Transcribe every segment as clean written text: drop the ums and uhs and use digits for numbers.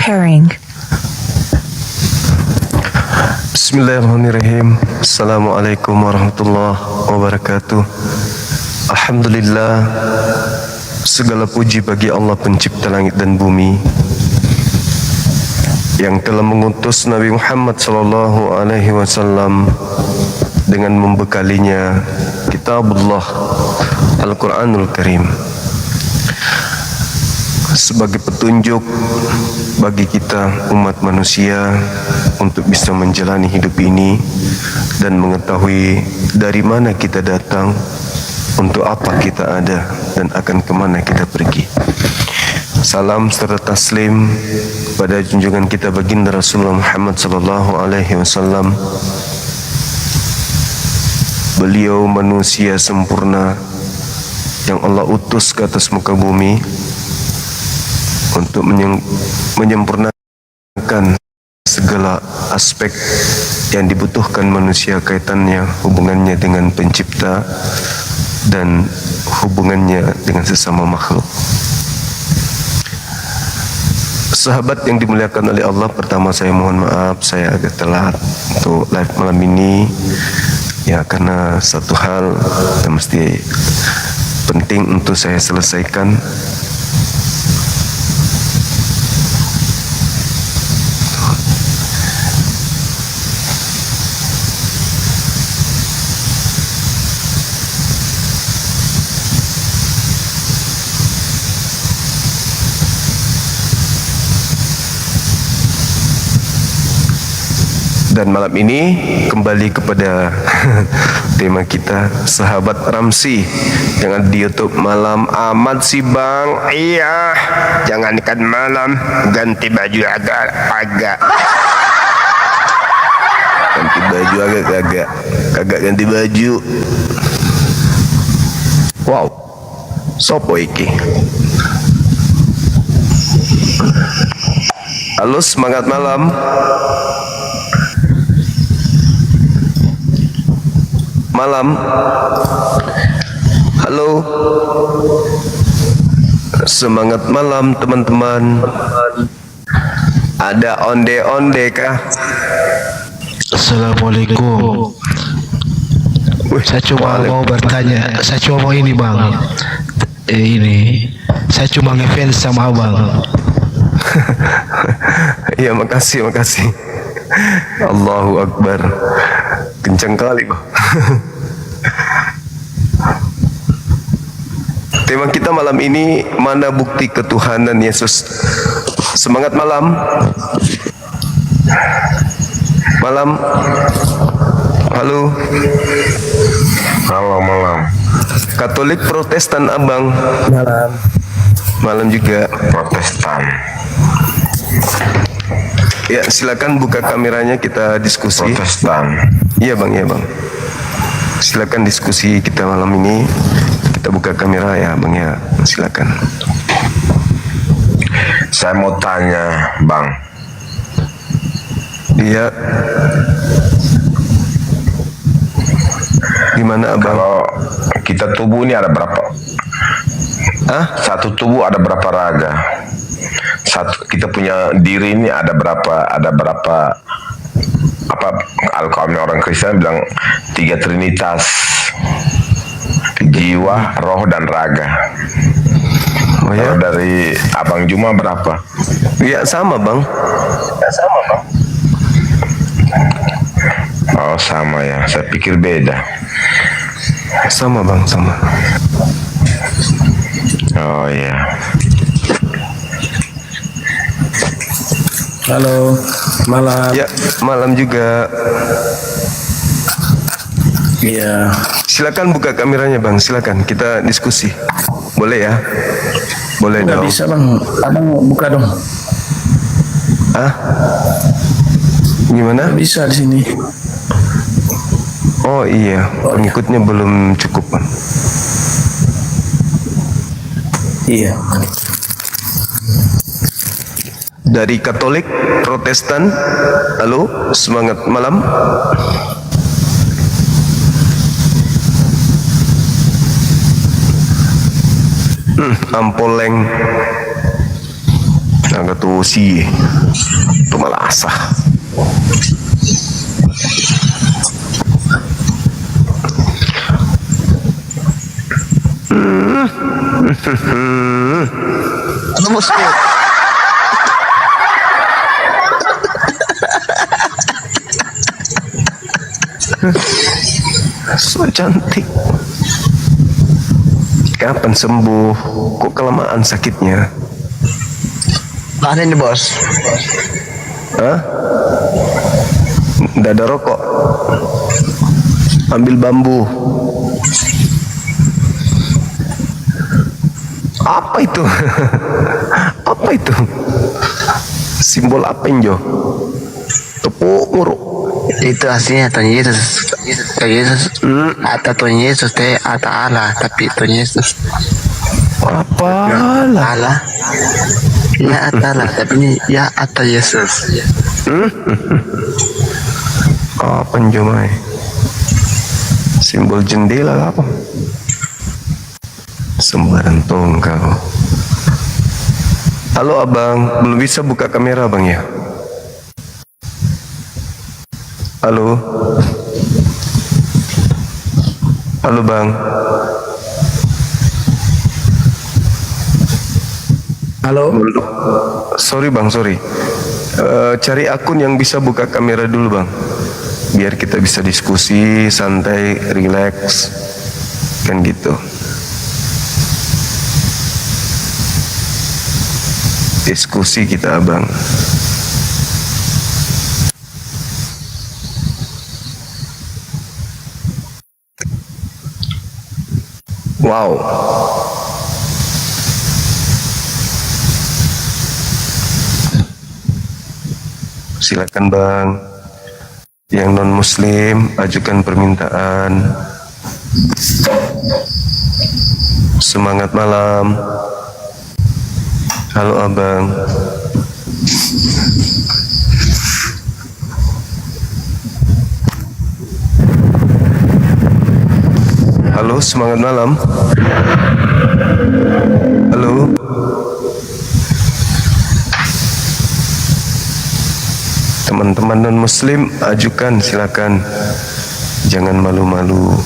Preparing. Bismillahirrahmanirrahim. Assalamualaikum warahmatullahi wabarakatuh. Alhamdulillah, segala puji bagi Allah pencipta langit dan bumi yang telah mengutus Nabi Muhammad sallallahu alaihi wasallam dengan membekalinya kitabullah Al-Quranul Karim sebagai petunjuk bagi kita umat manusia untuk bisa menjalani hidup ini dan mengetahui dari mana kita datang, untuk apa kita ada, dan akan kemana kita pergi. Salam serta taslim pada junjungan kita baginda Rasulullah Muhammad sallallahu alaihi wasallam. Beliau manusia sempurna yang Allah utus ke atas muka bumi untuk menyempurnakan segala aspek yang dibutuhkan manusia, kaitannya, hubungannya dengan pencipta dan hubungannya dengan sesama makhluk. Sahabat yang dimuliakan oleh Allah, pertama saya mohon maaf saya agak telat untuk live malam ini ya, karena satu hal yang mesti penting untuk saya selesaikan. Dan malam ini kembali kepada tema kita, sahabat Ramsi yang ada di YouTube. Malam amat sih bang. Iya, jangan ikan malam, ganti baju agak ganti baju kagak ganti baju. Wow, sopo iki? Halo, semangat malam. Malam. Halo. Semangat malam teman-teman. Ada onde-onde kah? Assalamualaikum. Saya cuma mau bertanya, saya cuma mau ini bang. Saya cuma ngefans sama abang. Ya, makasih. Allahu Akbar. Kencang kali bang. Tema kita malam ini, mana bukti ketuhanan Yesus. Semangat malam. Malam. Halo. Malam. Katolik Protestan abang. Malam. Malam juga. Protestan. Ya, silakan buka kameranya, kita diskusi. Protestan. Iya bang. Silakan diskusi kita malam ini. Kita buka kamera ya bang ya. Silakan. Saya mau tanya bang. Iya. Gimana abang? Kalau kita tubuh ini ada berapa? Satu tubuh ada berapa raga? Kita punya diri ini ada berapa? Apa kalau orang Kristen bilang 3 trinitas, jiwa, roh, dan raga. Oh ya? Kalau dari abang Juma berapa? Ya sama bang. Oh sama ya, saya pikir beda. Sama bang, sama. Oh iya. Halo, malam. Ya, malam juga. Iya. Silakan buka kameranya bang, silakan kita diskusi. Boleh ya? Boleh Nggak dong. bisa bang, abang buka dong. Gimana? Nggak bisa di sini. Oh iya, pengikutnya belum cukup bang. Iya. Dari Katolik, Protestan. Halo, semangat malam. Ampoleng. naga tu si tu malah asah. Ano mo sir? So cantik. Kapan sembuh? Kok kelamaan sakitnya? Mana ini bos? Hah? Nggak ada rokok. Ambil bambu. Apa itu? Apa itu? Simbol apa Injo? Tepuk muruk. Itu aslinya Tuhan Yesus. Tuhan Yesus. Atau Tuhan Yesus teh atau Allah, tapi Tuhan Yesus. Apalah. Allah. Ya atau Allah, tapi ini ya atau Yesus. Apa Injo mai? Simbol jendela apa? Sembarang tongkau. Halo abang, belum bisa buka kamera bang ya? Halo? Halo bang? Halo. Sorry bang, sorry. Cari akun yang bisa buka kamera dulu bang. Biar kita bisa diskusi, santai, relax. Kan gitu. Diskusi kita abang. Wow. Silakan bang. Yang non muslim ajukan permintaan. Semangat malam. Halo abang. Halo, semangat malam. Halo. Teman-teman non muslim ajukan, silakan. Jangan malu-malu.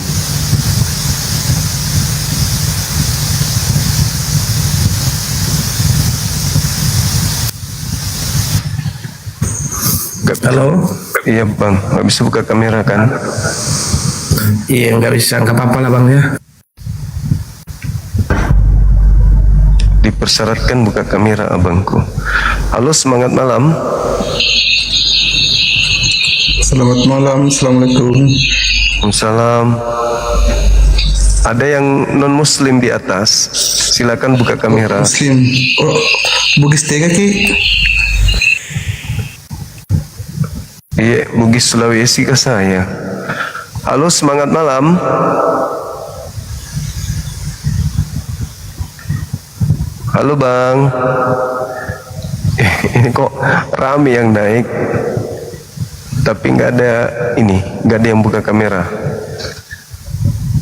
Halo. Iya bang, nggak bisa buka kamera kan? Iya, nggak bisa, nggak apa-apa lah bang ya. Dipersyaratkan buka kamera abangku. Halo, semangat malam. Selamat malam, assalamualaikum. Waalaikumsalam. Ada yang non muslim di atas. Silakan buka kamera. Muslim. Oh, Bugis Tega ki? Iya, Bugis Sulawesi ke saya. Halo, semangat malam. Halo bang. Ini kok rame yang naik, tapi nggak ada ini, nggak ada yang buka kamera.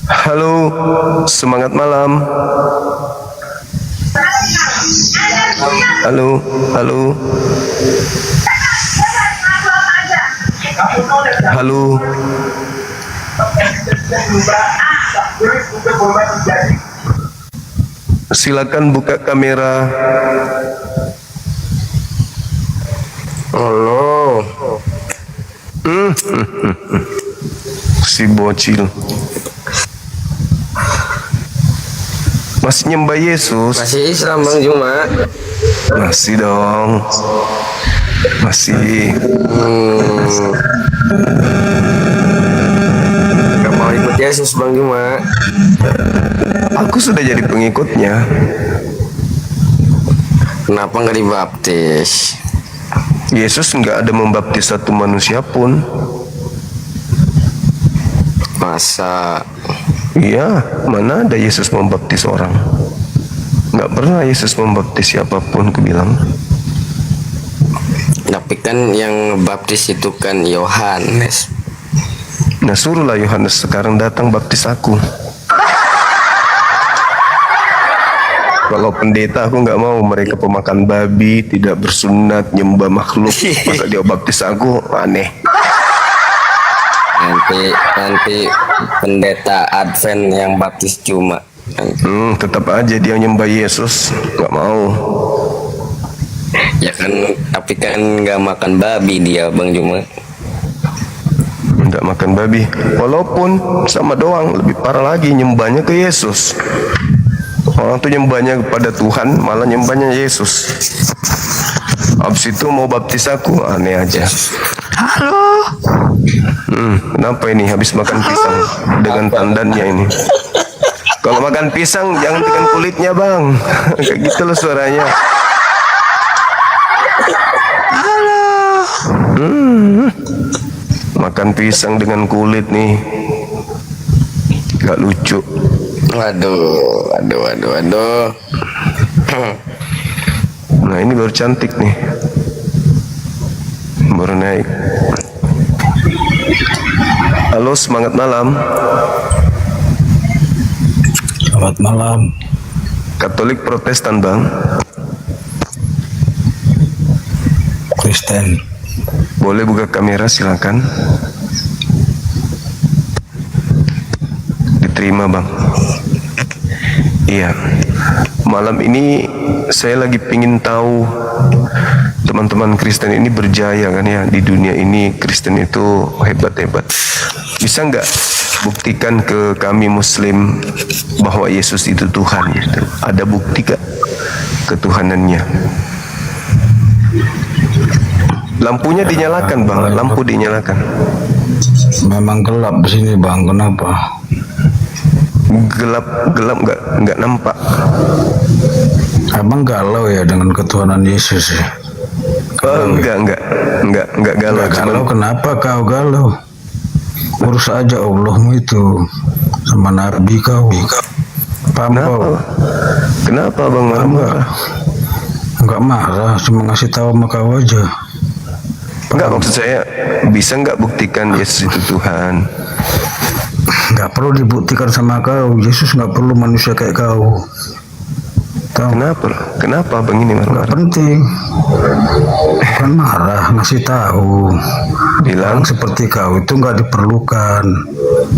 Halo, semangat malam. Halo, halo. Halo. Silakan buka kamera. Halo. Si bocil. Masih nyembah Yesus? Masih Islam Bang Juma? Masih dong. Masih. Gak mau ikut Yesus Bang Juma? Aku sudah jadi pengikutnya. Kenapa nggak dibaptis? Yesus nggak ada membaptis satu manusia pun. Masa? Iya, mana ada Yesus membaptis orang? Nggak pernah Yesus membaptis siapapun, ku bilang. Tapi kan yang baptis itu kan Yohanes. Nah, suruhlah Yohanes sekarang datang baptis aku. Kalau pendeta aku nggak mau, mereka pemakan babi, tidak bersunat, nyembah makhluk. Masa dia baptis aku, aneh. Nanti pendeta Advent yang baptis cuma. Tetap aja dia nyembah Yesus, nggak mau. Ya kan, tapi kan nggak makan babi dia Bang Juma. Nggak makan babi, walaupun sama doang, lebih parah lagi nyembahnya ke Yesus. Orang tuh nyembahnya kepada Tuhan, malah nyembahnya Yesus. Abis itu mau baptis aku, aneh aja. Halo. Kenapa ini habis makan pisang dengan tandannya ini? Kalau makan pisang jangan dengan kulitnya bang. Kayak gitu loh suaranya. Makan pisang dengan kulit nih, gak lucu. Waduh. Nah ini baru cantik nih, baru naik. Halo, semangat malam. Selamat malam. Katolik Protestan bang? Kristen. Boleh buka kamera silakan. Diterima bang. Iya. Malam ini saya lagi pingin tahu teman-teman Kristen ini berjaya kan ya di dunia ini. Kristen itu hebat-hebat. Bisa nggak buktikan ke kami Muslim bahwa Yesus itu Tuhan? Gitu. Ada bukti gak ketuhanannya? Lampunya dinyalakan bang, lampu dinyalakan. Memang gelap di sini bang, kenapa? Gelap nggak nampak. Abang galau ya dengan ketuhanan Yesus ya? Enggak galau. Nggak galau, kenapa kau galau? Urus aja Allahmu itu sama Nabi kau. Paham kau? Kenapa bang marah? Enggak marah, cuma ngasih tahu sama kau aja. Enggak, maksud saya bisa nggak buktikan Yesus itu Tuhan? Nggak perlu dibuktikan sama kau. Yesus nggak perlu manusia kayak kau. Tahu? Kenapa bang ini Nggak marah-marah? penting. Bukan marah, ngasih tahu. Bilang Orang seperti kau itu nggak diperlukan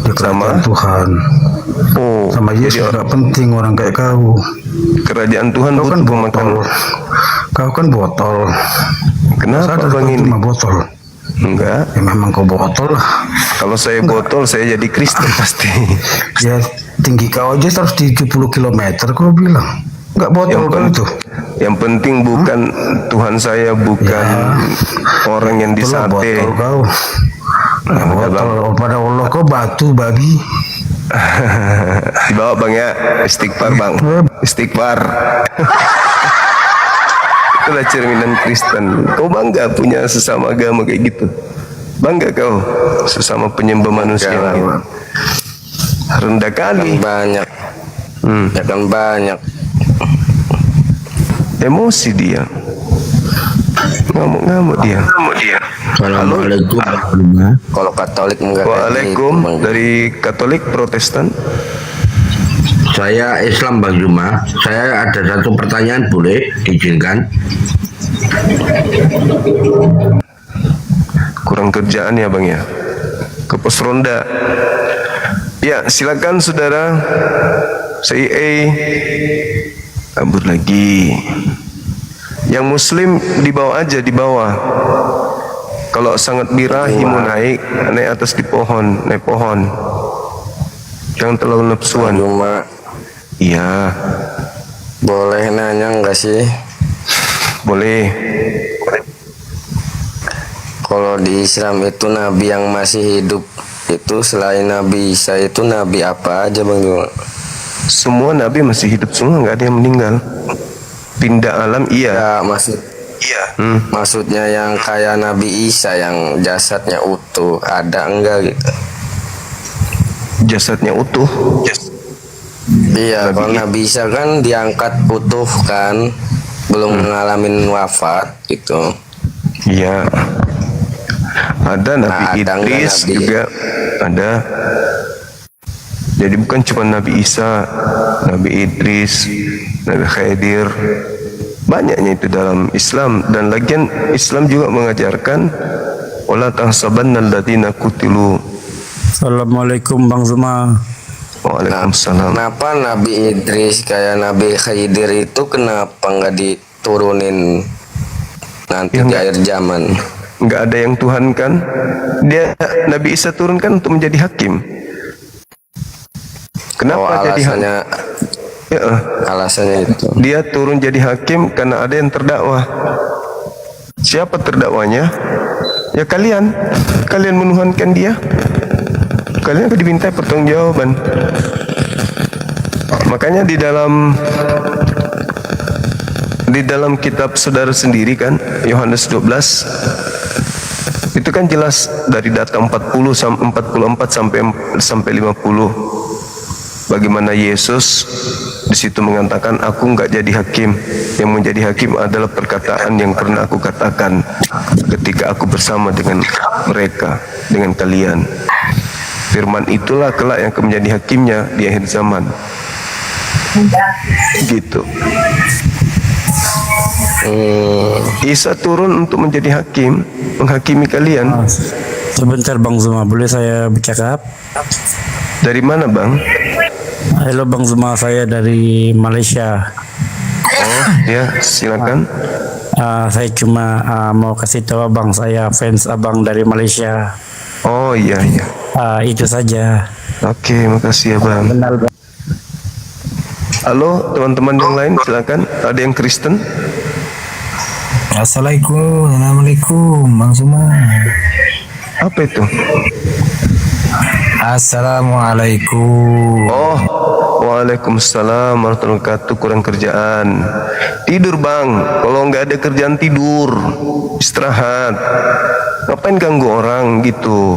di kerajaan Tuhan. Sama Yesus jadi nggak penting orang kayak kau. kerajaan Tuhan Kau kan butuh pemakan. botol. Kau kan botol. Kenapa Sadar bang kau ini? cuma botol. Enggak. Ya memang kau botol lah. Kalau saya botol, saya jadi Kristen pasti. Ya tinggi kau aja 170 km kau bilang. Nggak botol kan itu. Yang penting bukan Tuhan saya, bukan orang yang di Itulah sate. botol kau. Nah, botol pada Allah kau batu babi. Dibawa bang ya, istighfar bang, istighfar. Itulah cerminan Kristen. Kau bangga punya sesama agama kayak gitu? Bangga kau sesama penyembah manusia? Rendah kali. Banyak. Ya kan banyak. Emosi dia, ngamuk-ngamuk dia. Assalamualaikum. Kalau Katolik enggak. Waalaikum. Dari Katolik Protestan. Saya Islam Bang Juma. Saya ada satu pertanyaan, boleh diizinkan? Kurang kerjaan ya bang ya, ke pos ronda. Ya silakan saudara. Saya kabur lagi. Yang Muslim dibawa aja, di bawah. Kalau sangat birahi mau naik atas di pohon, naik pohon. Jangan terlalu nafsuan. Cuma Iya, boleh nanya enggak sih? boleh. Kalau di Islam itu nabi yang masih hidup itu selain Nabi Isa itu nabi apa aja Bang Juma? Semua nabi masih hidup semua, nggak ada yang meninggal. Pindah alam iya. Ya maksud Iya. maksudnya yang kayak Nabi Isa yang jasadnya utuh ada enggak gitu? Jasadnya utuh. Iya, kalau Nabi Isa kan diangkat utuh kan, belum ngalamin wafat gitu. Iya. Ada Nabi ada enggak Idris Nabi? juga ada. Jadi bukan cuma Nabi Isa, Nabi Idris, Nabi Khidir. Banyaknya itu dalam Islam, dan lagian Islam juga mengajarkan wala tahsabanna alladziina qutilu. Assalamualaikum Bang Zuma. Waalaikumsalam. Kenapa Nabi Idris kayak Nabi Khidir itu kenapa nggak diturunin nanti Ya, di akhir zaman? Nggak ada yang Tuhan kan? Dia Nabi Isa turunkan untuk menjadi hakim. Kenapa jadi hakim? Alasannya Ya, alasannya itu. dia turun jadi hakim karena ada yang terdakwa. Siapa terdakwanya? Ya kalian. Kalian menuhankan dia. Kalian akan diminta pertanggungjawaban. Makanya di dalam kitab saudara sendiri kan, Yohanes 12, itu kan jelas dari data 40 sampai 44 sampai 50. Bagaimana Yesus di situ mengatakan, aku enggak jadi hakim, yang menjadi hakim adalah perkataan yang pernah aku katakan ketika aku bersama dengan mereka, dengan kalian. Firman itulah kelak yang akan menjadi hakimnya di akhir zaman. Gitu. Isa turun untuk menjadi hakim, menghakimi kalian. Sebentar Bang Zuma, boleh saya bercakap? Dari mana, Bang? Halo Bang Zuma, saya dari Malaysia. Oh, ya, silakan. Saya cuma mau kasih tahu Abang, saya fans Abang dari Malaysia. Oh, iya, iya. Itu saja. Oke, makasih ya, Bang. Halo, teman-teman yang lain, silakan. Ada yang Kristen? Assalamualaikum Bang Zuma. Apa itu? Assalamualaikum. Oh, waalaikumsalam warahmatullahi wabarakatuh. Kurang kerjaan. Tidur, Bang. Kalau nggak ada kerjaan, tidur. Istirahat. Ngapain ganggu orang gitu?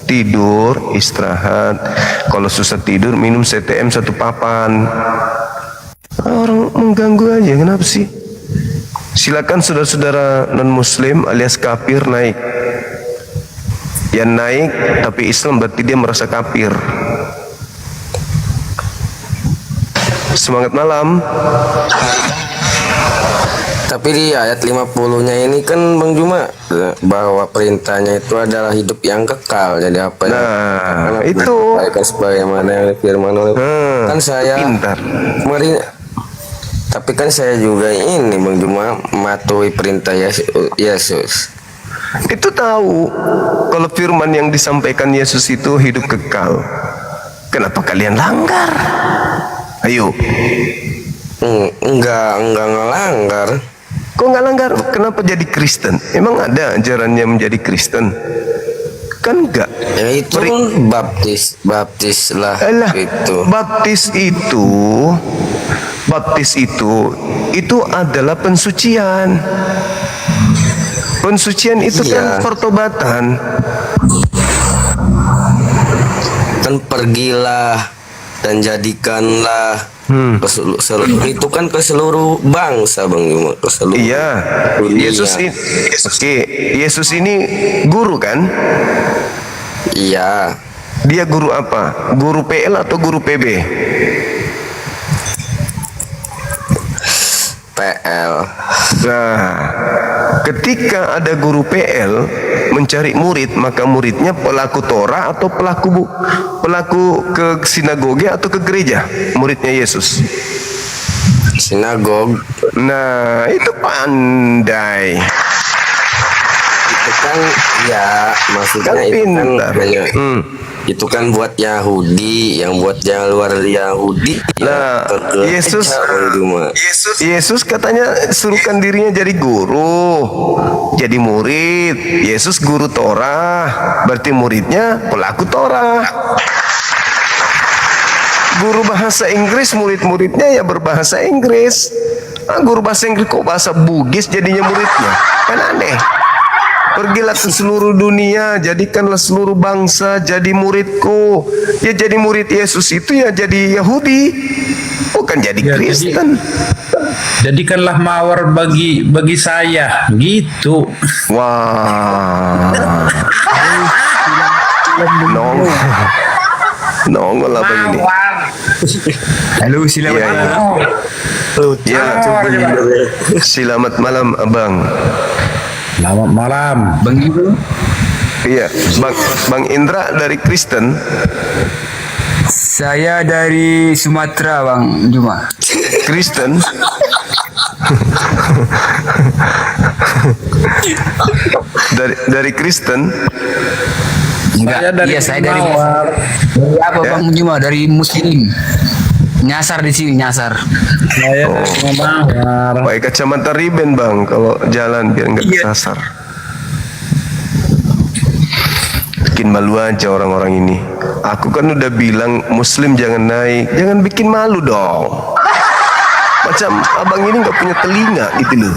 Tidur, istirahat. Kalau susah tidur, minum CTM 1 papan. Orang mengganggu aja, kenapa sih? Silakan saudara-saudara non-muslim alias kafir naik. Yang naik tapi Islam berarti dia merasa kafir. Semangat malam. Tapi di ayat 50-nya ini kan Bang Juma bahwa perintahnya itu adalah hidup yang kekal. Jadi apa yang Nah, itu. sebagaimana firman oleh kan saya Pintar. tapi kan saya juga ini Bang Juma mematuhi perintah Yesus. Itu tahu kalau firman yang disampaikan Yesus itu hidup kekal. Kenapa kalian langgar? Ayo. Enggak ngelanggar. Kok nggak langgar? Kenapa jadi Kristen? Emang ada ajarannya menjadi Kristen? Kan enggak. Ya itu baptis lah Alah, itu. Baptis itu adalah pensucian. Pensucian itu kan Iya. pertobatan. Kan pergilah dan jadikanlah itu kan ke seluruh bangsa Bang Juma, ke seluruh Iya. dunia. Yesus ini guru kan? Iya. Dia guru apa? Guru PL atau guru PB? PL. Nah, ketika ada guru PL mencari murid, maka muridnya pelaku Torah atau pelaku ke sinagoge atau ke gereja? Muridnya Yesus. Sinagog. Nah, itu pandai. Itu kan ya maksudnya Kan itu kan pintar. itu kan buat Yahudi, yang buat yang luar Yahudi. Nah, ya, Yesus katanya suruhkan dirinya jadi guru, jadi murid. Yesus guru Torah, berarti muridnya pelaku Torah. Guru bahasa Inggris, murid-muridnya ya berbahasa Inggris. Guru bahasa Inggris kok bahasa Bugis jadinya muridnya? Kan aneh. Pergilah ke seluruh dunia, jadikanlah seluruh bangsa jadi muridku. Ya jadi murid Yesus itu ya jadi Yahudi, bukan jadi Kristen. Jadikanlah mawar bagi saya, gitu. Wah. Nongol lah begini. Halo, selamat Iya, iya. malam. Ya, selamat malam abang. Selamat malam. Bang Ibu. Iya, Bang Indra dari Kristen. Saya dari Sumatera, Bang Juma. Kristen. dari Kristen. Saya dari Saya dari Mawar. Dari apa, Ya. Bang Juma? Dari Muslim. Nyasar di sini, nyasar. Saya dari Mawar. Pakai kacamata riben bang kalau jalan biar nggak kesasar. Bikin malu aja orang-orang ini. Aku kan udah bilang Muslim jangan naik, jangan bikin malu dong. Macam abang ini nggak punya telinga gitu loh.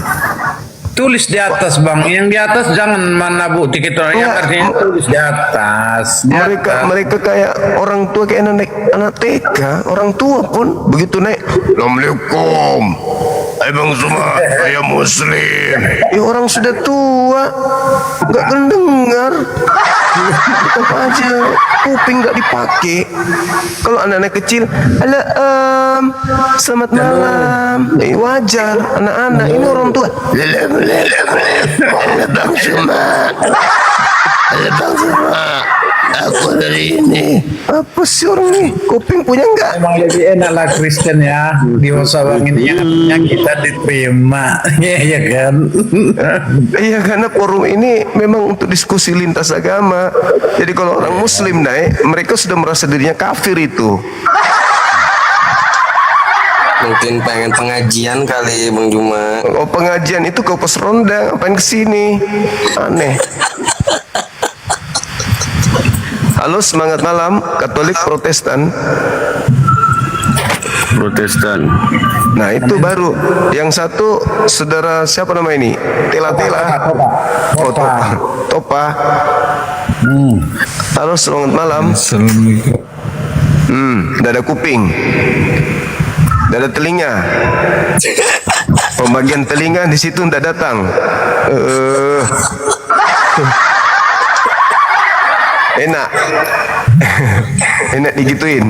Tulis di atas bang, yang di atas jangan mana bukti kita yang artinya tulis di atas. Di atas. Mereka kayak orang tua, kayak anak TK. Orang tua pun begitu naik, Assalamualaikum, hai bang semua, saya Muslim. Ya orang sudah tua, nggak mendengar. Tetap aja kuping nggak dipakai. Kalau anak-anak kecil, halo selamat malam. Wajar anak-anak. Ini orang tua. Bang Suma, Bang Suma, aku dari ini. Apa sih orang ini? Kuping punya enggak? Emang lebih enak lah Kristen ya, diusah banginnya kita diterima, ya kan? Iya, karena forum ini memang untuk diskusi lintas agama. Jadi kalau orang Muslim naik, mereka sudah merasa dirinya kafir itu. Mungkin pengen pengajian kali Bang Juma. Oh, pengajian itu kau pos ronda, ngapain kesini? Aneh. Halo, semangat malam, Katolik Protestan. Protestan. Nah itu baru. Yang satu saudara siapa nama ini? Tela-tela. Oh, Topa. Halo, selamat malam. Assalamualaikum. Nggak ada kuping, nggak ada telinga. Pembagian telinga di situ nggak datang. Enak. Enak digituin.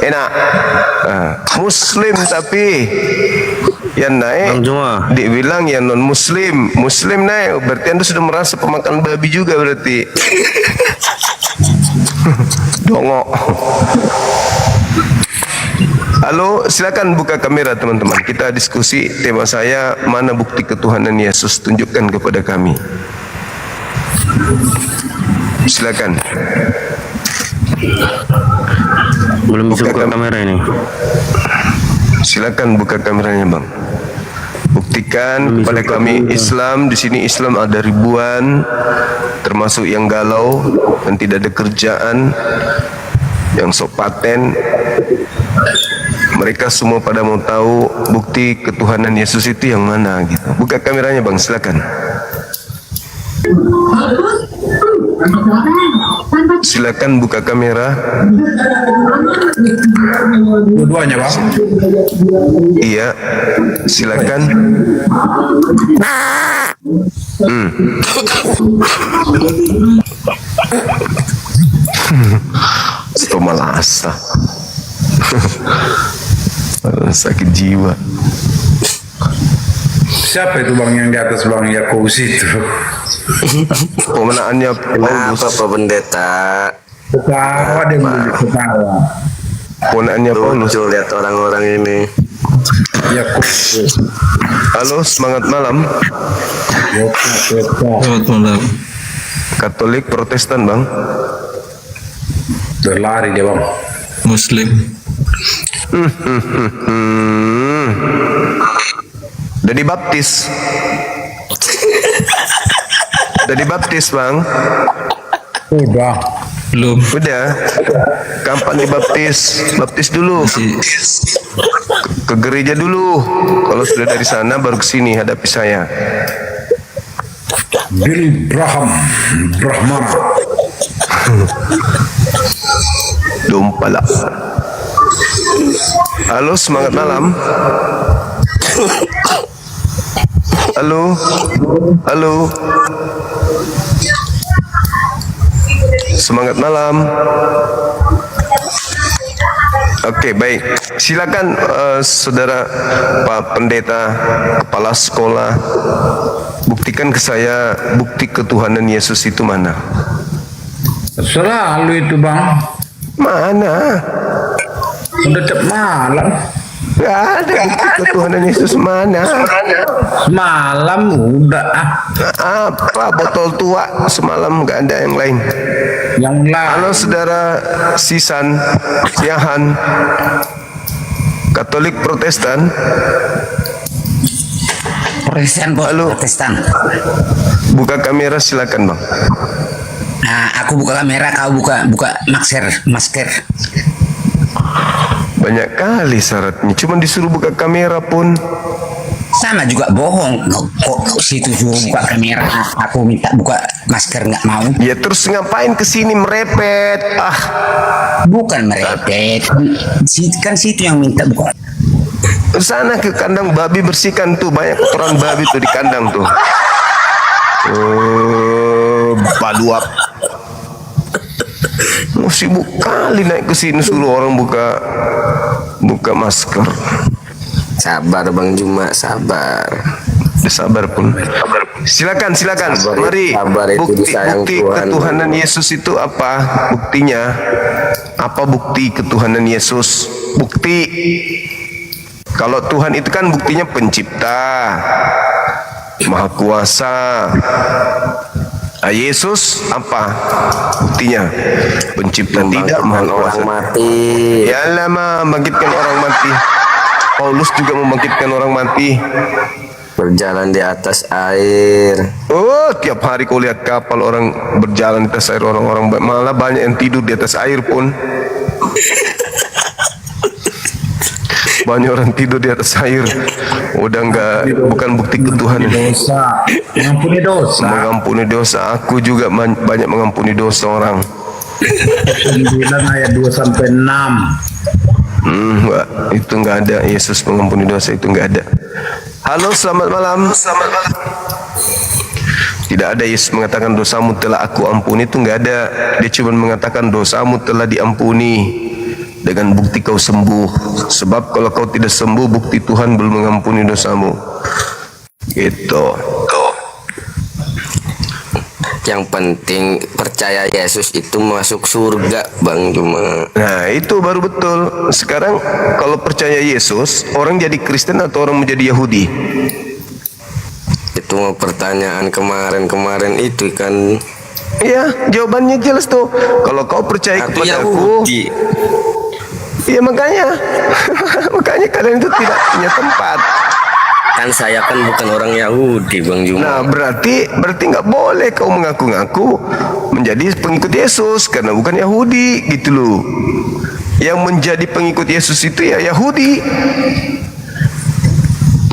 Enak. Muslim tapi yang naik dibilang yang non muslim. Muslim naik berarti anda sudah merasa pemakan babi juga berarti. Dongok. Halo, silakan buka kamera teman-teman. Kita diskusi. Tema saya, mana bukti ketuhanan Yesus? Tunjukkan kepada kami. Silakan. Belum bisa buka kamera ini. Silakan buka kameranya, Bang. Buktikan kepada kami Islam. Di sini Islam ada ribuan, termasuk yang galau dan tidak ada kerjaan, yang sok paten. Mereka semua pada mau tahu bukti ketuhanan Yesus itu yang mana gitu. Buka kameranya, Bang, silakan. Silakan buka kamera. Dua-duanya bang. Iya, silakan. Stomalasa. Sakit jiwa. Siapa itu bang yang di atas bang Yakobus itu? Pemenaannya Kenapa Pak Pendeta? Ketawa dia beli ketawa. Pemenaannya Paulus. Lucu lihat orang-orang ini. Yakobus. Halo, semangat malam. Selamat malam. Katolik Protestan, Bang. Berlari dia bang. Muslim. Udah dibaptis. Udah dibaptis, Bang. Udah. Belum. Udah. Kapan dibaptis? Baptis dulu. Ke gereja dulu. Kalau sudah dari sana baru ke sini hadapi saya. Billy Brahmana. Dompala. Halo, semangat malam. Halo. Halo. Semangat malam. Oke, baik. Silakan saudara Pak Pendeta, kepala sekolah, buktikan ke saya bukti ketuhanan Yesus itu mana? Selalu itu bang. Mana? Udah tiap malam. Gak ada bukti ketuhanan Yesus mana? Semalam udah Apa botol tua semalam, gak ada yang lain. Yang lain. Halo saudara Sisan, Siahan, Katolik Protestan. Protestan bos. Halo. Protestan. Buka kamera silakan bang. Nah, aku buka kamera, kau buka masker. Banyak kali syaratnya, cuma disuruh buka kamera pun. Sama juga bohong. Kok situ juga buka kamera, aku minta buka masker nggak mau. Ya terus ngapain kesini merepet? Bukan merepet. Kan situ yang minta buka. Sana ke kandang babi bersihkan tuh, banyak kotoran babi tuh di kandang tuh. Baluap. Mau sibuk kali naik ke sini suruh orang buka masker. Sabar Bang Juma, sabar. Udah sabar pun. Silakan. Sabar, Mari. sabar itu disayang Bukti Tuhan. ketuhanan Yesus itu apa? Buktinya apa? Bukti ketuhanan Yesus. Bukti. Kalau Tuhan itu kan buktinya pencipta, Maha Kuasa. Yesus apa buktinya? Pencipta tidak, Maha Kuasa. Orang mati. Ya lama membangkitkan orang mati. Paulus juga membangkitkan orang mati. Berjalan di atas air. Oh, tiap hari kau lihat kapal orang berjalan di atas air, orang-orang malah banyak yang tidur di atas air pun. Banyak orang tidur di atas air. Udah bukan bukti ketuhanan. Dosa. Mengampuni dosa. Mengampuni dosa. Aku juga banyak mengampuni dosa orang. 9 ayat 2 sampai 6. Enggak, itu enggak ada. Yesus mengampuni dosa itu enggak ada. Halo, selamat malam. Tidak ada Yesus mengatakan dosamu telah aku ampuni, itu enggak ada. Dia cuma mengatakan dosamu telah diampuni dengan bukti kau sembuh. Sebab kalau kau tidak sembuh, bukti Tuhan belum mengampuni dosamu. Gitu. Yang penting percaya Yesus itu masuk surga Bang Juma. Nah itu baru betul. Sekarang kalau percaya Yesus, orang jadi Kristen atau orang menjadi Yahudi? Itu mau pertanyaan kemarin itu kan. Iya, jawabannya jelas tuh. Kalau kau percaya kepada aku, iya makanya kalian itu tidak punya tempat. Kan saya kan bukan orang Yahudi Bang Juma. Nah berarti nggak boleh kau mengaku-ngaku menjadi pengikut Yesus karena bukan Yahudi gitu loh. Yang menjadi pengikut Yesus itu ya Yahudi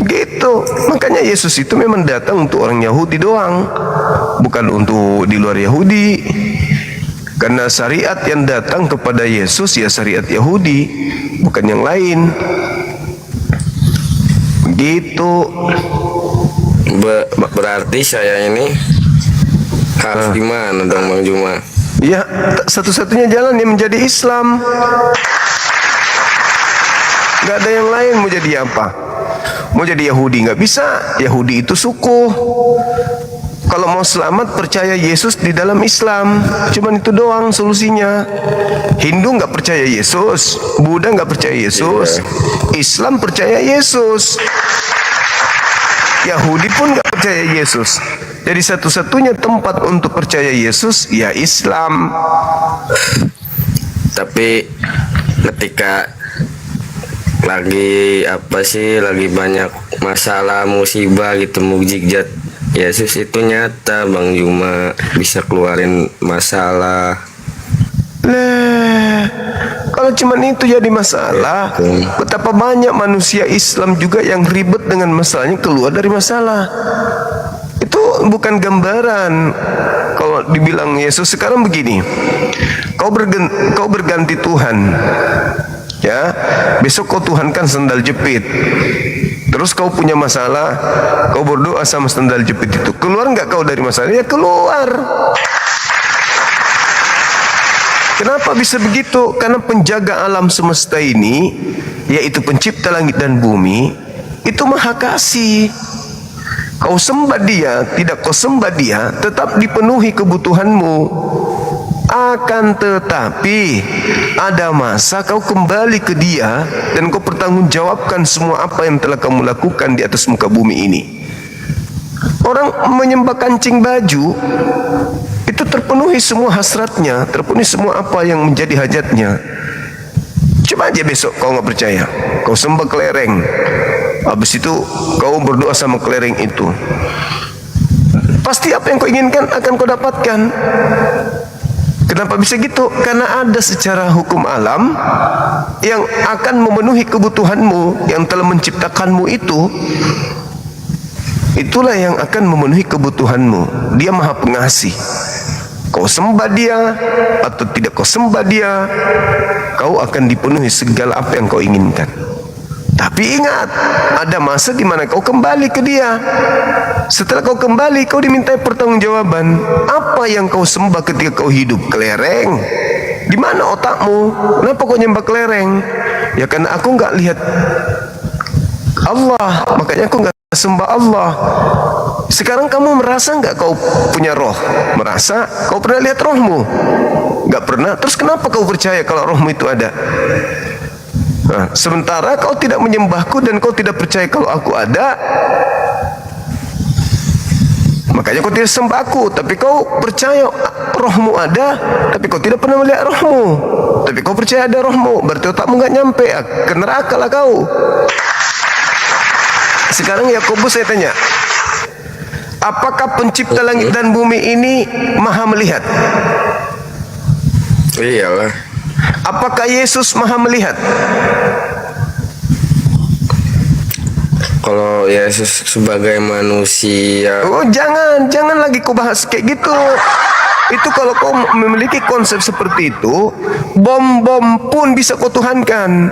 gitu. Makanya Yesus itu memang datang untuk orang Yahudi doang, bukan untuk di luar Yahudi. Karena syariat yang datang kepada Yesus ya syariat Yahudi, bukan yang lain. Begitu. Berarti saya ini harus gimana dong Bang Juma? Ya, satu-satunya jalan yang menjadi Islam. Gak ada yang lain. Mau jadi apa? Mau jadi Yahudi nggak bisa. Yahudi itu suku. Kalau mau selamat percaya Yesus di dalam Islam. Cuman itu doang solusinya. Hindu nggak percaya Yesus, Buddha nggak percaya Yesus, Islam percaya Yesus, Yahudi pun nggak percaya Yesus. Jadi satu-satunya tempat untuk percaya Yesus ya Islam. Tapi ketika lagi lagi banyak masalah musibah gitu, mukjizat Yesus itu nyata Bang Juma, bisa keluarin masalah. Kalau cuman itu jadi masalah, betapa banyak manusia Islam juga yang ribet dengan masalahnya keluar dari masalah. Itu bukan gambaran. Kalau dibilang Yesus sekarang begini, kau berganti Tuhan, ya, besok kau tuhankan sandal jepit. Terus kau punya masalah, kau berdoa sama sandal jepit itu, keluar nggak kau dari masalah? Ya keluar. Kenapa bisa begitu? Karena penjaga alam semesta ini, yaitu pencipta langit dan bumi, itu maha kasih. Kau sembah dia, tidak kau sembah dia, tetap dipenuhi kebutuhanmu. Akan tetapi ada masa kau kembali ke dia dan kau pertanggungjawabkan semua apa yang telah kamu lakukan di atas muka bumi ini. Orang menyembah kancing baju itu terpenuhi semua hasratnya, terpenuhi semua apa yang menjadi hajatnya. Coba aja besok kau nggak percaya, kau sembah kelereng, habis itu kau berdoa sama kelereng itu, pasti apa yang kau inginkan akan kau dapatkan. Kenapa bisa gitu? Karena ada secara hukum alam yang akan memenuhi kebutuhanmu, yang telah menciptakanmu itu. Itulah yang akan memenuhi kebutuhanmu. Dia maha pengasih. Kau sembah dia atau tidak kau sembah dia, kau akan dipenuhi segala apa yang kau inginkan. Tapi ingat, ada masa di mana kau kembali ke dia. Setelah kau kembali, kau dimintai pertanggungjawaban. Apa yang kau sembah ketika kau hidup? Kelereng. Di mana otakmu? Kenapa kau nyembah kelereng? Ya karena aku nggak lihat Allah, makanya aku nggak sembah Allah. Sekarang kamu merasa nggak kau punya roh? Merasa? Kau pernah lihat rohmu? Nggak pernah. Terus kenapa kau percaya kalau rohmu itu ada? Nah, sementara kau tidak menyembahku dan kau tidak percaya kalau aku ada, makanya kau tidak sembah aku. Tapi kau percaya rohmu ada, tapi kau tidak pernah melihat rohmu. Tapi kau percaya ada rohmu, berarti otakmu nggak nyampe ke neraka lah kau. Sekarang Yakobus saya tanya, apakah pencipta langit dan bumi ini maha melihat? Iyalah. Apakah Yesus maha melihat? Kalau Yesus sebagai manusia, Oh jangan lagi kau bahas kayak gitu. Itu kalau kau memiliki konsep seperti itu, bom-bom pun bisa kau tuhankan.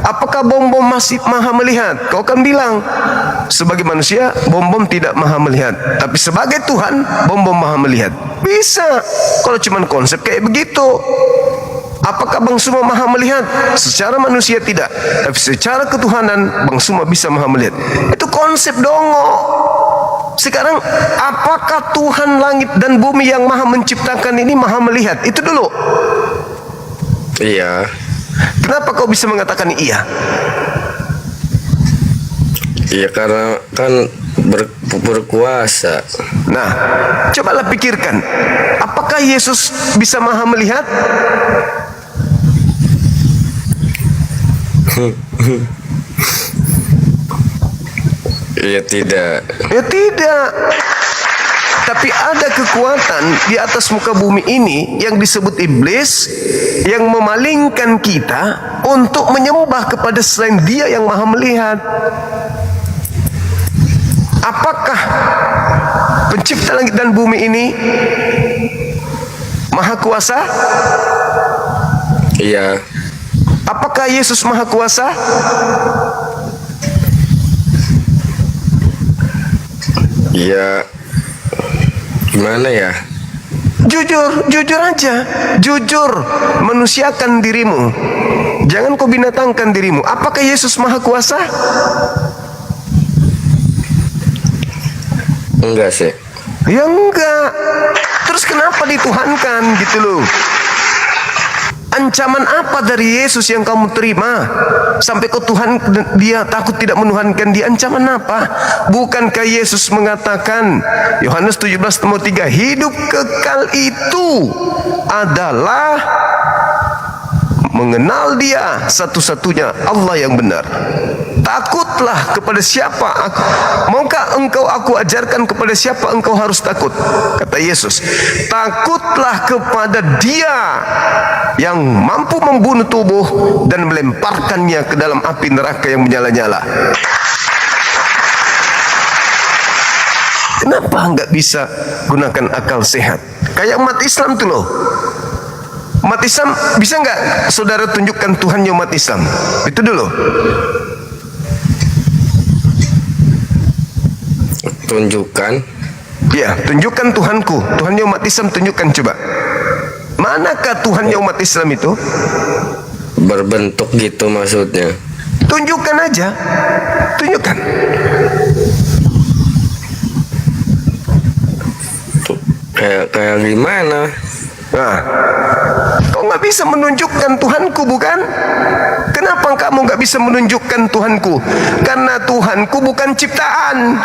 Apakah bom-bom masih maha melihat? Kau akan bilang, sebagai manusia, bom-bom tidak maha melihat. Tapi sebagai Tuhan, bom-bom maha melihat. Bisa. Kalau cuma konsep kayak begitu. Apakah Bang Suma maha melihat? Secara manusia tidak, tapi secara ketuhanan Bang Suma bisa maha melihat. Itu konsep dongo. Sekarang apakah Tuhan langit dan bumi yang maha menciptakan ini maha melihat? Itu dulu. iya. Kenapa kau bisa mengatakan iya? Iya karena kan berkuasa. Nah, cobalah pikirkan, apakah Yesus bisa maha melihat? Iya tidak. Ya tidak. Tapi ada kekuatan di atas muka bumi ini yang disebut iblis, yang memalingkan kita untuk menyembah kepada selain Dia yang maha melihat. Apakah pencipta langit dan bumi ini maha kuasa? Iya. Apakah Yesus maha kuasa? Iya. Gimana ya? Jujur aja. Jujur, manusiakan dirimu. Jangan kau binatangkan dirimu. Apakah Yesus maha kuasa? Enggak sih. Ya enggak. Terus kenapa dituhankan gitu loh? Ancaman apa dari Yesus yang kamu terima sampai ke Tuhan dia takut tidak menuhankan dia? Ancaman apa? Bukankah Yesus mengatakan Yohanes 17:3, hidup kekal itu adalah mengenal Dia satu-satunya Allah yang benar. Takutlah kepada siapa aku, maukah engkau aku ajarkan kepada siapa engkau harus takut? Kata Yesus, takutlah kepada Dia yang mampu membunuh tubuh dan melemparkannya ke dalam api neraka yang menyala-nyala. Kenapa enggak bisa gunakan akal sehat? Kayak umat Islam tuh loh. Umat Islam bisa enggak saudara tunjukkan Tuhannya umat Islam? Itu dulu. Tunjukkan. Ya, tunjukkan Tuhanku. Tuhannya umat Islam tunjukkan coba. Manakah Tuhannya umat Islam itu? Berbentuk gitu maksudnya. Tunjukkan aja. Tunjukkan. Kayak gimana? Nah, kau nggak bisa menunjukkan Tuhanku, bukan? Kenapa kamu nggak bisa menunjukkan Tuhanku? Karena Tuhanku bukan ciptaan.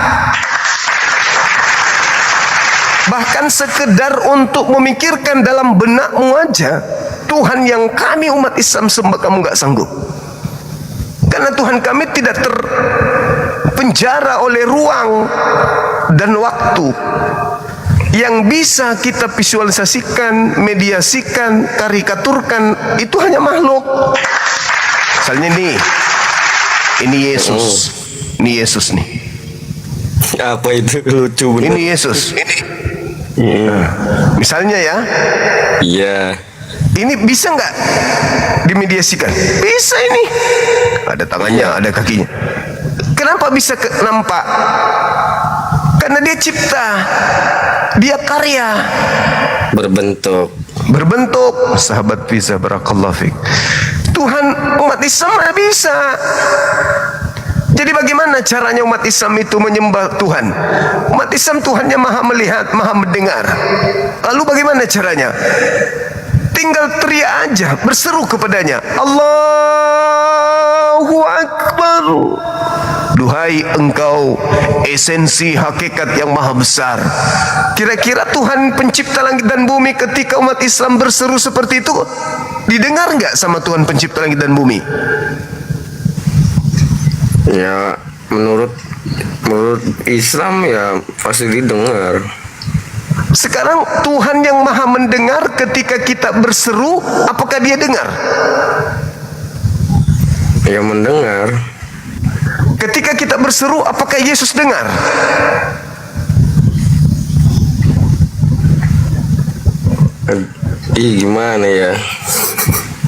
Bahkan sekedar untuk memikirkan dalam benakmu aja, Tuhan yang kami umat Islam sembah kamu nggak sanggup. Karena Tuhan kami tidak terpenjara oleh ruang dan waktu. Yang bisa kita visualisasikan, mediasikan, karikaturkan, itu hanya makhluk. Misalnya nih, ini Yesus. Ini Yesus nih. Apa itu lucu bener. Ini Yesus. Nah, misalnya ya. Iya. Ini bisa nggak dimediasikan? Bisa ini. Ada tangannya, ada kakinya. Kenapa bisa nampak? Karena dia cipta, dia karya, Berbentuk. sahabat bisa barakallahu fiik. Tuhan umat Islam nggak bisa. Jadi bagaimana caranya umat Islam itu menyembah Tuhan? Umat Islam Tuhannya maha melihat, maha mendengar. Lalu bagaimana caranya? Tinggal teriak aja, berseru kepadanya, Allahu Akbar. Duhai engkau esensi hakikat yang maha besar. Kira-kira Tuhan pencipta langit dan bumi ketika umat Islam berseru seperti itu, didengar nggak sama Tuhan pencipta langit dan bumi? Ya menurut Islam ya pasti didengar. Sekarang Tuhan yang maha mendengar ketika kita berseru, apakah dia dengar? Ya mendengar. Ketika kita berseru, apakah Yesus dengar? Gimana ya?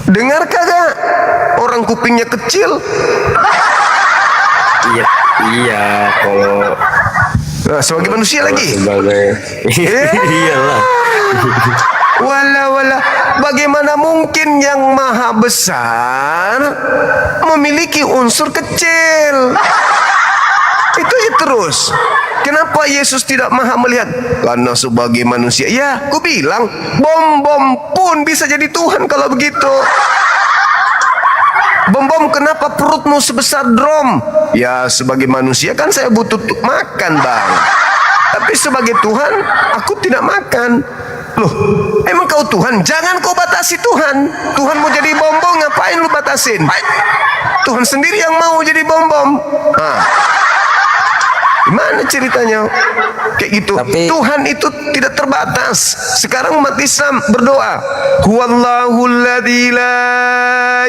Dengar kagak? Orang kupingnya kecil. Iya kalau Nah, sebagai manusia lagi. sebagai iyalah. Wala, bagaimana mungkin yang maha besar memiliki unsur kecil? Itu ya terus. Kenapa Yesus tidak maha melihat? Karena sebagai manusia. Ya, ku bilang, bom-bom pun bisa jadi Tuhan kalau begitu. Bom-bom, kenapa perutmu sebesar drum? Ya, sebagai manusia kan saya butuh makan, Bang. Tapi sebagai Tuhan, aku tidak makan. Loh, emang kau Tuhan? Jangan kau batasi Tuhan. Tuhan mau jadi bom-bom, ngapain lu batasin? Tuhan sendiri yang mau jadi bom-bom. Nah, gimana ceritanya? Kayak gitu. Tapi Tuhan itu tidak terbatas. Sekarang umat Islam berdoa, Huwallahu alladzi la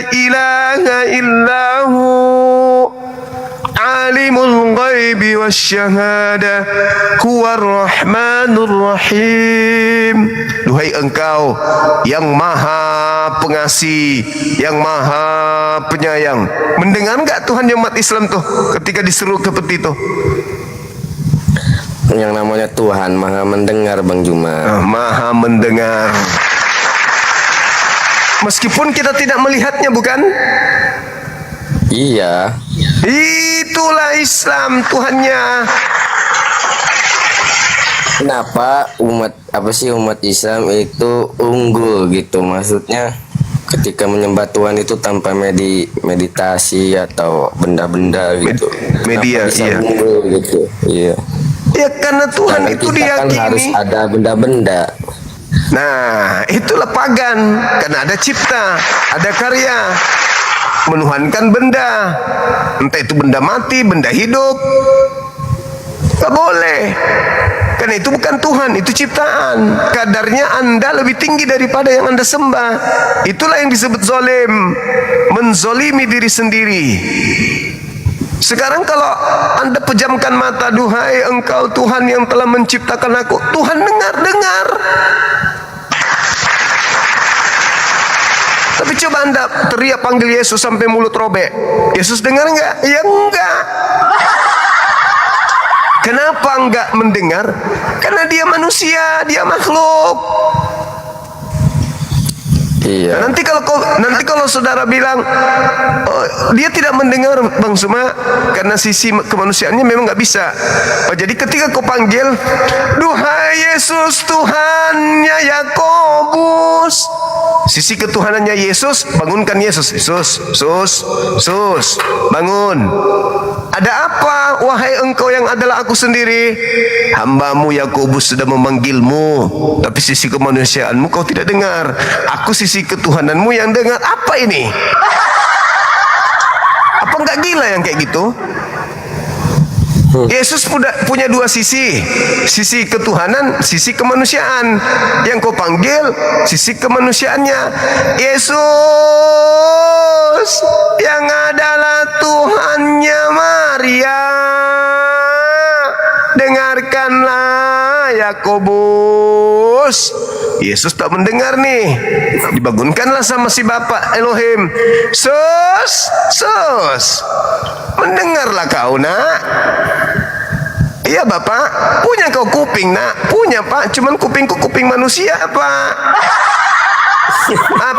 ilaha illahu alimul ghaibi wasyahada huwar rahmanur rahim. Duhai engkau yang maha pengasih, yang maha penyayang. Mendengar enggak Tuhan umat Islam tuh ketika diseru seperti itu? yang namanya Tuhan maha mendengar, Bang Juma. Maha mendengar. Meskipun kita tidak melihatnya, bukan? Iya. Itulah Islam Tuhannya. Kenapa umat Islam itu unggul gitu? Maksudnya ketika menyembah Tuhan itu tanpa meditasi atau benda-benda gitu. Media, bisa iya. unggul gitu. Iya. Ya karena Tuhan Karena itu kita kan diyakini. harus ada benda-benda. Nah, itulah pagan. Karena ada cipta, ada karya, menuhankan benda. Entah itu benda mati, benda hidup. Gak boleh. Karena itu bukan Tuhan, itu ciptaan. Kadarnya Anda lebih tinggi daripada yang Anda sembah. Itulah yang disebut zalim, menzolimi diri sendiri. Sekarang kalau Anda pejamkan mata, duhai engkau Tuhan yang telah menciptakan aku. Tuhan dengar. Tapi coba Anda teriak panggil Yesus sampai mulut robek. Yesus dengar enggak? Ya enggak. Kenapa enggak mendengar? Karena dia manusia, dia makhluk. Iya. Nah, nanti kalau saudara bilang oh, dia tidak mendengar Bang Suma karena sisi kemanusiaannya memang nggak bisa. Oh, jadi ketika kau panggil, duhai Yesus Tuhannya Yakobus, sisi ketuhanannya Yesus, bangunkan Yesus. Yesus, bangun. Ada apa, wahai engkau yang adalah aku sendiri? Hambamu Yakobus sudah memanggilmu, tapi sisi kemanusiaanmu kau tidak dengar. Aku sisi ketuhananmu yang dengar. Apa ini? Apa enggak gila yang kayak gitu? Yesus punya dua sisi ketuhanan, sisi kemanusiaan. Yang kau panggil sisi kemanusiaannya. Yesus yang adalah Tuhannya Maria, dengarkanlah Yakobus. Yesus tak mendengar nih. Dibangunkanlah sama si Bapak Elohim. Sus, mendengarlah kau nak. Iya Bapak, punya kau kuping nak? Punya Pak, cuman kupingku kuping manusia Pak.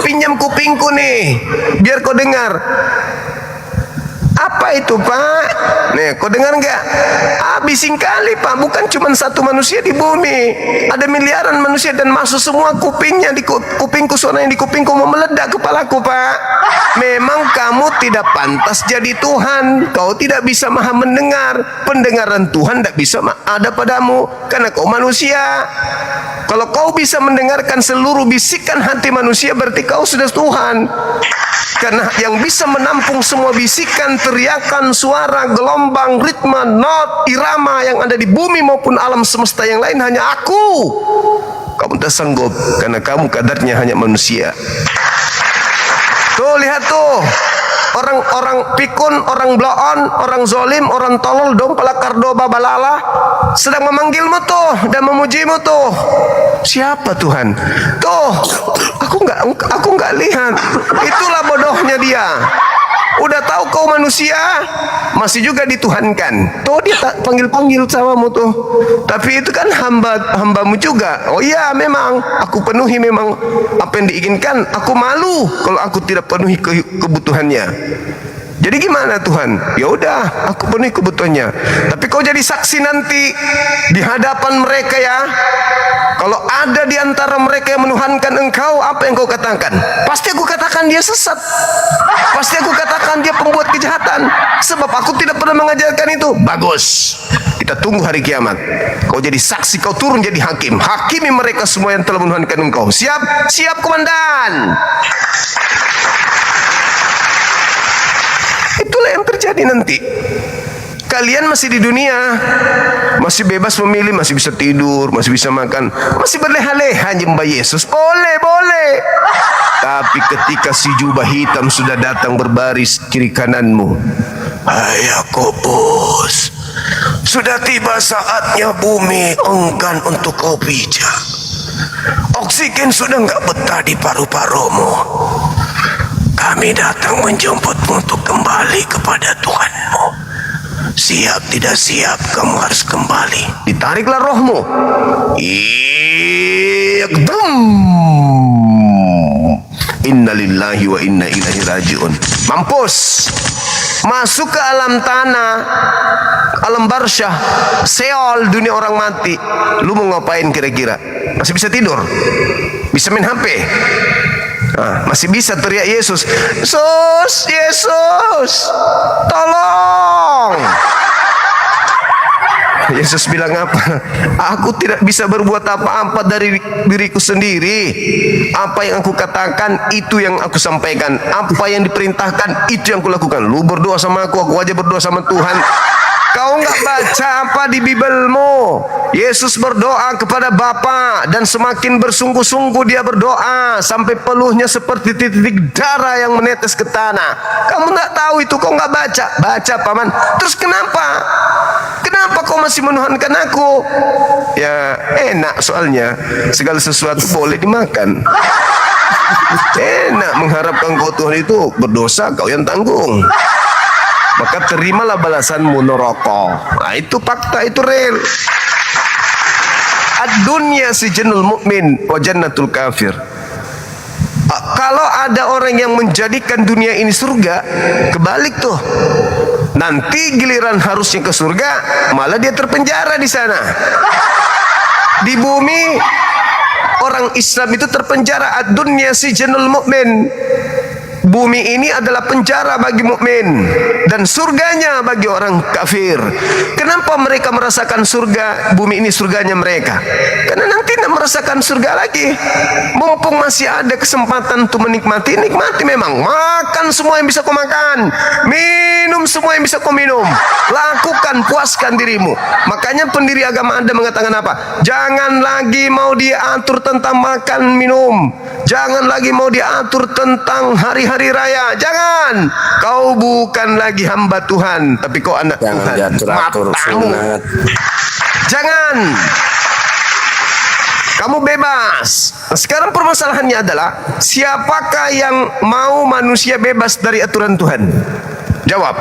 Pinjam kupingku nih, biar kau dengar. Apa itu Pak? Nih, kau dengar nggak? Bising kali Pak, bukan cuma satu manusia di bumi, ada miliaran manusia dan masuk semua kupingnya di kupingku, suaranya di kupingku mau meledak kepalaku Pak. Memang kamu tidak pantas jadi Tuhan, kau tidak bisa maha mendengar, pendengaran Tuhan tidak bisa ada padamu karena kau manusia. Kalau kau bisa mendengarkan seluruh bisikan hati manusia, berarti kau sudah Tuhan. Karena yang bisa menampung semua bisikan, teriakan, suara, gelombang, ritme, not, irama yang ada di bumi maupun alam semesta yang lain hanya aku. Kamu tak sanggup karena kamu kadarnya hanya manusia. Tuh lihat tuh, orang pikun, orang bloon, orang zolim, orang tolol, dong, pelakar doba balala sedang memanggilmu tuh dan memujimu tuh. Siapa Tuhan? Tuh, aku nggak lihat. Itulah bodohnya dia. Udah tahu kau manusia, masih juga dituhankan. Tuh dia tak panggil samamu tuh. Tapi itu kan hambamu juga. Oh iya, memang aku penuhi memang apa yang diinginkan. Aku malu kalau aku tidak penuhi kebutuhannya. Jadi gimana Tuhan? Ya udah, aku penuhi kebutuhannya. Tapi kau jadi saksi nanti di hadapan mereka ya. Kalau ada di antara mereka yang menuhankan engkau, apa yang kau katakan? Pasti aku katakan dia sesat. Pasti aku katakan dia pembuat kejahatan. Sebab aku tidak pernah mengajarkan itu. Bagus. Kita tunggu hari kiamat. Kau jadi saksi, kau turun jadi hakim. Hakimi mereka semua yang telah menuhankan engkau. Siap? Siap komandan. Itulah yang terjadi nanti. Kalian masih di dunia, masih bebas memilih, masih bisa tidur, masih bisa makan, masih berleha-leha nyembah Yesus. Boleh. Tapi ketika si jubah hitam sudah datang berbaris kiri kananmu, Yakobus, sudah tiba saatnya bumi enggan untuk kau pijak. Oksigen sudah enggak betah di paru-parumu. Kami datang menjemputmu untuk kembali kepada Tuhanmu. Siap tidak siap, kamu harus kembali. Ditariklah rohmu. Innalillahi wa inna ilaihi rajiun. Mampus. Masuk ke alam tanah, alam barsyah, Seol, dunia orang mati. Lu mau ngapain kira-kira? Masih bisa tidur? Bisa main HP? Masih bisa teriak Yesus. Yesus, tolong. Yesus bilang apa? Aku tidak bisa berbuat apa-apa dari diriku sendiri. Apa yang aku katakan, itu yang aku sampaikan. Apa yang diperintahkan, itu yang aku lakukan. Lu berdoa sama aku aja berdoa sama Tuhan. Kau nggak baca apa di Bibelmu? Yesus berdoa kepada Bapa dan semakin bersungguh-sungguh dia berdoa sampai peluhnya seperti titik darah yang menetes ke tanah. Kamu nggak tahu itu, kau nggak baca. Baca paman. Terus kenapa? Kenapa kau masih menuhankan aku? Ya enak soalnya segala sesuatu boleh dimakan. Enak mengharapkan kau Tuhan itu berdosa, kau yang tanggung. Maka terimalah balasanmu neraka. Nah itu fakta, itu real. Ad-dunya sijnul mu'min wa jannatul kafir. Kalau ada orang yang menjadikan dunia ini surga, kebalik tuh. Nanti giliran harusnya ke surga, malah dia terpenjara di sana. Di bumi orang Islam itu terpenjara. Ad-dunya sijnul mu'min. Bumi ini adalah penjara bagi mukmin dan surganya bagi orang kafir. Kenapa mereka merasakan surga? Bumi ini surganya mereka. Karena nanti tidak merasakan surga lagi. Mumpung masih ada kesempatan untuk menikmati, nikmati memang. Makan semua yang bisa kau makan, minum semua yang bisa kau minum. Lakukan, puaskan dirimu. Makanya pendiri agama Anda mengatakan apa? Jangan lagi mau diatur tentang makan minum. Jangan lagi mau diatur tentang hari-hari raya. Jangan. Kau bukan lagi hamba Tuhan, tapi kau anak Tuhan. Diatur-atur sunat. Jangan. Kamu bebas. Nah, sekarang permasalahannya adalah siapakah yang mau manusia bebas dari aturan Tuhan? Jawab.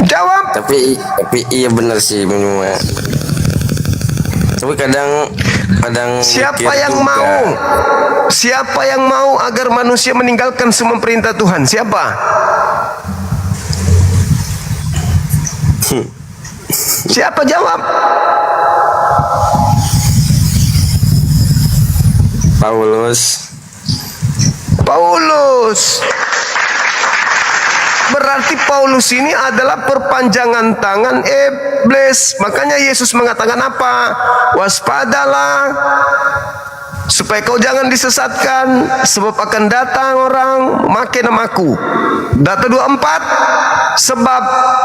Jawab. Tapi iya benar sih Bang. Tapi kadang Siapa mikir yang juga. mau? Siapa yang mau agar manusia meninggalkan semua perintah Tuhan? Siapa? Siapa jawab? Paulus. Berarti Paulus ini adalah perpanjangan tangan iblis. Makanya Yesus mengatakan apa? Waspadalah supaya kau jangan disesatkan, sebab akan datang orang memakai namaku. Data 24, sebab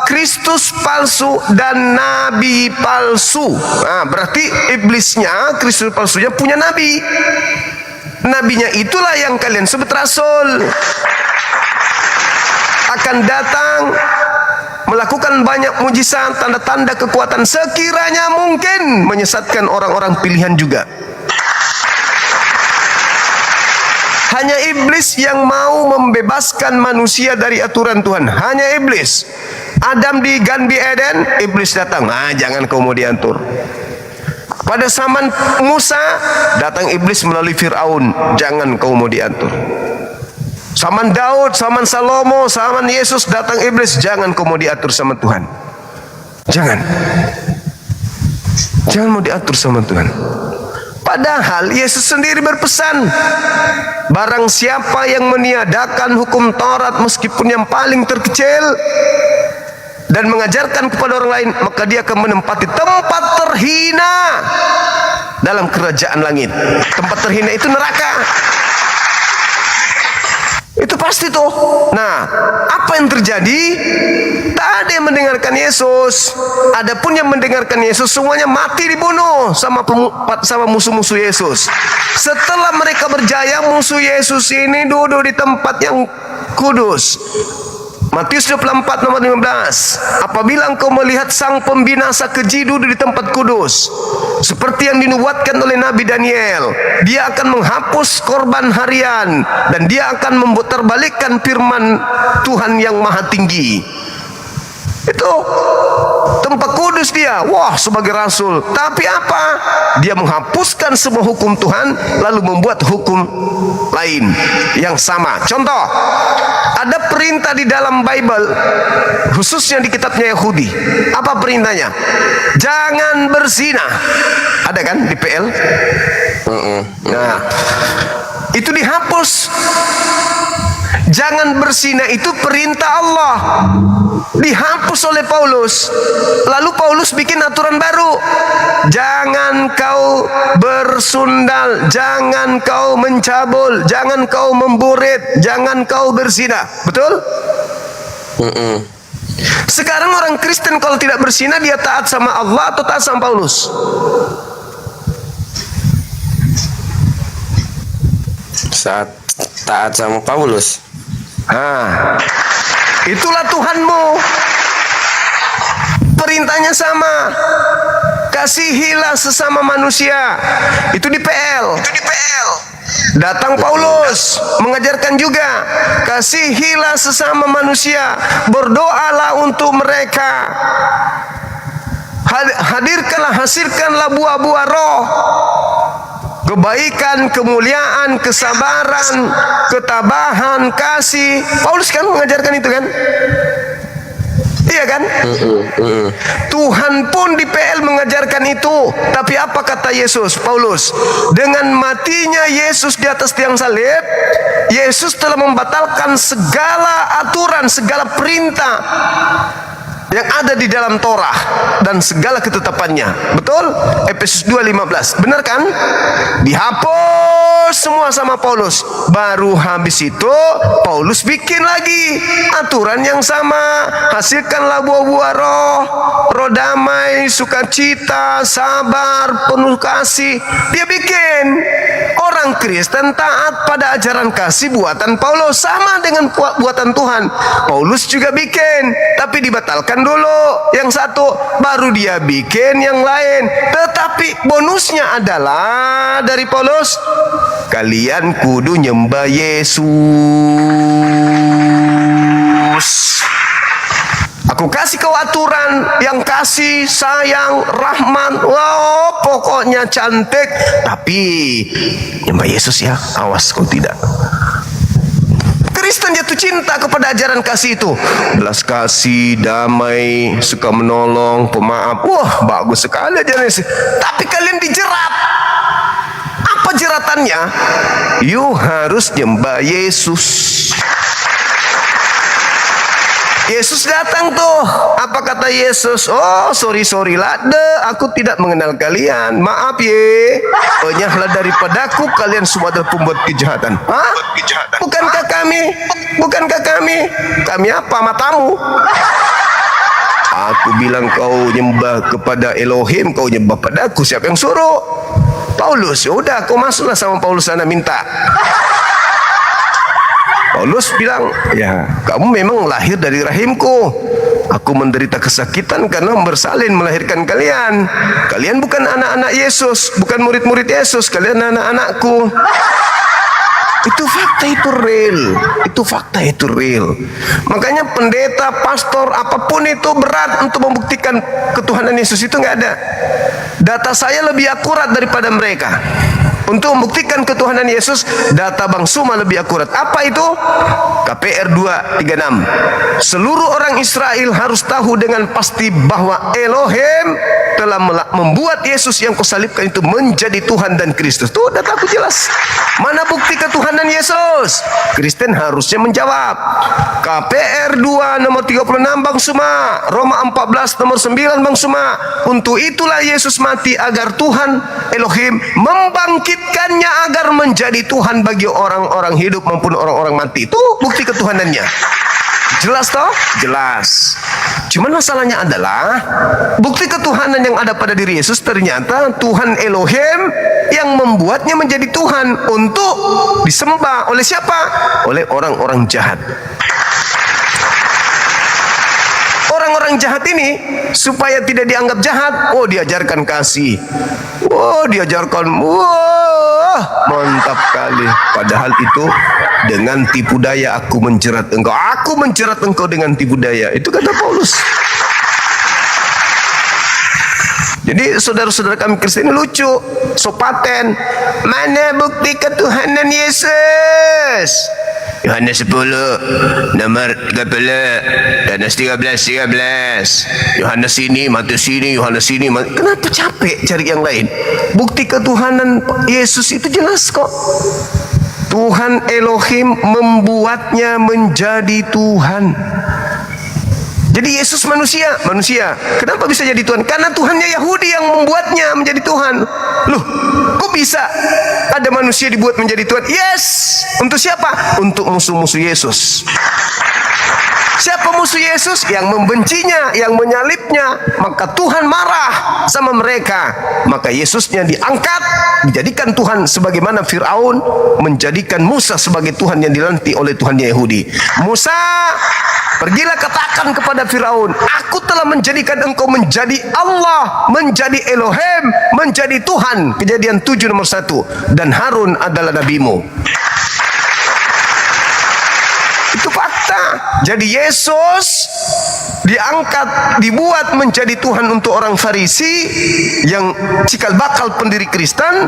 Kristus palsu dan nabi palsu. Nah, berarti iblisnya, Kristus palsunya punya nabi. Nabinya itulah yang kalian sebut rasul. Akan datang melakukan banyak mujizat, tanda-tanda kekuatan, sekiranya mungkin menyesatkan orang-orang pilihan juga. Hanya iblis yang mau membebaskan manusia dari aturan Tuhan. Hanya iblis. Adam di Ganbi Eden, iblis datang. Jangan kau mau diatur. Pada zaman Musa, datang iblis melalui Fir'aun. Jangan kau mau diatur. Zaman Daud, zaman Salomo, zaman Yesus, datang iblis. Jangan kau mau diatur sama Tuhan. Jangan. Jangan mau diatur sama Tuhan. Padahal Yesus sendiri berpesan, barang siapa yang meniadakan hukum Taurat meskipun yang paling terkecil dan mengajarkan kepada orang lain, maka dia akan menempati tempat terhina dalam kerajaan langit. Tempat terhina itu neraka. Itu pasti tuh. Nah, apa yang terjadi? Tak ada yang mendengarkan Yesus. Adapun yang mendengarkan Yesus semuanya mati dibunuh sama musuh-musuh Yesus. Setelah mereka berjaya, musuh Yesus ini duduk di tempat yang kudus. Matius 24 nomor 15. Apabila engkau melihat sang pembinasa keji duduk di tempat kudus, seperti yang dinubuatkan oleh Nabi Daniel, dia akan menghapus korban harian dan dia akan memputarbalikkan firman Tuhan yang maha tinggi. Itu tempat kudus dia. Wah, sebagai rasul. Tapi apa? Dia menghapuskan semua hukum Tuhan lalu membuat hukum lain yang sama. Contoh, ada perintah di dalam Bible, khususnya di kitabnya Yahudi. Apa perintahnya? Jangan berzina. Ada kan di PL? Nah, itu dihapus. Jangan berzina itu perintah Allah, dihapus oleh Paulus. Lalu Paulus bikin aturan baru. Jangan kau bersundal, jangan kau mencabul, jangan kau memburit, jangan kau berzina. Betul? Sekarang orang Kristen kalau tidak berzina, dia taat sama Allah atau taat sama Paulus? Saat taat sama Paulus. Itulah Tuhanmu. Perintahnya sama. Kasihilah sesama manusia. Itu di PL. Datang Paulus mengajarkan juga, kasihilah sesama manusia, berdoalah untuk mereka. Hadirkanlah, hasilkanlah buah-buah roh. Kebaikan, kemuliaan, kesabaran, ketabahan, kasih. Paulus kan mengajarkan itu kan? Iya kan? Tuhan pun di PL mengajarkan itu. Tapi apa kata Yesus? Paulus, dengan matinya Yesus di atas tiang salib, Yesus telah membatalkan segala aturan, segala perintah yang ada di dalam Torah dan segala ketetapannya. Betul? Efesus 2:15. Benar kan? Dihapus semua sama Paulus. Baru habis itu Paulus bikin lagi aturan yang sama. Hasilkanlah buah-buah roh, roh damai, sukacita, sabar, penuh kasih. Dia bikin. Orang Kristen taat pada ajaran kasih buatan Paulus, sama dengan buatan Tuhan. Paulus juga bikin, tapi dibatalkan dulu yang satu, baru dia bikin yang lain. Tetapi bonusnya adalah dari Paulus, kalian kudu nyembah Yesus. Aku kasih kau aturan yang kasih, sayang, rahman. Wow, pokoknya cantik. Tapi nyembah Yesus ya, awas kau tidak. Kristen jatuh cinta kepada ajaran kasih itu. Belas kasih, damai, suka menolong, pemaaf. Wah, bagus sekali ajaran Yesus. Tapi kalian dijerat. Apa jeratannya? You harus nyembah Yesus. Yesus datang tuh. Apa kata Yesus? Oh, sorry lah, aku tidak mengenal kalian. Maaf ye. Enyahlah daripadaku, kalian semua adalah pembuat kejahatan. Hah? Bukankah kami? Kami apa? Matamu? Aku bilang kau nyembah kepada Elohim, kau nyembah padaku. Siapa yang suruh? Paulus. Yaudah, kau masuklah sama Paulus sana minta. Paulus bilang, ya kamu memang lahir dari rahimku. Aku menderita kesakitan karena bersalin melahirkan kalian. Kalian bukan anak-anak Yesus, bukan murid-murid Yesus. Kalian anak-anakku. Itu fakta, itu real. Itu fakta, itu real. Makanya pendeta, pastor, apapun itu berat untuk membuktikan ketuhanan Yesus. Itu nggak ada. Data saya lebih akurat daripada mereka. Untuk membuktikan ketuhanan Yesus, data Bang Suma lebih akurat. Apa itu? KPR 236. Seluruh orang Israel harus tahu dengan pasti bahwa Elohim telah membuat Yesus yang kau salibkan itu menjadi Tuhan dan Kristus. Tuh dataku jelas. Mana bukti ketuhanan Yesus? Kristen harusnya menjawab. KPR 2 nomor 36 Bang Suma. Roma 14 nomor 9 Bang Suma. Untuk itulah Yesus mati agar Tuhan Elohim membangkitkannya agar menjadi Tuhan bagi orang-orang hidup maupun orang-orang mati. Itu bukti ketuhanannya. Jelas toh? Jelas. Cuman masalahnya adalah bukti ketuhanan yang ada pada diri Yesus ternyata Tuhan Elohim yang membuatnya menjadi Tuhan untuk disembah oleh siapa? Oleh orang-orang jahat. Orang-orang jahat ini supaya tidak dianggap jahat, oh diajarkan kasih, oh diajarkan, wah mantap kali. Padahal itu dengan tipu daya aku menjerat engkau dengan tipu daya. Itu kata Paulus. Jadi saudara-saudara kami Kristen ini lucu, sopaten. Mana bukti ketuhanan Yesus? Yohanes 10 nomor 30, Yohanes 13. Yohanes ini, Matius ini, Yohanes ini. Kenapa capek cari yang lain? Bukti ketuhanan Yesus itu jelas kok. Tuhan Elohim membuatnya menjadi Tuhan. Jadi Yesus manusia. Kenapa bisa jadi Tuhan? Karena Tuhannya Yahudi yang membuatnya menjadi Tuhan. Loh, kok bisa ada manusia dibuat menjadi Tuhan? Yes. Untuk siapa? Untuk musuh-musuh Yesus. Siapa musuh Yesus? Yang membencinya, yang menyalibnya. Maka Tuhan marah sama mereka. Maka Yesusnya diangkat, dijadikan Tuhan sebagaimana Fir'aun menjadikan Musa sebagai Tuhan yang dilantik oleh Tuhannya Yahudi. Musa, pergilah katakan kepada Firaun, aku telah menjadikan engkau menjadi Allah, menjadi Elohim, menjadi Tuhan. Kejadian 7 nomor 1. Dan Harun adalah nabimu. Itu fakta. Jadi Yesus diangkat, dibuat menjadi Tuhan untuk orang Farisi yang cikal bakal pendiri Kristen,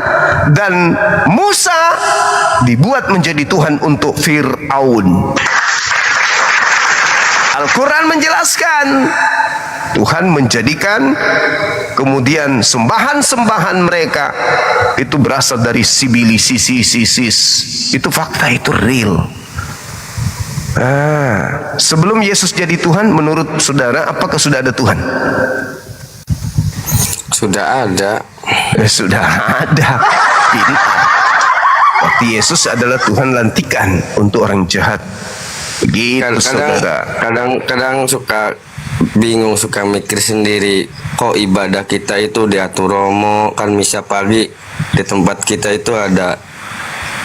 dan Musa dibuat menjadi Tuhan untuk Fir'aun. Al-Quran menjelaskan Tuhan menjadikan kemudian sembahan-sembahan mereka itu berasal dari sibilisisis. Itu fakta, itu real. Sebelum Yesus jadi Tuhan, menurut saudara, apakah sudah ada Tuhan? Sudah ada. Sudah ada. Waktu Yesus adalah Tuhan lantikan untuk orang jahat. Begitu saudara. Kadang suka bingung, suka mikir sendiri, kok ibadah kita itu diatur Romo. Kan misa pagi di tempat kita itu ada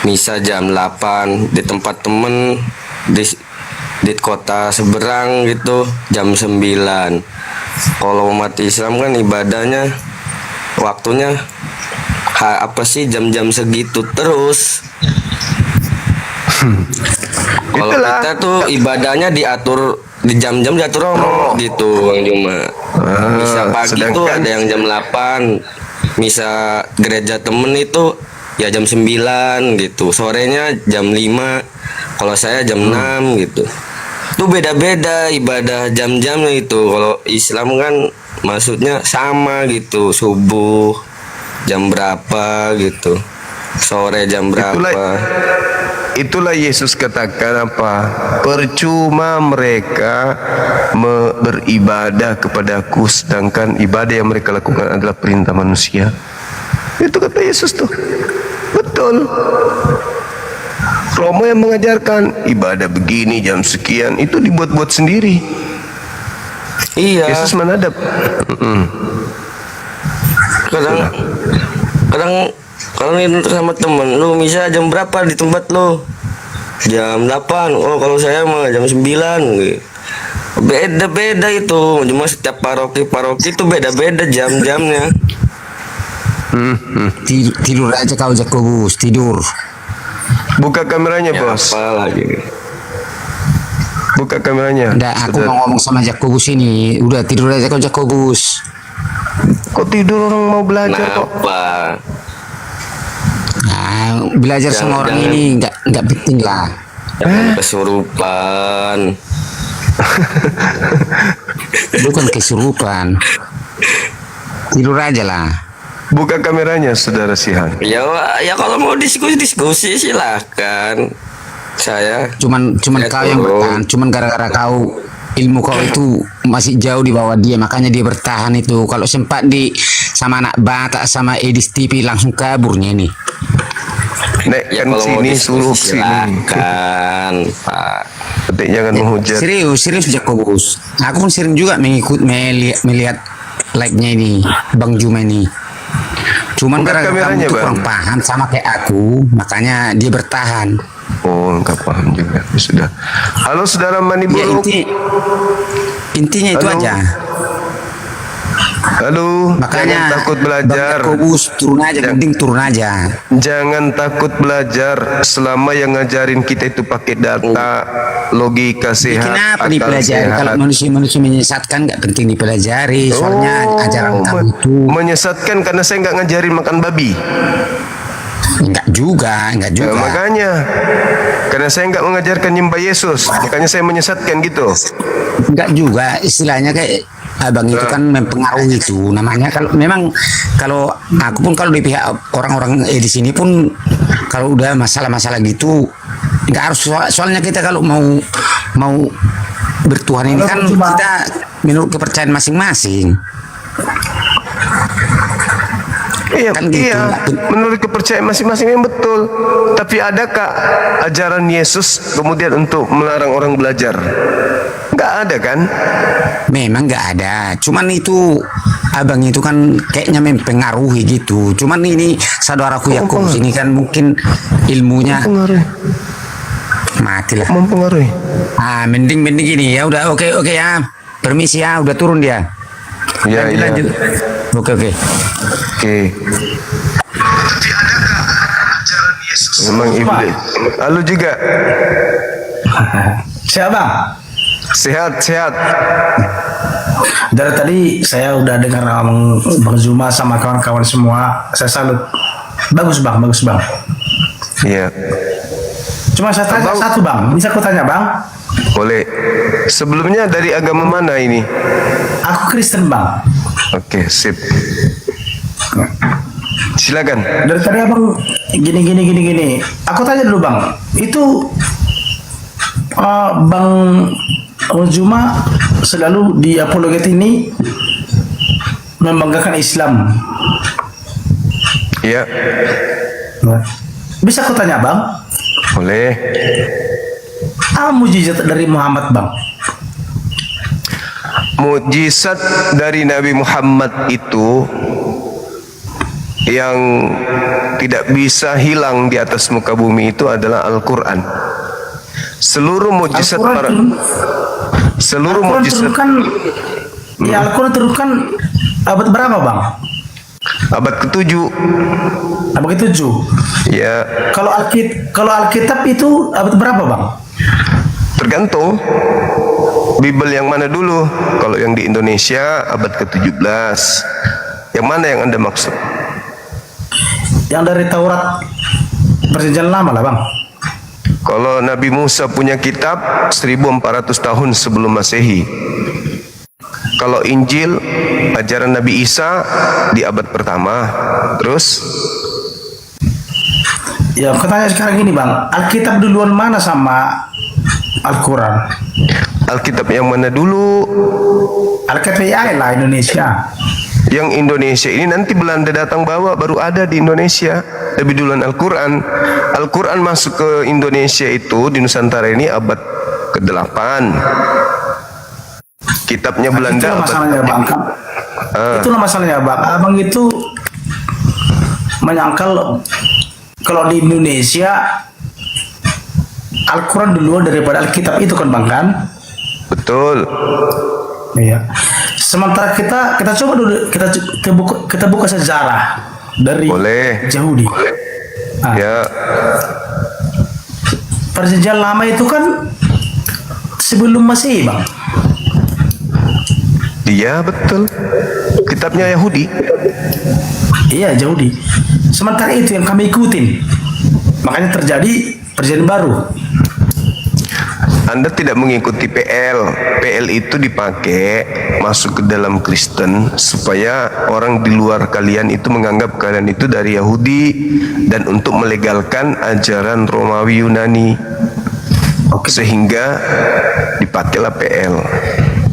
misa jam 8, di tempat temen di kota seberang gitu jam 9. Kalau umat Islam kan ibadahnya waktunya jam-jam segitu terus. Kalau kita tuh ibadahnya diatur di jam-jam diatur Romo gitu, Bang Juma. Misa pagi tuh ada yang jam 8, misa gereja temen itu ya jam 9 gitu, sorenya jam 5, kalau saya jam 6 gitu. Itu beda-beda ibadah jam-jamnya itu. Kalau Islam kan maksudnya sama gitu, subuh jam berapa gitu, sore jam berapa. Itulah Yesus katakan apa? Percuma mereka beribadah kepadaku, sedangkan ibadah yang mereka lakukan adalah perintah manusia. Itu kata Yesus tuh. Betul. Romo yang mengajarkan ibadah begini jam sekian itu dibuat-buat sendiri. Iya. Yesus menadap. Kadang kalau ini sama temen lu, misa jam berapa di tempat lu? Jam 8. Oh, kalau saya mah jam 9 gitu. Beda-beda itu. Cuma setiap paroki itu beda-beda jam-jamnya. Tidur aja kau Jakobus, tidur. Buka kameranya, Ya, Bos. apa lagi? Buka kameranya. Nggak, aku mau ngomong sama Jakobus ini. Udah tidur aja kau Jakobus. Kok tidur, orang mau belajar kok. Kenapa? Nah, belajar sama orang ini nggak penting lah. Jangan kesurupan. Bukan kesurupan. Tidur aja lah. Buka kameranya, Saudara Sihan. Ya kalau mau diskusi silahkan. Saya Cuman kau yang bertahan. Cuman gara-gara kau ilmu kau itu masih jauh di bawah dia, makanya dia bertahan itu. Kalau sempat sama anak Batak sama Edis TV langsung kaburnya ini. Nek ya kan kalau mau sini suruh diskusi sini. silahkan, Pak. Petik jangan menghujat. Serius Jakobus. Aku pun sering juga melihat live-nya ini Bang Juma ini. Cuman Buka gara-gara kamu kameranya, tuh Bang. kurang paham sama kayak aku, makanya dia bertahan. Oh, enggak paham juga. Ya, sudah. Halo Saudara Mani Ya, Buruk. intinya itu Halo. aja. Halo, Makanya jangan takut Bang belajar. Jakobus turun aja, mending turun aja. Jangan takut belajar selama yang ngajarin kita itu pakai data, logika sehat, Kenapa akal dipelajari? sehat. Kalau manusia menyesatkan nggak penting dipelajari. Soalnya ajaran kamu itu menyesatkan karena saya nggak ngajarin makan babi. nggak juga. Makanya karena saya nggak mengajarkan nyembah Yesus, makanya saya menyesatkan gitu. Nggak juga, istilahnya kayak abang itu kan mempengaruhi itu namanya. Kalau aku pun kalau di pihak orang-orang di sini pun kalau udah masalah-masalah gitu nggak harus, soalnya kita kalau mau bertuhan ini kan kita menurut kepercayaan masing-masing. Iya, Kan gitu. menurut kepercayaan masing-masing yang betul. Tapi adakah ajaran Yesus kemudian untuk melarang orang belajar? Nggak ada kan? Memang nggak ada, cuman itu abang itu kan kayaknya mempengaruhi gitu. Cuman ini saudaraku Yakobus ini kan mungkin ilmunya matilah. Mempengaruhi. Mending gini ya, udah oke ya, permisi ya, udah turun dia. Ya, Lanjut. Oke. Memang iblis. Lalu juga. Siapa? Sehat. Dari tadi saya udah dengar Bang Zuma sama kawan-kawan semua. Saya salut. Bagus bang. Iya. Cuma saya tanya satu bang. Bisa aku tanya bang? Boleh. Sebelumnya dari agama mana ini? Aku Kristen bang. Oke, sip. Silakan. Dari tadi abang gini. Aku tanya dulu bang. Itu Bang Zuma selalu di apologet ini membanggakan Islam. Iya. Bisa aku tanya bang? Boleh. Apa mujizat dari Muhammad bang? Mujizat dari Nabi Muhammad itu yang tidak bisa hilang di atas muka bumi itu adalah Al-Quran. Seluruh mujizat Al-Quran turunkan abad berapa bang? Abad ke-7. Abad ke-7. Ya. Kalau Alkitab itu abad berapa bang? Tergantung Bible yang mana dulu. Kalau yang di Indonesia abad ke-17. Yang mana yang Anda maksud? Yang dari Taurat Perjanjian Lama lah bang. Kalau Nabi Musa punya kitab 1400 tahun sebelum Masehi. Kalau Injil ajaran Nabi Isa di abad pertama. Terus ya aku tanya sekarang gini bang, Alkitab duluan mana sama Al-Quran? Alkitab yang mana dulu? Alkitab ya lah Indonesia. Yang Indonesia ini nanti Belanda datang bawa, baru ada di Indonesia. Lebih duluan Al-Quran. Al-Quran masuk ke Indonesia itu di Nusantara ini abad ke-8. Kitabnya Belanda. Itulah masalahnya bang. Itulah masalahnya bang. Abang itu menyangkal kalau di Indonesia Al-Quran duluan daripada Alkitab itu kan bang kan? Betul. Iya. Sementara kita coba dulu kita buka sejarah dari Yahudi. Ya. Perjanjian Lama itu kan sebelum Masehi bang. Iya betul. Kitabnya Yahudi. Iya Yahudi. Sementara itu yang kami ikutin. Makanya terjadi perjanjian baru. Anda tidak mengikuti PL. PL itu dipakai masuk ke dalam Kristen supaya orang di luar kalian itu menganggap kalian itu dari Yahudi dan untuk melegalkan ajaran Romawi Yunani. Sehingga dipakailah PL.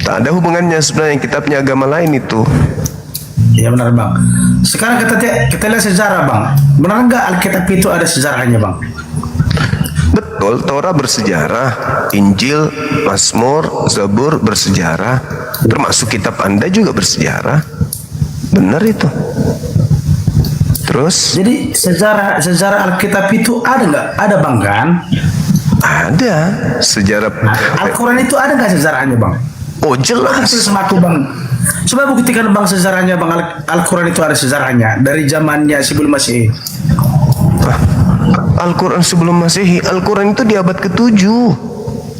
Tak ada hubungannya sebenarnya kitabnya agama lain itu. Ya benar bang. Sekarang kita lihat sejarah bang. Benar nggak Alkitab itu ada sejarahnya bang? Betul, Torah bersejarah, Injil, Mazmur, Zabur bersejarah, termasuk kitab Anda juga bersejarah. Benar itu. Terus? Jadi sejarah Alkitab itu ada nggak? Ada bang kan? Ada sejarah. Al-Quran itu ada nggak sejarahnya bang? Oh jelas. Sama aku bang. Coba buktikan bang sejarahnya bang. Al-Quran itu ada sejarahnya dari zamannya sebelum Masehi. Al-Quran sebelum Masehi. Al-Quran itu di abad ke-7.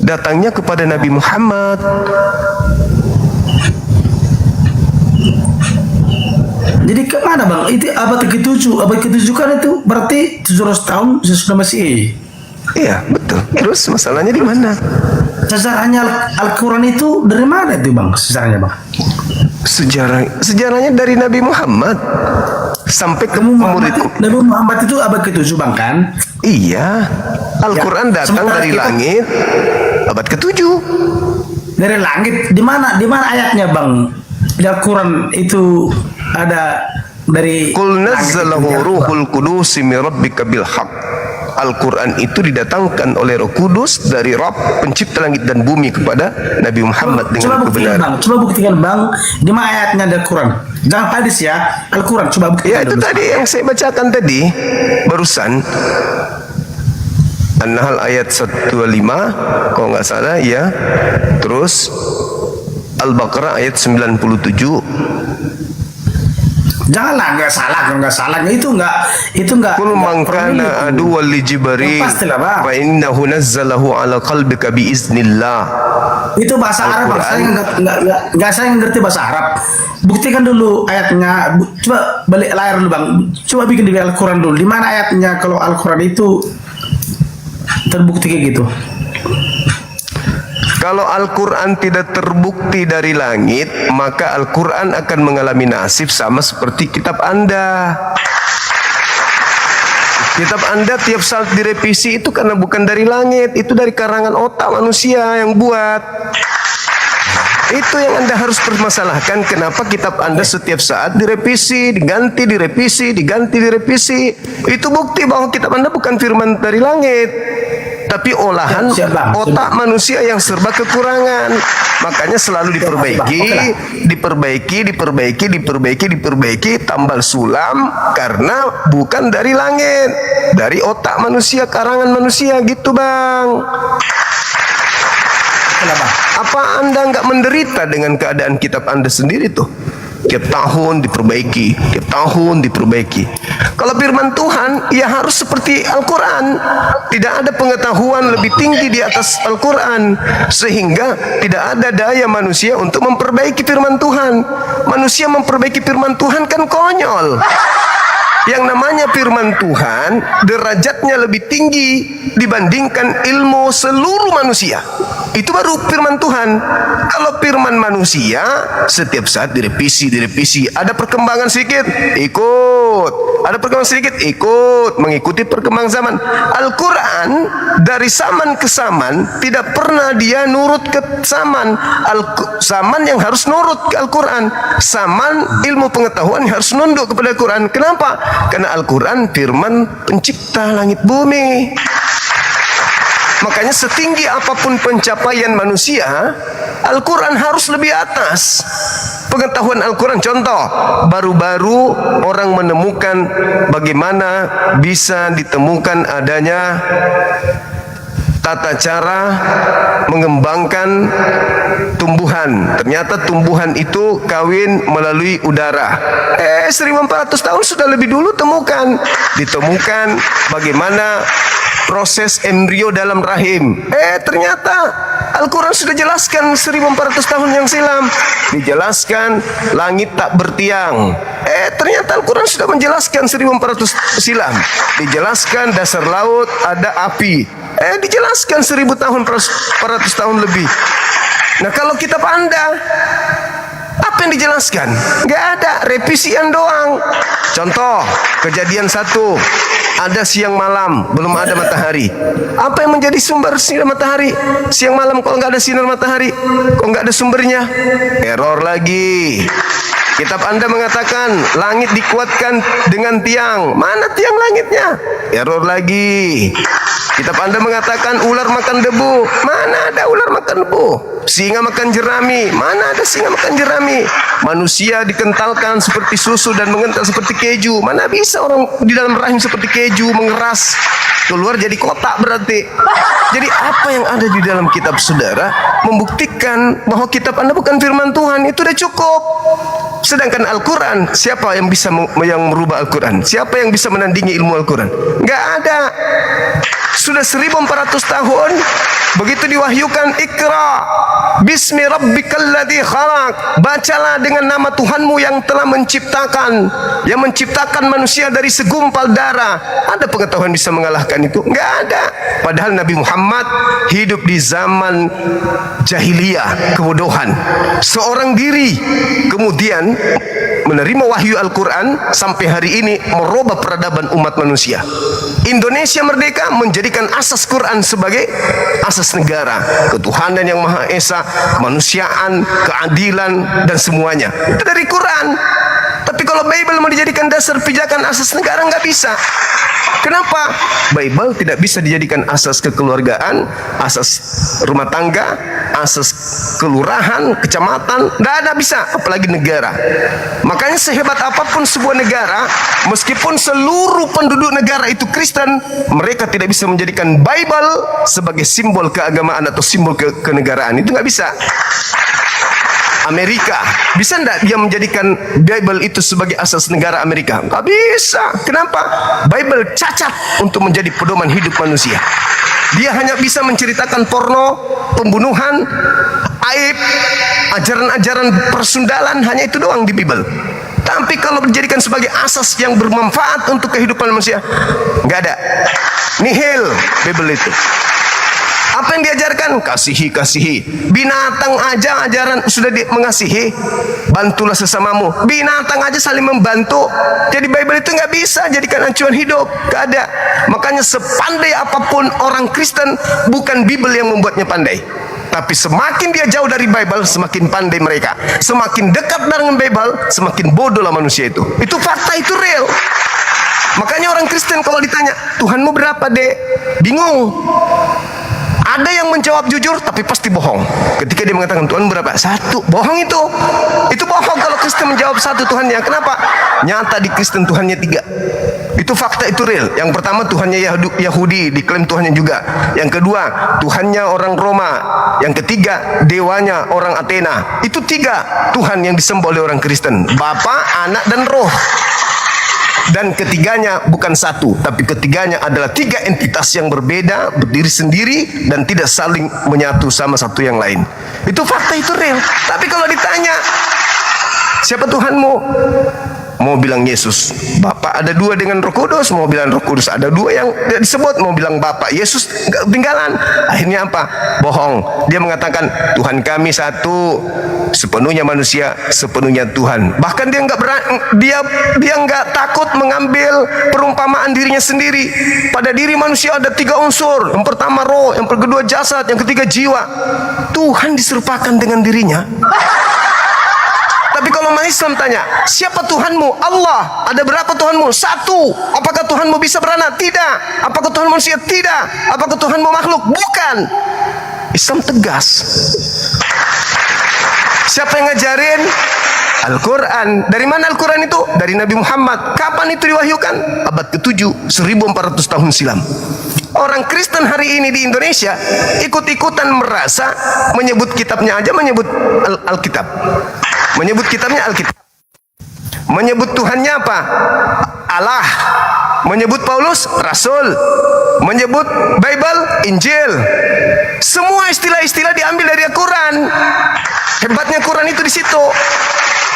Datangnya kepada Nabi Muhammad. Jadi kemana bang? Itu abad ke-7. Abad ke-7 kan itu berarti 700 tahun sesudah Masehi. Iya betul. Terus masalahnya di mana? Sejarahnya Al-Quran itu dari mana itu bang? Sejarahnya bang? Sejarahnya dari Nabi Muhammad sampai ke murid. Nabi Muhammad itu abad ke-7 bang kan? Iya. Al-Quran Ya, datang dari langit abad ke-7. Dari langit di mana ayatnya bang? Di Al-Quran itu ada dari Qul nazzalahu ruhul qudus min rabbika bil haqq. Al-Quran itu didatangkan oleh Roh Kudus dari Rabb pencipta langit dan bumi kepada Nabi Muhammad dengan kebenaran. Coba buktikan bang, di mana ayatnya ada Al-Quran? Jangan hadis ya, Al-Quran coba buktikan. Ya itu dulu. Tadi yang saya bacakan tadi barusan. An-Nahl ayat 125 kalau nggak salah ya. Terus Al-Baqarah ayat 97. Janganlah nggak salah, nggak salah itu nggak. Kul man kana aduwwan li Jibril Pastilah, Bang. fa innahu nazzalahu ala qalbika bi iznillah. Itu bahasa Arab, Bang. Saya ngerti bahasa Arab. Buktikan dulu ayatnya. Coba balik layar dulu, Bang. Coba bikin di Al-Quran dulu. Di mana ayatnya kalau Al-Quran itu terbukti kayak gitu? Kalau Al-Quran tidak terbukti dari langit, maka Al-Quran akan mengalami nasib sama seperti kitab Anda. Kitab Anda tiap saat direvisi itu karena bukan dari langit, itu dari karangan otak manusia yang buat. Itu yang Anda harus permasalahkan, kenapa kitab Anda setiap saat direvisi, diganti, direvisi, diganti, direvisi. Itu bukti bahwa kitab Anda bukan firman dari langit, tapi olahan otak manusia yang serba kekurangan. Makanya selalu diperbaiki, tambal sulam, karena bukan dari langit, dari otak manusia, karangan manusia gitu, Bang. Apa Anda nggak menderita dengan keadaan kitab Anda sendiri tuh? Tiap tahun diperbaiki, tiap tahun diperbaiki. Kalau firman Tuhan, ya harus seperti Al-Quran. Tidak ada pengetahuan lebih tinggi di atas Al-Quran, sehingga tidak ada daya manusia untuk memperbaiki firman Tuhan. Manusia memperbaiki firman Tuhan kan konyol. Yang namanya firman Tuhan derajatnya lebih tinggi dibandingkan ilmu seluruh manusia. Itu baru firman Tuhan. Kalau firman manusia setiap saat direvisi. Ada perkembangan sedikit, ikut. Ada perkembangan sedikit, ikut. Mengikuti perkembangan zaman. Al-Quran dari zaman ke zaman tidak pernah dia nurut ke zaman. Zaman yang harus nurut ke Al-Quran. Zaman ilmu pengetahuan yang harus nunduk kepada Al-Quran. Kenapa? Karena Al-Quran firman pencipta langit bumi. Makanya setinggi apapun pencapaian manusia, Al-Quran harus lebih atas. Pengetahuan Al-Quran, contoh, baru-baru orang menemukan bagaimana bisa ditemukan adanya tata cara mengembangkan tumbuhan. Ternyata tumbuhan itu kawin melalui udara. 1400 tahun sudah lebih dulu ditemukan bagaimana proses embrio dalam rahim. Ternyata Al-Quran sudah jelaskan 1400 tahun yang silam. Dijelaskan langit tak bertiang. Ternyata Al-Quran sudah menjelaskan 1400 silam. Dijelaskan dasar laut ada api. Dijelaskan 1000 tahun, 400 tahun lebih. Nah, kalau kitab Anda, apa yang dijelaskan? Nggak ada, revisian doang. Contoh, Kejadian 1, ada siang malam, belum ada matahari. Apa yang menjadi sumber sinar matahari? Siang malam kalau nggak ada sinar matahari, kok nggak ada sumbernya? Error lagi. Kitab Anda mengatakan langit dikuatkan dengan tiang. Mana tiang langitnya? Error lagi. Kitab Anda mengatakan ular makan debu. Mana ada ular makan debu? Singa makan jerami. Mana ada singa makan jerami? Manusia dikentalkan seperti susu dan mengental seperti keju. Mana bisa orang di dalam rahim seperti keju mengeras keluar jadi kotak berarti. Jadi apa yang ada di dalam kitab saudara membuktikan bahwa kitab Anda bukan firman Tuhan, itu udah cukup. Sedangkan Al-Quran, siapa yang bisa yang merubah Al-Quran? Siapa yang bisa menandingi ilmu Al-Quran? Nggak ada. Sudah 1400 tahun begitu diwahyukan, Iqra bismi rabbikal ladzi khalaq, bacalah dengan nama Tuhanmu yang telah menciptakan, yang menciptakan manusia dari segumpal darah. Ada pengetahuan bisa mengalahkan itu? Nggak ada. Padahal Nabi Muhammad hidup di zaman jahiliyah, kebodohan, seorang diri, kemudian menerima wahyu Al-Quran sampai hari ini merubah peradaban umat manusia. Indonesia merdeka menjadikan asas Quran sebagai asas negara, ketuhanan yang Maha Esa, kemanusiaan, keadilan, dan semuanya itu dari Quran. Tapi kalau Bible mau dijadikan dasar pijakan asas negara, nggak bisa. Kenapa? Bible tidak bisa dijadikan asas kekeluargaan, asas rumah tangga, asas kelurahan, kecamatan, nggak ada bisa, apalagi negara. Makanya sehebat apapun sebuah negara, meskipun seluruh penduduk negara itu Kristen, mereka tidak bisa menjadikan Bible sebagai simbol keagamaan atau simbol kenegaraan. Itu nggak bisa. Amerika. Bisa enggak dia menjadikan Bible itu sebagai asas negara Amerika? Nggak bisa. Kenapa? Bible cacat untuk menjadi pedoman hidup manusia. Dia hanya bisa menceritakan porno, pembunuhan, aib, ajaran-ajaran persundalan, hanya itu doang di Bible. Tapi kalau dijadikan sebagai asas yang bermanfaat untuk kehidupan manusia, nggak ada. Nihil Bible itu. Apa yang diajarkan? Kasihi. Binatang aja ajaran sudah mengasihi. Bantulah sesamamu. Binatang aja saling membantu. Jadi Bible itu nggak bisa jadikan acuan hidup. Nggak ada. Makanya sepandai apapun orang Kristen, bukan Bible yang membuatnya pandai. Tapi semakin dia jauh dari Bible, semakin pandai mereka. Semakin dekat dengan Bible, semakin bodohlah manusia itu. Itu fakta, itu real. Makanya orang Kristen kalau ditanya, Tuhanmu berapa, Dek? Bingung. Ada yang menjawab jujur tapi pasti bohong. Ketika dia mengatakan Tuhan berapa? 1. Bohong itu. Itu bohong kalau Kristen menjawab 1 Tuhannya. Kenapa? Nyata di Kristen Tuhannya 3. Itu fakta, itu real. Yang pertama Tuhannya Yahudi, diklaim Tuhannya juga. Yang kedua Tuhannya orang Roma. Yang ketiga dewanya orang Athena. Itu 3 Tuhan yang disembah oleh orang Kristen. Bapa, Anak, dan Roh. Dan ketiganya bukan 1, tapi ketiganya adalah 3 entitas yang berbeda, berdiri sendiri, dan tidak saling menyatu sama satu yang lain. Itu fakta, itu real. Tapi kalau ditanya, siapa Tuhanmu? Mau bilang Yesus. Bapa ada 2 dengan Roh Kudus. Mau bilang Roh Kudus ada 2 yang disebut. Mau bilang Bapa. Yesus nggak ketinggalan. Akhirnya apa? Bohong. Dia mengatakan Tuhan kami 1, sepenuhnya manusia, sepenuhnya Tuhan. Bahkan dia nggak dia nggak takut mengambil perumpamaan dirinya sendiri. Pada diri manusia ada 3 unsur. Yang pertama roh, yang kedua jasad, yang ketiga jiwa. Tuhan diserupakan dengan dirinya. Tapi kalau umat Islam tanya, siapa Tuhanmu? Allah. Ada berapa Tuhanmu? 1. Apakah Tuhanmu bisa beranak? Tidak. Apakah Tuhan manusia? Tidak. Apakah Tuhanmu makhluk? Bukan. Islam tegas. Siapa yang ngajarin? Al-Quran. Dari mana Al-Quran itu? Dari Nabi Muhammad. Kapan itu diwahyukan? Abad ke-7, 1400 tahun silam. Orang Kristen hari ini di Indonesia ikut-ikutan merasa menyebut kitabnya aja menyebut Alkitab. Menyebut kitabnya Alkitab. Menyebut Tuhannya apa? Allah. Menyebut Paulus Rasul. Menyebut Bible Injil. Semua istilah-istilah diambil dari Al-Quran. Hebatnya Quran itu di situ.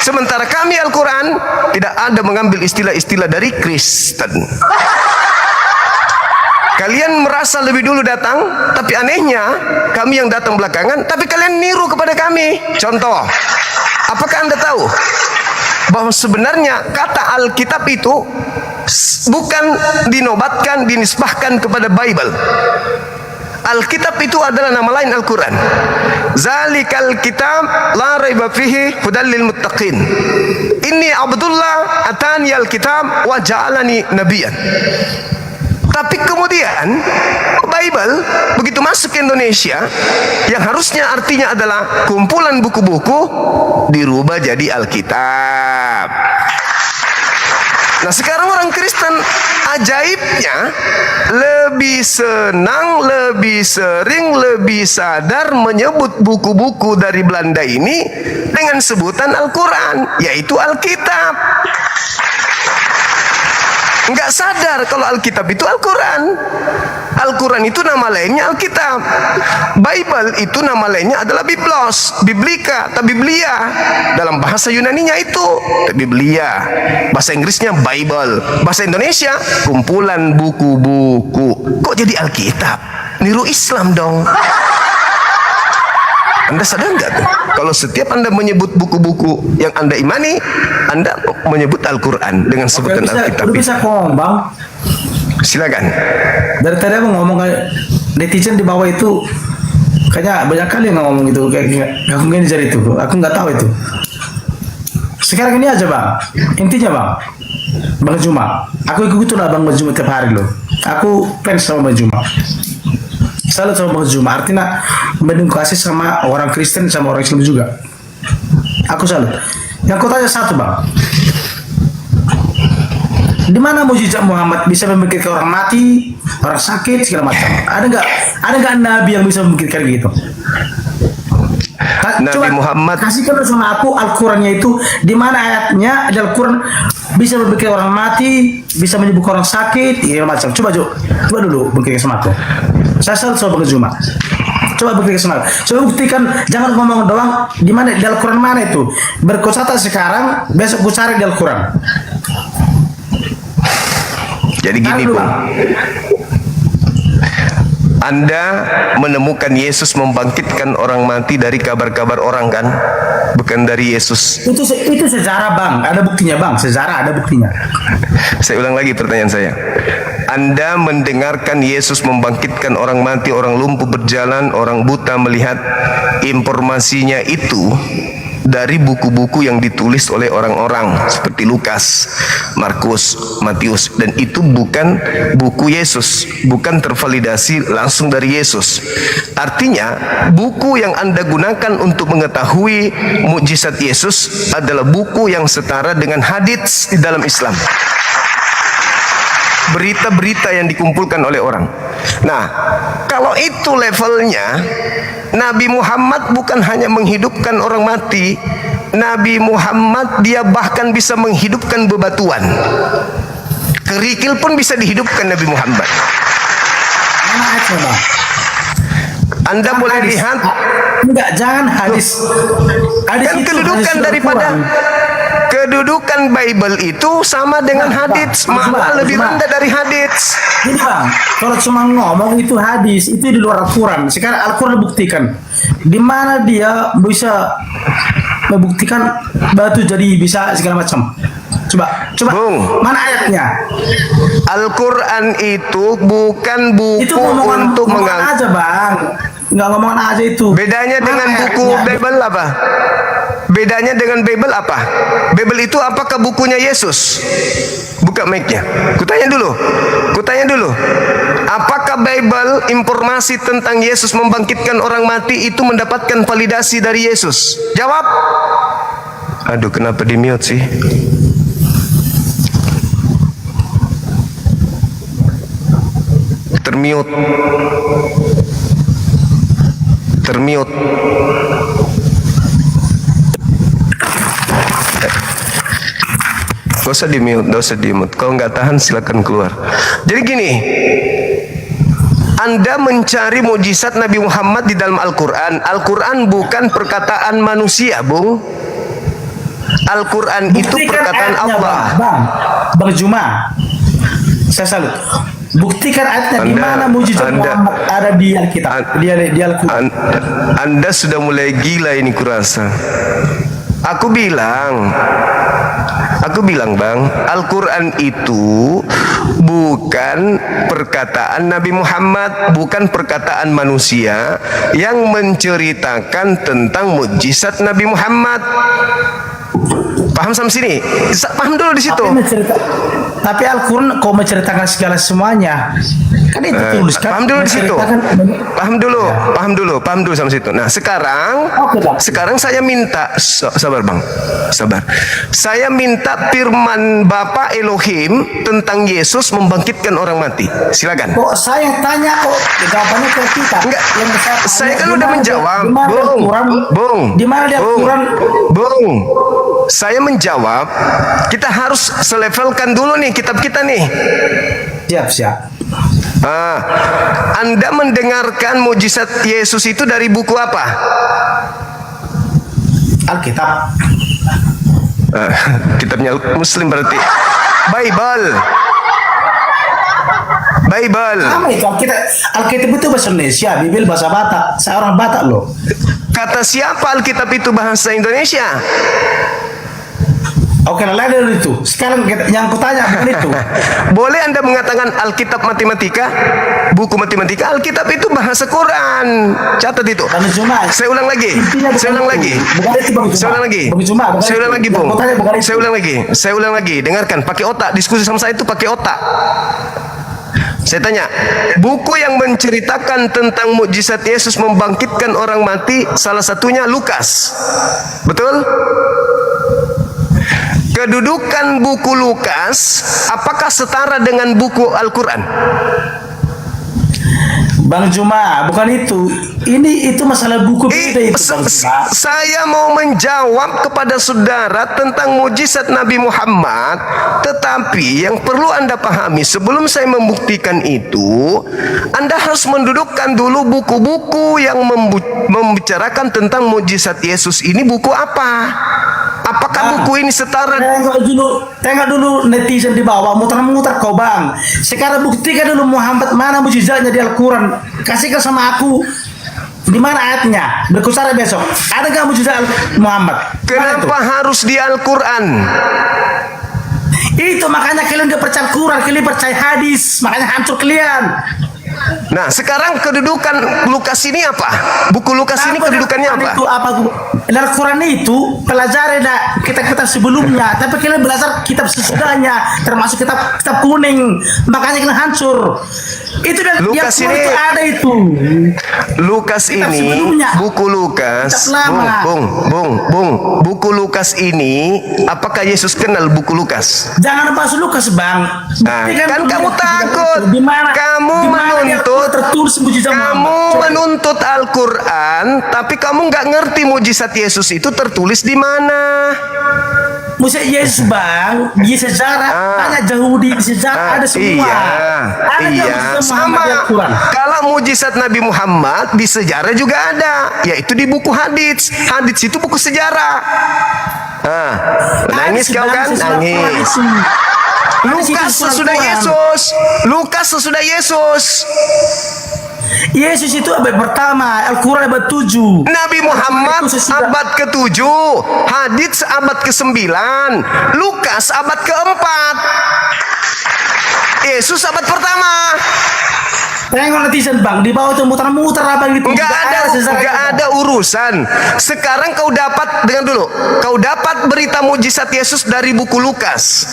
Sementara kami Al-Quran tidak ada mengambil istilah-istilah dari Kristen. Kalian merasa lebih dulu datang, tapi anehnya kami yang datang belakangan, tapi kalian niru kepada kami. Contoh, apakah Anda tahu bahwa sebenarnya kata Alkitab itu bukan dinobatkan, dinisbahkan kepada Bible. Alkitab itu adalah nama lain Al-Quran. Zalikal kitab la raiba fihi hudal lil muttaqin. Inni Abdullah atani al-kitab wa ja'alani nabiyan. Tapi kemudian Bible begitu masuk ke Indonesia, yang harusnya artinya adalah kumpulan buku-buku, dirubah jadi Alkitab. Nah sekarang orang Kristen ajaibnya lebih senang, lebih sering, lebih sadar menyebut buku-buku dari Belanda ini dengan sebutan Al-Quran, yaitu Alkitab. Enggak sadar kalau Alkitab itu Al-Quran. Al-Quran itu nama lainnya Alkitab. Bible itu nama lainnya adalah Biblos, Biblika, atau Biblia. Dalam bahasa Yunaninya itu Biblia. Bahasa Inggrisnya Bible. Bahasa Indonesia kumpulan buku-buku. Kok jadi Alkitab? Niru Islam dong. Anda sadar nggak tuh? Kalau setiap Anda menyebut buku-buku yang Anda imani, Anda menyebut Al-Quran dengan sebutan Alkitab. Udah bisa ngomong, Bang. Silakan. Dari tadi aku ngomong kayak netizen di bawah itu kayaknya banyak kali yang ngomong gitu, kayak aku nggak jadi itu, aku nggak tahu itu. Sekarang ini aja Bang, intinya Bang Juma, aku ikut lah Bang Juma tiap hari loh. Aku fans sama Bang Juma. Salut sama Bang Juma, artinya mendukasi sama orang Kristen sama orang Islam juga. Aku salut. Yang kau tanya satu Bang, di mana mujizat Muhammad bisa membangkitkan orang mati, orang sakit segala macam? Ada nggak Nabi yang bisa membangkitkan gitu? Nabi Muhammad. Kasihkan sama aku Al-Qurannya itu di mana ayatnya di Al-Quran bisa memberikan orang mati, bisa menyembuhkan orang sakit, ya macam. Coba dulu buktikan sama aku. Saya selalu coba Juma. Coba buktikan sama aku. Coba buktikan, jangan ngomong doang. Di mana di Al-Quran mana itu? Berkosata sekarang, besok ku cari di Al-Quran. Jadi gini, Bung. Anda menemukan Yesus membangkitkan orang mati dari kabar-kabar orang kan? Bukan dari Yesus. Itu sejarah, Bang. Ada buktinya, Bang. Sejarah ada buktinya. Saya ulang lagi pertanyaan saya. Anda mendengarkan Yesus membangkitkan orang mati, orang lumpuh berjalan, orang buta melihat. Informasinya itu dari buku-buku yang ditulis oleh orang-orang seperti Lukas, Markus, Matius, dan itu bukan buku Yesus, bukan tervalidasi langsung dari Yesus. Artinya buku yang Anda gunakan untuk mengetahui mukjizat Yesus adalah buku yang setara dengan hadits di dalam Islam, berita-berita yang dikumpulkan oleh orang. Nah, kalau itu levelnya, Nabi Muhammad bukan hanya menghidupkan orang mati, Nabi Muhammad dia bahkan bisa menghidupkan bebatuan. Kerikil pun bisa dihidupkan Nabi Muhammad. Mana ayatnya, Bang? Anda Jangan boleh hadis. lihat. Enggak, jangan hadis. Hadis Kan itu kedudukan hadis daripada Al-Quran. kedudukan Bible itu sama dengan hadits, malah lebih rendah dari hadits. Jadi, Bang, kalau cuma ngomong itu hadis, itu di luar Al-Quran. Sekarang Al-Quran buktikan di mana dia bisa membuktikan batu jadi bisa segala macam. Coba, Bung, mana ayatnya? Al-Quran itu bukan buku Itu ngomongan untuk ngomongan aja, Bang. Nggak ngomongan aja itu. Bedanya Mana dengan buku ayatnya? Bible apa? Bedanya dengan Bible apa? Bible itu apakah bukunya Yesus? Buka mic-nya. Kutanya dulu. Apakah Bible informasi tentang Yesus membangkitkan orang mati itu mendapatkan validasi dari Yesus? Jawab. Aduh, kenapa di-mute sih? Termute. Gak usah di mute. Kalau nggak tahan silakan keluar. Jadi gini, Anda mencari mukjizat Nabi Muhammad di dalam Al-Quran. Al-Quran bukan perkataan manusia, Bung. Al-Quran itu Buktikan perkataan ayatnya, Allah. Bang Juma. Saya salut. Buktikan ayatnya di mana mujizat Muhammad ada di Alkitab. Di Al-Quran. Anda sudah mulai gila ini kurasa. Aku bilang Bang, Al-Quran itu bukan perkataan Nabi Muhammad, bukan perkataan manusia yang menceritakan tentang mukjizat Nabi Muhammad. Paham sampai sini? Paham dulu di situ. Tapi Al-Quran kau menceritakan segala semuanya. Kan itu tulis kan. Paham dulu di situ. Paham dulu sampai situ. Nah, sekarang saya minta sabar Bang. Sabar. Saya minta firman Bapa Elohim tentang Yesus membangkitkan orang mati. Silakan. Kok saya tanya kok jawabannya ke kita? Enggak. Saya kan udah menjawab. Di mana di Al-Quran? Bung. Saya menjawab, kita harus selevelkan dulu nih kitab kita nih. Siap. Anda mendengarkan mujizat Yesus itu dari buku apa? Alkitab. Kitabnya Muslim berarti. Bible. Sama itu Alkitab itu bahasa Indonesia, Bible bahasa Batak. Saya orang Batak loh. Kata siapa Alkitab itu bahasa Indonesia? Oke, lain dari itu. Sekarang yang kutanya bukan itu. Boleh Anda mengatakan Alkitab matematika, buku matematika? Alkitab itu bahasa Quran. Catat itu. Saya ulang lagi, Saya ulang lagi. Dengarkan, pakai otak. Diskusi sama saya itu pakai otak. Saya tanya, buku yang menceritakan tentang mukjizat Yesus membangkitkan orang mati, salah satunya Lukas. Betul? Kedudukan buku Lukas apakah setara dengan buku Al-Quran? Bang Juma, bukan itu. Itu masalah buku beda itu, Bang Juma. Saya mau menjawab kepada saudara tentang mujizat Nabi Muhammad, tetapi yang perlu Anda pahami sebelum saya membuktikan itu, Anda harus mendudukkan dulu buku-buku yang membicarakan tentang mujizat Yesus ini buku apa? Apakah buku ini setara? Tengok dulu netizen di bawah, muter-muter kau Bang. Sekarang buktikan dulu Muhammad mana mujizatnya di Al-Quran. Kasihkan sama aku. Di mana ayatnya? Berkusara besok. Ada nggak mujizat Muhammad? Kenapa harus di Al-Quran? Itu makanya kalian gak percaya Al-Quran, kalian percaya hadis, makanya hancur kalian. Nah, sekarang kedudukan Lukas ini apa? Buku Lukas ini kedudukannya apa? Itu apa? Al-Quran itu pelajari kitab-kitab sebelumnya, tapi kalian belajar kitab sesudahnya, termasuk kitab kuning, makanya kalian hancur. Itu dan Lukas ini itu ada itu. Lukas ini, buku Lukas, buku Lukas ini, apakah Yesus kenal buku Lukas? Jangan bahas Lukas, Bang. Nah, kan kamu takut. Kamu menuntut Al-Quran, tapi kamu nggak ngerti mujizat Yesus itu tertulis di mana. Mujizat Yesus, Bang, di sejarah hanya Yahudi, di sejarah ada semua. Iya, sama. Kalau mujizat Nabi Muhammad di sejarah juga ada, yaitu di buku hadits. Hadits itu buku sejarah. Nangis kau kan? Nangis. Lukas sesudah Yesus. Lukas sesudah Yesus. Yesus itu abad pertama, Al-Quran abad 7. Nabi Muhammad abad ke-7, hadits abad ke-9, Lukas abad ke-4. Yesus abad pertama. Tengok netizen Bang, di bawah itu muter-muter apa gitu. Enggak ada urusan. Sekarang kau dapat, dengar dulu. Kau dapat berita mujizat Yesus dari buku Lukas.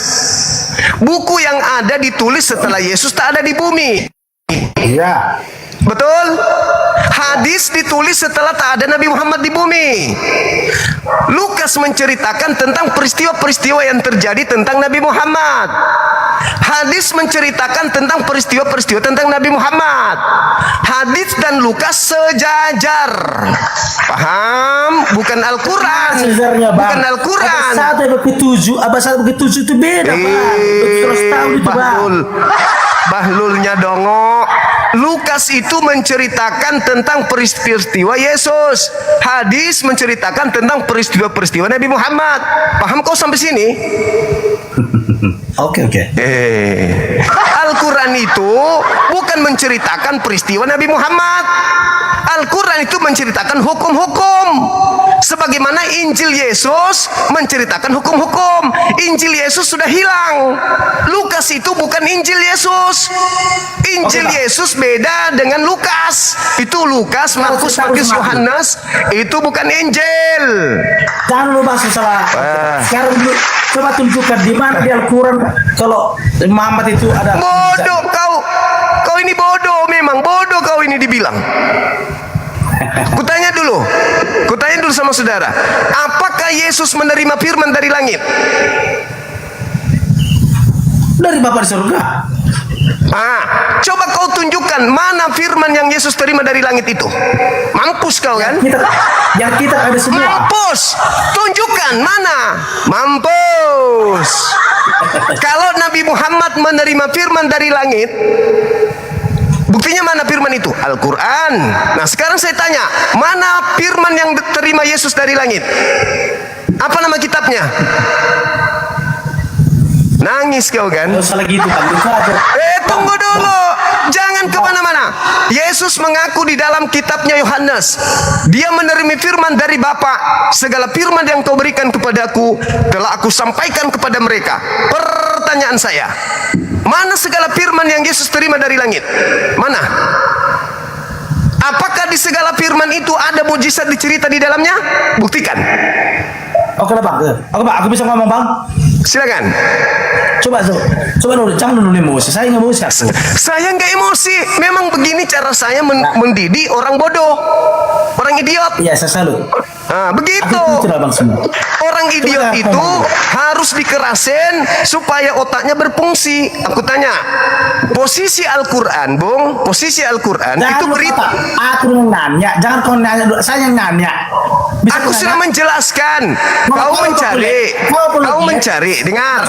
Buku yang ada ditulis setelah Yesus tak ada di bumi. Iya. Betul? Hadis ditulis setelah tak ada Nabi Muhammad di bumi. Lukas menceritakan tentang peristiwa-peristiwa yang terjadi tentang Nabi Muhammad. Hadis menceritakan tentang peristiwa-peristiwa tentang Nabi Muhammad. Hadis dan Lukas sejajar. Paham? Bukan Al-Quran. Bukan Al-Quran. Abad 1 ke-7, abad 1 ke-7 itu beda, Bang. Terus tahu itu, Bang. Bahlulnya dongok. Lukas itu menceritakan tentang peristiwa Yesus. Hadis menceritakan tentang peristiwa-peristiwa Nabi Muhammad. Paham kau sampai sini? Oke. Al-Quran itu bukan menceritakan peristiwa Nabi Muhammad. Al-Quran itu menceritakan hukum-hukum. Sebagaimana Injil Yesus menceritakan hukum-hukum. Injil Yesus sudah hilang. Lukas itu bukan Injil Yesus. Injil Yesus beda dengan Lukas. Itu Lukas, Markus, Yohanes. Itu bukan Injil. Jangan lupa masalah. Sekarang dulu, coba tunjukkan di mana di Al-Quran kalau Muhammad itu ada. Bodoh kau. Kau ini bodoh memang. Bodoh kau ini dibilang. Kutanya dulu sama saudara, apakah Yesus menerima firman dari langit? Dari Bapa di surga. Coba kau tunjukkan mana firman yang Yesus terima dari langit itu. Mampus kau kan? Yang kita ada semua. Mampus. Tunjukkan mana? Mampus. Kalau Nabi Muhammad menerima firman dari langit, buktinya mana firman itu? Al-Quran. Nah, sekarang saya tanya, mana firman yang diterima Yesus dari langit? Apa nama kitabnya? Nangis kau kan? Salah gitu, Bang. Tunggu dulu. Jangan kemana-mana. Yesus mengaku di dalam kitabnya Yohanes, dia menerima firman dari Bapa. Segala firman yang kau berikan kepadaku telah aku sampaikan kepada mereka. Pertanyaan saya, mana segala firman yang Yesus terima dari langit? Mana? Apakah di segala firman itu ada mujizat dicerita di dalamnya? Buktikan. Oke lah, Bang. Aku bisa ngomong, Bang. Silakan. Coba dulu, jangan dulu emosi. Saya nggak emosi. Saya nggak emosi. Memang begini cara saya mendidik orang bodoh, orang idiot. Iya, saya salut. Begitu. Itulah bang semua. Orang idiot itu harus dikerasin supaya otaknya berfungsi. Aku tanya, posisi Al-Quran, Bung, posisi Al-Quran itu berita. Aku yang nanya, jangan kau nanya, saya yang nanya. Aku sudah menjelaskan. Kau mencari, dengar.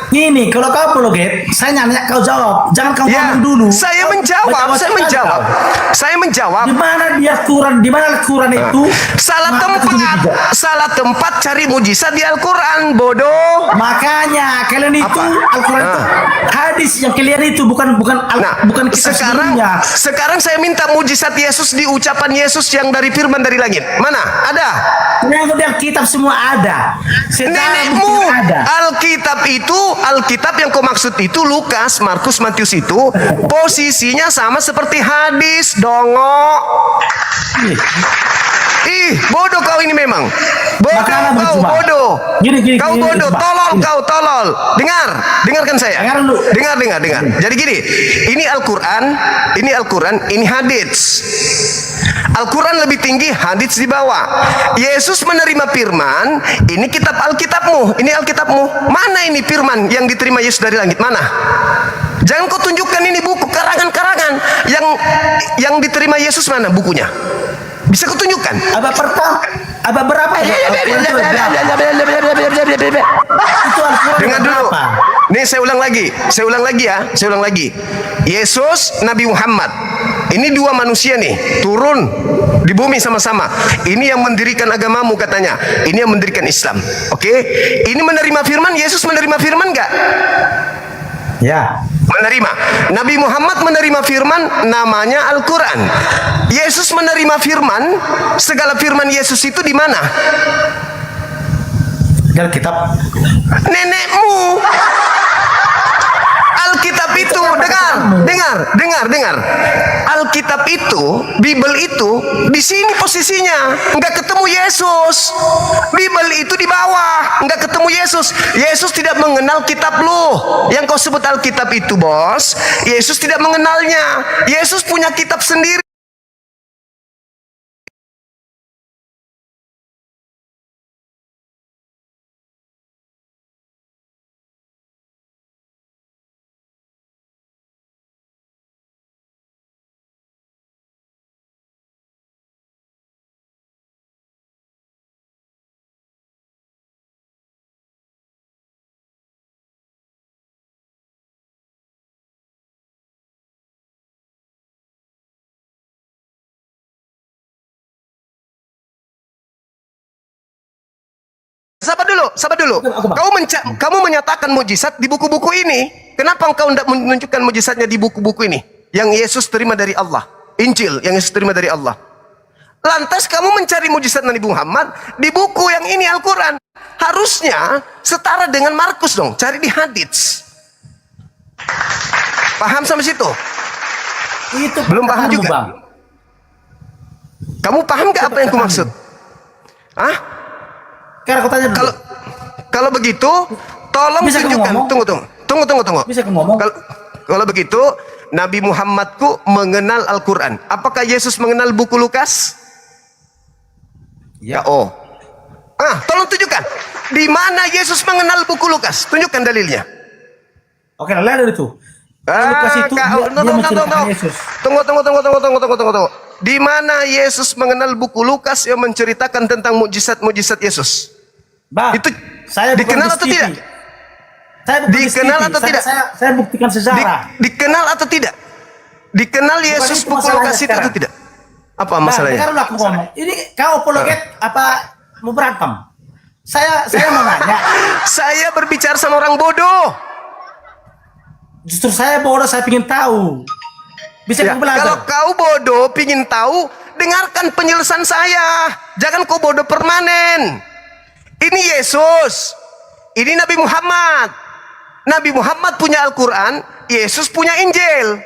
Ini kalau kau apologet, saya nanya kau jawab. Jangan kau ngomong dulu. Saya menjawab. Di mana dia Quran? Di mana Al-Quran itu? Salah tempat cari mujizat di Al-Quran, bodoh. Makanya kalian itu Al-Quran itu hadis yang kalian itu bukan kita sebelumnya. Sekarang saya minta mujizat Yesus di ucapan Yesus yang dari firman dari langit. Mana? Ada? Yang kitab semua ada. Nenekmu ada. Alkitab yang kau maksud itu Lukas, Markus, Matius itu posisinya sama seperti hadis, dongok. Bodoh kau ini memang. Bodoh. Kau bodoh, tolol. Dengarkan saya. Dengar. Jadi gini, ini Al-Quran, ini hadits. Al-Quran lebih tinggi, hadits di bawah. Yesus menerima firman, ini kitab Alkitabmu, ini Alkitabmu. Mana ini firman yang diterima Yesus dari langit? Mana? Jangan kau tunjukkan ini buku karangan-karangan yang diterima Yesus, mana bukunya? Bisa kau tunjukkan? Abah berapa? Itu Al-Quran. Dengar dulu. Nih saya ulang lagi. Yesus, Nabi Muhammad. Ini dua manusia nih, turun di bumi sama-sama. Ini yang mendirikan agamamu katanya. Ini yang mendirikan Islam. Oke? Ini menerima firman, Yesus menerima firman enggak? Ya. Menerima. Nabi Muhammad menerima firman, namanya Al-Quran. Yesus menerima firman, segala firman Yesus itu di mana? Dalam kitab nenekmu. Alkitab itu, dengar. Alkitab itu, Bible itu di sini posisinya, nggak ketemu Yesus. Bible itu di bawah, nggak ketemu Yesus. Yesus tidak mengenal kitab lu. Yang kau sebut Alkitab itu, bos. Yesus tidak mengenalnya. Yesus punya kitab sendiri. Sabar dulu. Kamu menyatakan mujizat di buku-buku ini. Kenapa engkau tidak menunjukkan mujizatnya di buku-buku ini? Yang Yesus terima dari Allah. Injil yang Yesus terima dari Allah. Lantas kamu mencari mujizat Nabi Muhammad di buku yang ini Al-Quran. Harusnya setara dengan Markus dong. Cari di hadits. Paham sampai situ? itu belum paham juga. Bang. Kamu paham gak apa yang aku maksud? Hah? Karena aku tanya dulu. Kalau begitu, tolong Bisa tunjukkan. Tunggu. Bisa aku ngomong? Kalau begitu, Nabi Muhammadku mengenal Al-Quran. Apakah Yesus mengenal buku Lukas? Ya. Oh. Tolong tunjukkan. Di mana Yesus mengenal buku Lukas? Tunjukkan dalilnya. Oke, lihat dari itu. Lukas itu dia menceritakan Yesus. Tunggu. Di mana Yesus mengenal buku Lukas yang menceritakan tentang mujizat-mujizat Yesus? Bang, itu saya dikenal atau tidak? Dikenal atau tidak? Saya buktikan sejarah. Dikenal atau tidak? Dikenal Yesus buku Lukas itu atau tidak? Apa masalahnya? Sekarang aku ngomong. Ini kau apologet apa mau berantem? Saya mau nanya. Saya berbicara sama orang bodoh. Justru saya bodoh, saya ingin tahu. Bisa belajar. Kalau kau bodoh, pingin tahu, dengarkan penjelasan saya. Jangan kau bodoh permanen. Ini Yesus, ini Nabi Muhammad. Nabi Muhammad punya Al-Quran, Yesus punya Injil.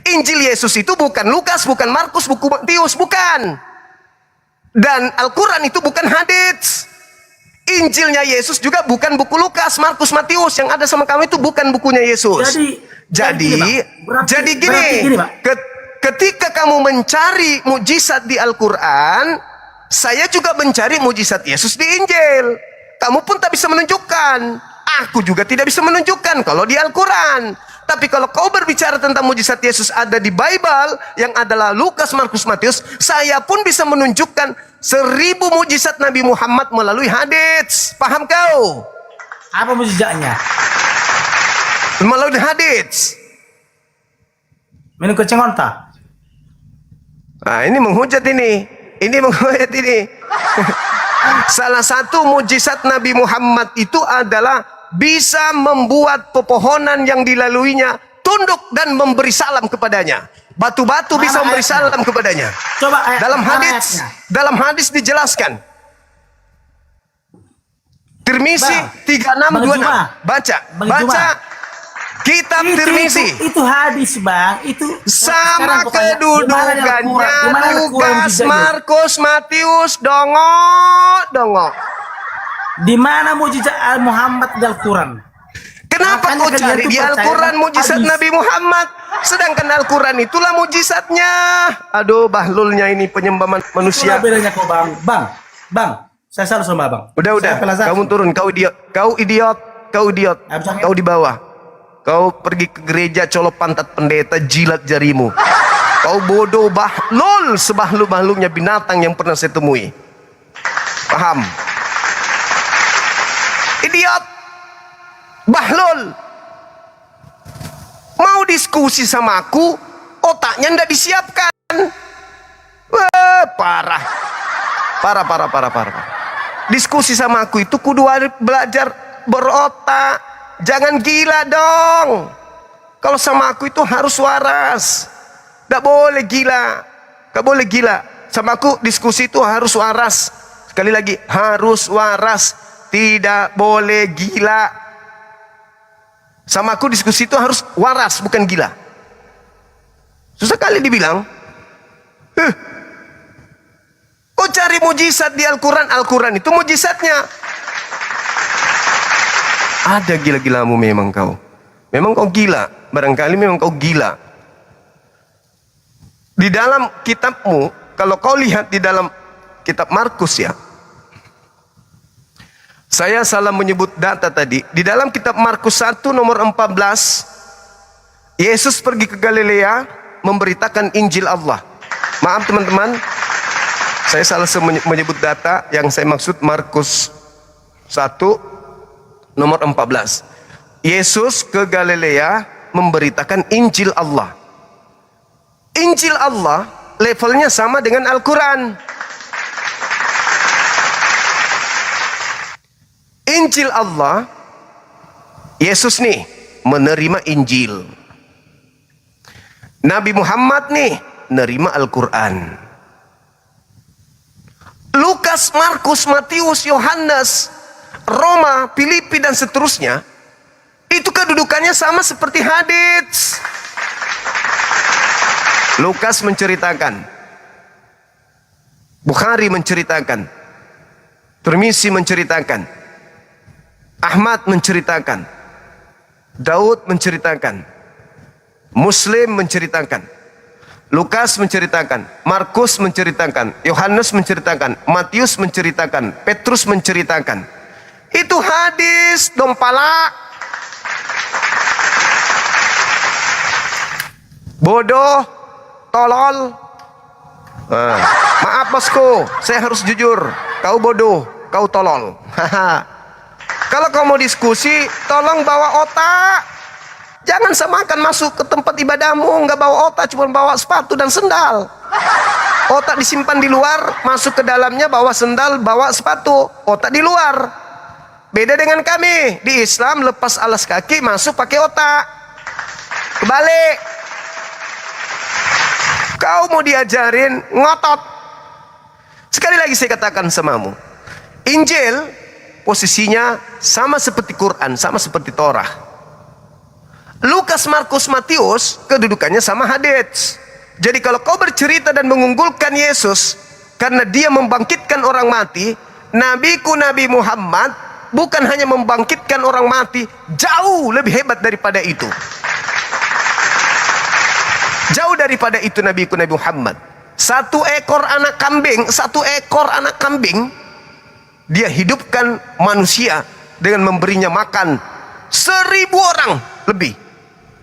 Injil Yesus itu bukan Lukas, bukan Markus, buku Matius, bukan. Dan Al-Quran itu bukan hadits. Injilnya Yesus juga bukan buku Lukas, Markus, Matius. Yang ada sama kamu itu bukan bukunya Yesus. Jadi gini, ketika kamu mencari mujizat di Al-Quran, saya juga mencari mujizat Yesus di Injil. Kamu pun tak bisa menunjukkan. Aku juga tidak bisa menunjukkan kalau di Al-Quran. Tapi kalau kau berbicara tentang mujizat Yesus ada di Bible, yang adalah Lukas, Markus, Matius, saya pun bisa menunjukkan 1000 mujizat Nabi Muhammad melalui hadits. Paham kau? Apa mujizatnya? Melalui hadits. Minum kucing onta. Nah, ini menghujat ini. Ini menghujat ini. Salah satu mujizat Nabi Muhammad itu adalah bisa membuat pepohonan yang dilaluinya tunduk dan memberi salam kepadanya. Batu-batu bisa memberi salam kepadanya. Coba ayat, dalam hadis dijelaskan. Tirmizi 3626. Baca kitab Tirmizi. Itu hadis, Bang. Itu sama kedudukannya Lukas, Markus, Matius, dongo. Di mana mujizat Muhammad di Al-Quran? Kenapa kau cari di Al-Quran mujizat Nabi Muhammad? Sedangkan Al-Quran itulah mujizatnya. Aduh, bahlulnya ini penyembah manusia. Itulah bedanya kau, Bang. Bang. Saya salah sama Bang. Udah. Kamu turun. Kau idiot. Kau di bawah. Kau pergi ke gereja, colok pantat pendeta, jilat jarimu. Kau bodoh, bahlul, sebahlu-bahlulnya binatang yang pernah saya temui. Paham? Idiot, bahlul. Mau diskusi sama aku, otaknya ndak disiapkan. Wah, parah. Diskusi sama aku itu kudu belajar berotak. Jangan gila dong. Kalau sama aku itu harus waras. Gak boleh gila. Sama aku diskusi itu harus waras. Sekali lagi, harus waras. Tidak boleh gila. Sama aku diskusi itu harus waras, bukan gila. Susah kali dibilang. Kau cari mujizat di Al-Quran. Al-Quran itu mujizatnya. Ada gila-gilamu memang kau. Memang kau gila. Barangkali memang kau gila. Di dalam kitabmu, kalau kau lihat di dalam kitab Markus ya. Saya salah menyebut data tadi. Di dalam kitab Markus 1 nomor 14, Yesus pergi ke Galilea memberitakan Injil Allah. Maaf teman-teman, saya salah menyebut data. Yang saya maksud Markus 1 nomor 14. Yesus ke Galilea memberitakan Injil Allah. Injil Allah levelnya sama dengan Al-Quran. Injil Allah, Yesus nih menerima Injil. Nabi Muhammad nih menerima Al-Quran. Lukas, Markus, Matius, Yohanes, Roma, Filipi dan seterusnya itu kedudukannya sama seperti hadits. Lukas menceritakan, Bukhari menceritakan, Tirmizi menceritakan, Ahmad menceritakan, Daud menceritakan, Muslim menceritakan, Lukas menceritakan, Markus menceritakan, Yohanes menceritakan, Matius menceritakan, Petrus menceritakan. Itu hadis dong pala. Bodoh, tolol. Maaf bosku, saya harus jujur. Kau bodoh, kau tolol. Kalau kau mau diskusi, tolong bawa otak. Jangan samakan masuk ke tempat ibadahmu nggak bawa otak, cuma bawa sepatu dan sendal. Otak disimpan di luar, masuk ke dalamnya bawa sendal, bawa sepatu. Otak di luar. Beda dengan kami di Islam, lepas alas kaki masuk pakai otak. Kebalik. Kau mau diajarin ngotot. Sekali lagi saya katakan samamu, Injil posisinya sama seperti Quran, sama seperti Torah. Lukas, Markus, Matius kedudukannya sama hadits. Jadi kalau kau bercerita dan mengunggulkan Yesus karena dia membangkitkan orang mati, nabiku Nabi Muhammad bukan hanya membangkitkan orang mati, jauh lebih hebat daripada itu. Jauh daripada itu nabiku Nabi Muhammad. Satu ekor anak kambing, dia hidupkan manusia dengan memberinya makan 1000 orang lebih.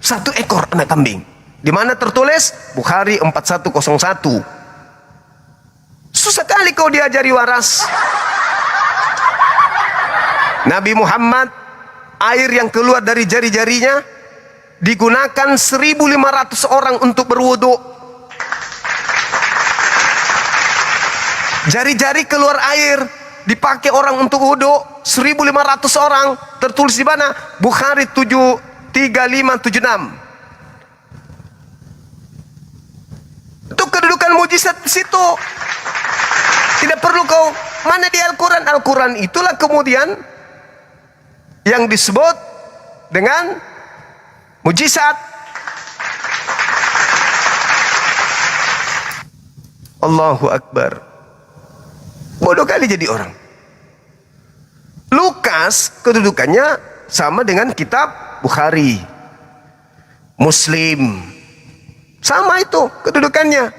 Satu ekor anak kambing. Di mana tertulis? Bukhari 4101. Susah kali kau diajari waras. Nabi Muhammad, air yang keluar dari jari-jarinya digunakan 1500 orang untuk berwudu. Jari-jari keluar air dipakai orang untuk wudu 1500 orang. Tertulis di mana? Bukhari 73576. Itu kedudukan mujizat di situ. Tidak perlu kau mana di Al-Quran. Al-Quran itulah kemudian yang disebut dengan mujizat. Allahu Akbar. Bodoh kali jadi orang. Lukas kedudukannya sama dengan kitab Bukhari, Muslim, sama itu kedudukannya.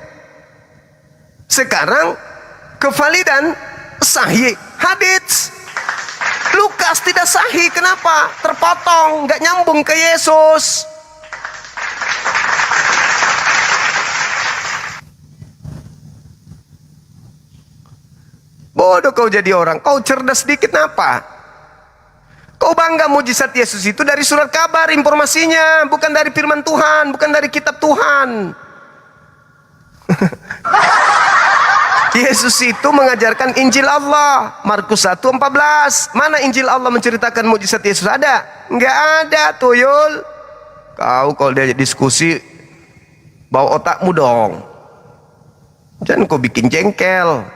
Sekarang kevalidan sahih hadits. Lukas tidak sahih, kenapa? Terpotong, nggak nyambung ke Yesus. Bodoh kau jadi orang. Kau cerdas sedikit apa? Kau bangga mujizat Yesus itu dari surat kabar informasinya, bukan dari firman Tuhan, bukan dari kitab Tuhan. Yesus itu mengajarkan Injil Allah, Markus 1:14. Mana Injil Allah menceritakan mujizat Yesus? Ada? Enggak ada, tuyul. Kau kalau dia diskusi, bawa otakmu dong. Jangan kau bikin jengkel.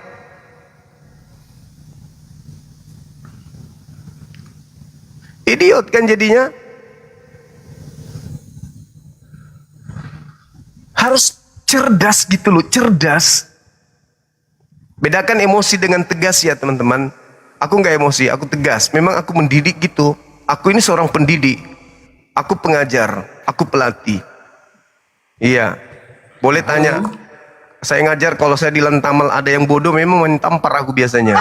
Idiot kan jadinya. Harus cerdas gitu loh, cerdas. Bedakan emosi dengan tegas ya teman-teman. Aku nggak emosi, aku tegas. Memang aku mendidik gitu. Aku ini seorang pendidik. Aku pengajar, aku pelatih. Iya, boleh tanya. Saya ngajar, kalau saya di Lantamal ada yang bodoh memang mentampar aku biasanya.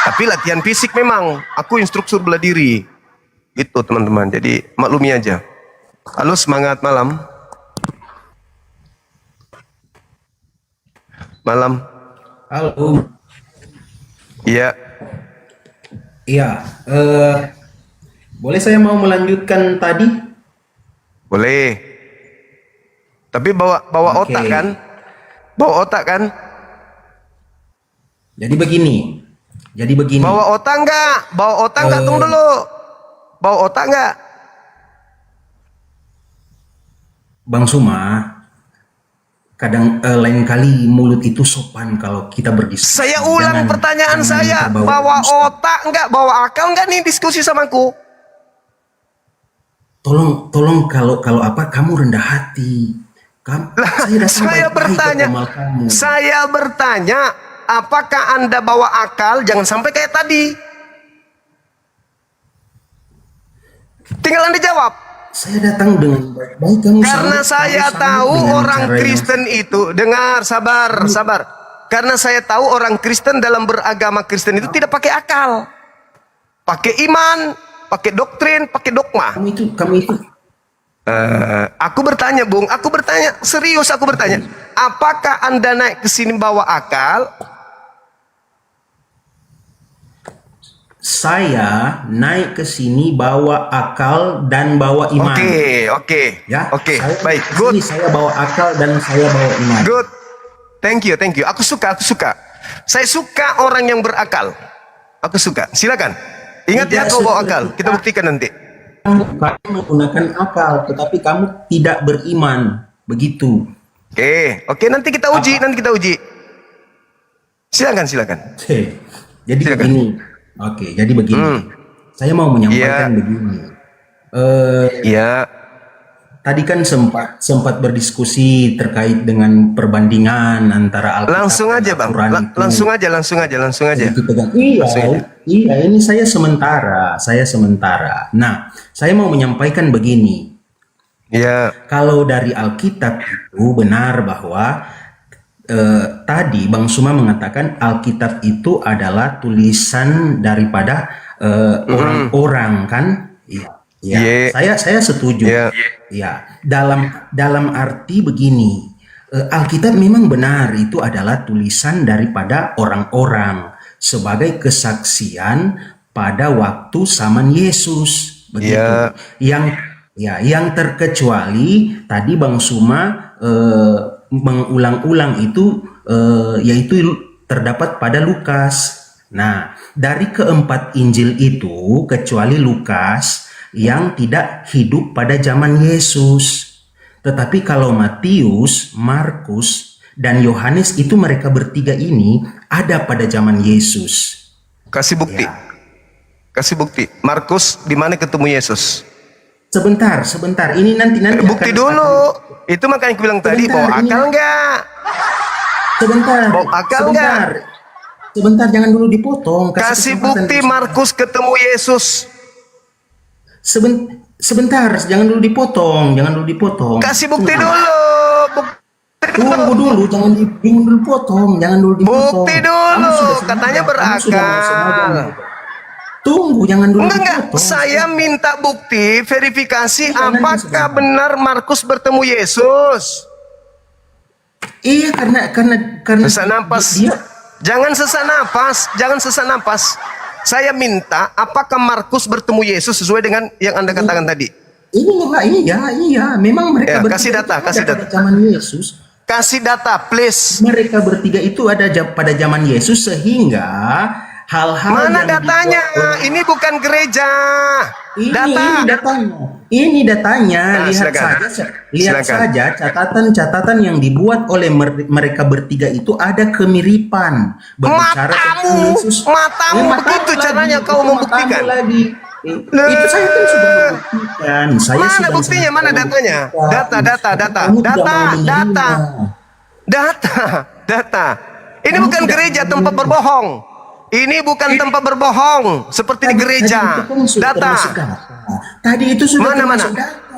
Tapi latihan fisik memang. Aku instruktur bela diri. Gitu teman-teman, jadi maklumi aja. Halo, semangat malam. Malam. Halo. Iya. Iya. Boleh saya mau melanjutkan tadi? Boleh. Tapi bawa Oke. otak kan? Bawa otak kan? Jadi begini. Bawa otak enggak? Bawa otak enggak? Tunggu dulu. Bawa otak enggak? Bang Suma, kadang lain kali mulut itu sopan kalau kita berdiskusi. Saya ulang pertanyaan saya. Bawa otak enggak? Bawa akal enggak nih diskusi sama aku? Tolong kalau apa kamu rendah hati. Saya bertanya, apakah Anda bawa akal? Jangan sampai kayak tadi. Tinggal Anda jawab. Saya datang dengan baik-baik, kamu karena saya tahu orang Kristen itu, dengar, sabar. Karena saya tahu orang Kristen dalam beragama Kristen itu tidak pakai akal. Pakai iman, pakai doktrin, pakai dogma. Kamu itu. Aku bertanya, Bung, serius aku bertanya. Apakah Anda naik ke sini bawa akal? Saya naik ke sini bawa akal dan bawa iman. Oke. Ya. Oke, baik. Good. Saya bawa akal dan saya bawa iman. Good. Thank you. Aku suka. Saya suka orang yang berakal. Aku suka. Silakan. Ingat ya, kau bawa akal. Kita buktikan nanti. Kamu menggunakan akal, tetapi kamu tidak beriman. Begitu. Oke. Nanti kita uji. Silakan. Jadi begini. Jadi begini. Saya mau menyampaikan begini. Tadi kan sempat berdiskusi terkait dengan perbandingan antara Alkitab langsung aja, Bang. Langsung aja. Iya, ini saya sementara. Nah, saya mau menyampaikan begini. Iya. Kalau dari Alkitab itu benar bahwa tadi Bang Suma mengatakan Alkitab itu adalah tulisan daripada orang-orang kan? Iya. Ya, saya setuju. Ya, dalam arti begini, Alkitab memang benar itu adalah tulisan daripada orang-orang sebagai kesaksian pada waktu zaman Yesus, begitu. Yang terkecuali tadi Bang Suma mengulang-ulang itu yaitu terdapat pada Lukas. Nah, dari keempat Injil itu kecuali Lukas yang tidak hidup pada zaman Yesus. Tetapi kalau Matius, Markus, dan Yohanes itu mereka bertiga ini ada pada zaman Yesus. Kasih bukti. Kasih bukti. Markus di mana ketemu Yesus? Sebentar. Ini nanti bukti dulu. Itu makanya aku bilang tadi, bawa akal enggak? Sebentar. Bawa akal enggak? Sebentar, jangan dulu dipotong. Kasih bukti Markus ketemu Yesus. Sebentar, jangan dulu dipotong. Kasih bukti dulu. Tunggu dulu, jangan dulu potong. Bukti dulu, katanya berakal. Tunggu, jangan dulu Enggak, saya minta bukti, verifikasi apakah benar Markus bertemu Yesus. Iya, karena sesak napas. Jangan sesak napas. Saya minta apakah Markus bertemu Yesus sesuai dengan yang Anda katakan tadi. Iya. Memang mereka kasih data. Zaman Yesus. Kasih data, please. Mereka bertiga itu ada pada zaman Yesus sehingga hal-hal mana datanya? Ini bukan gereja. Ini datanya. Lihat saja catatan yang dibuat oleh mereka bertiga itu ada kemiripan berbicara tentang Yesus. Matamu begitu caranya kau membuktikan. Itu saya kan sudah membuktikan. Mana buktinya? Mana datanya? Data. Ini bukan gereja tempat berbohong. Ini bukan tempat berbohong seperti di gereja. Data. Tadi itu sudah mana?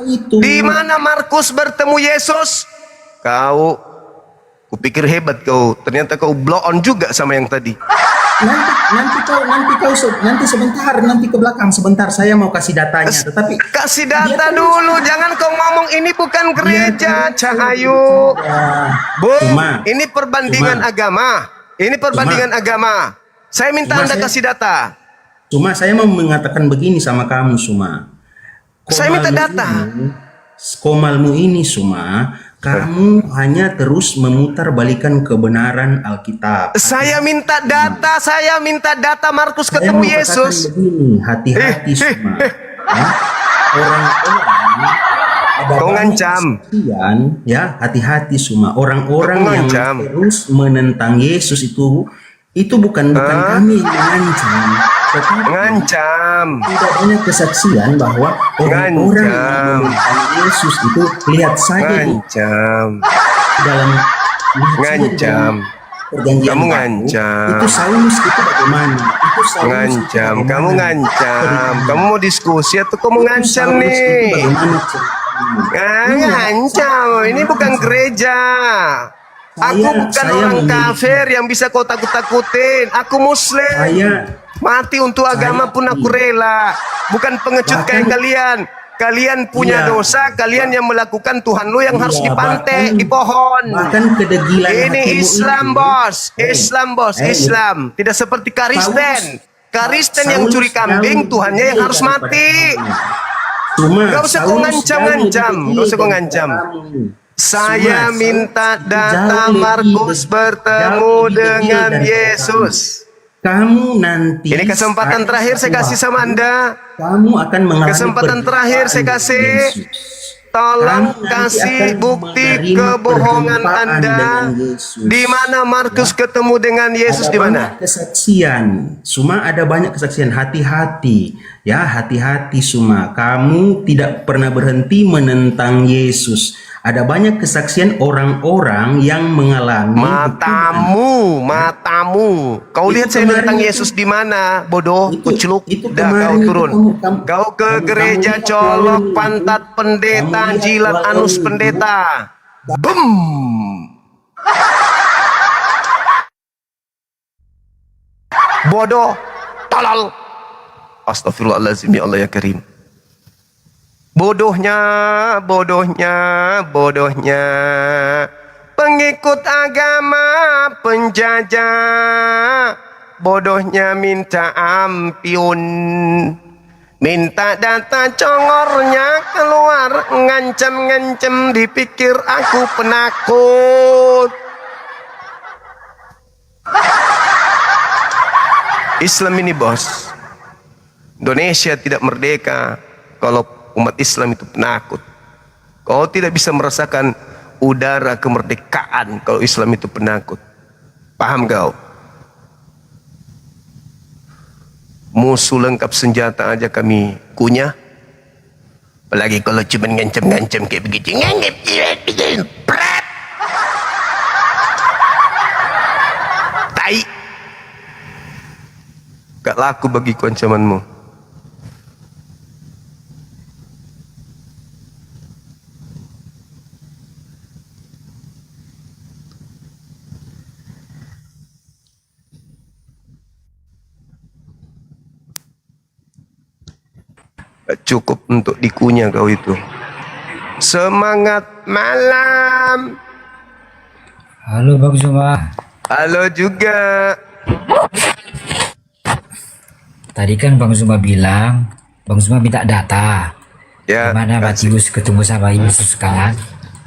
Itu. Di mana Markus bertemu Yesus? Kau, kupikir hebat kau. Ternyata kau blow on juga sama yang tadi. Nanti ke belakang sebentar. Saya mau kasih datanya. Tetapi kasih data dulu. Jangan kau ngomong ini bukan gereja, Cahayu. Ini perbandingan agama. Saya minta Anda kasih data. Cuma saya mau mengatakan begini sama kamu, Suma. Saya minta data. Komalmu ini, Suma, kamu hanya terus memutar balikan kebenaran Alkitab. Saya minta data Markus ketemu Yesus. Hati-hati, Suma. Orang-orang kau ngancam. Ya, hati-hati, Suma. Orang-orang yang terus menentang Yesus itu bukan kami yang ngancam. Tidak banyak kesaksian bahwa orang-orang yang menentang Yesus itu lihat saja dalam ngancam. Kamu ngancam. Itu Saulus itu bagaimana? Ngancam. Kamu ngancam. Kamu mau diskusi atau kamu ngancam nih? Ngancam. Ini bukan gereja. Aku bukan orang kafir yang bisa kau takut-takutin. Aku Muslim. Mati untuk agama pun aku rela. Bukan pengecut kayak kalian. Kalian punya dosa. Kalian yang melakukan Tuhan lu yang harus dipantai di pohon. Ini Islam, bos. Islam. Tidak seperti Kristen. Kristen yang curi kambing, Tuhannya yang harus mati. Gak usah kau ngancam. Saya minta data Markus bertemu dengan Yesus. Kamu nanti. Ini kesempatan terakhir saya kasih sama Anda. Kamu akan mengalami kesempatan terakhir saya kasih. Tolong kasih bukti kebohongan Anda. Di mana Markus ketemu dengan Yesus? Di mana? Kesaksian. Suma ada banyak kesaksian. Hati-hati. Ya, hati-hati Suma. Kamu tidak pernah berhenti menentang Yesus. Ada banyak kesaksian orang-orang yang mengalami. Matamu. Kau lihat saya menentang Yesus di mana, bodoh, kucluk. Dah kau turun. Kau ke gereja colok pantat pendeta, jilat anus pendeta. Bum. bodoh, tolol. Astagfirullahaladzim, ya Allah ya Karim. Bodohnya, bodohnya, bodohnya pengikut agama penjajah. Bodohnya minta ampun, minta data congornya keluar, ngancam-ngancam dipikir aku penakut. Islam ini bos, Indonesia tidak merdeka kalau umat Islam itu penakut. Kau tidak bisa merasakan udara kemerdekaan kalau Islam itu penakut. Paham kau? Musuh lengkap senjata aja kami kunyah. Apalagi kalau cuma ngancam-ngancam kayak begitu. Tai. Gak laku bagiku ancamanmu. Gak cukup untuk dikunyah kau itu. Semangat malam. Halo Bang Zuma. Halo juga. Tadi kan Bang Zuma bilang, Bang Zuma minta data. Ya. Gimana Matius ketemu sama Yesus kan?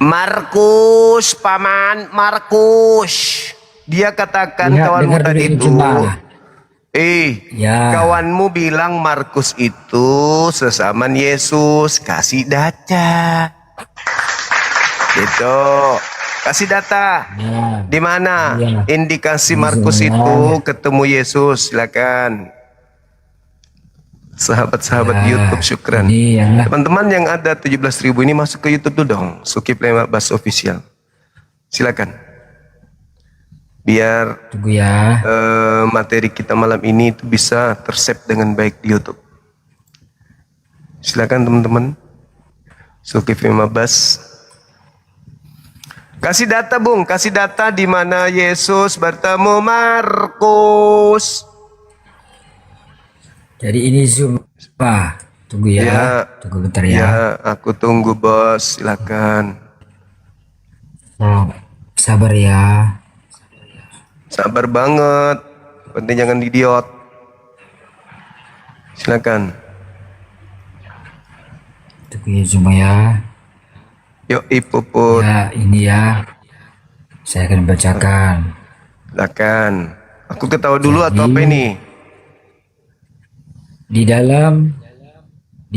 Markus, paman Markus. Dia katakan Lihat, kawanmu dengar tadi dulu itu. Zuma. Ya. Kawanmu bilang Markus itu sesamaan Yesus. Kasih data. Gitu. Kasih data. Ya. Di mana Ya. indikasi Markus Zuma. itu ketemu Yesus? Silakan. Sahabat-sahabat Ya, YouTube, syukran. ini yang- Teman-teman yang ada 17.000 ini masuk ke YouTube dulu dong. Zulkifli Abbas Official. Silakan. Biar Tunggu ya. materi kita malam ini itu bisa tersave dengan baik di YouTube. Silakan teman-teman. Zulkifli Abbas. Kasih data Bung, kasih data di mana Yesus bertemu Markus. Jadi ini Zuma. Tunggu ya. Ya. Tunggu bentar ya. Ya, aku tunggu bos. Silakan. Oh, sabar ya. Sabar banget. Penting jangan idiot. Silakan. Tunggu ya Zuma ya. Yuk Ipuput. Ya ini ya. Saya akan bacakan. Silakan. Aku ketawa dulu atau apa ini? Di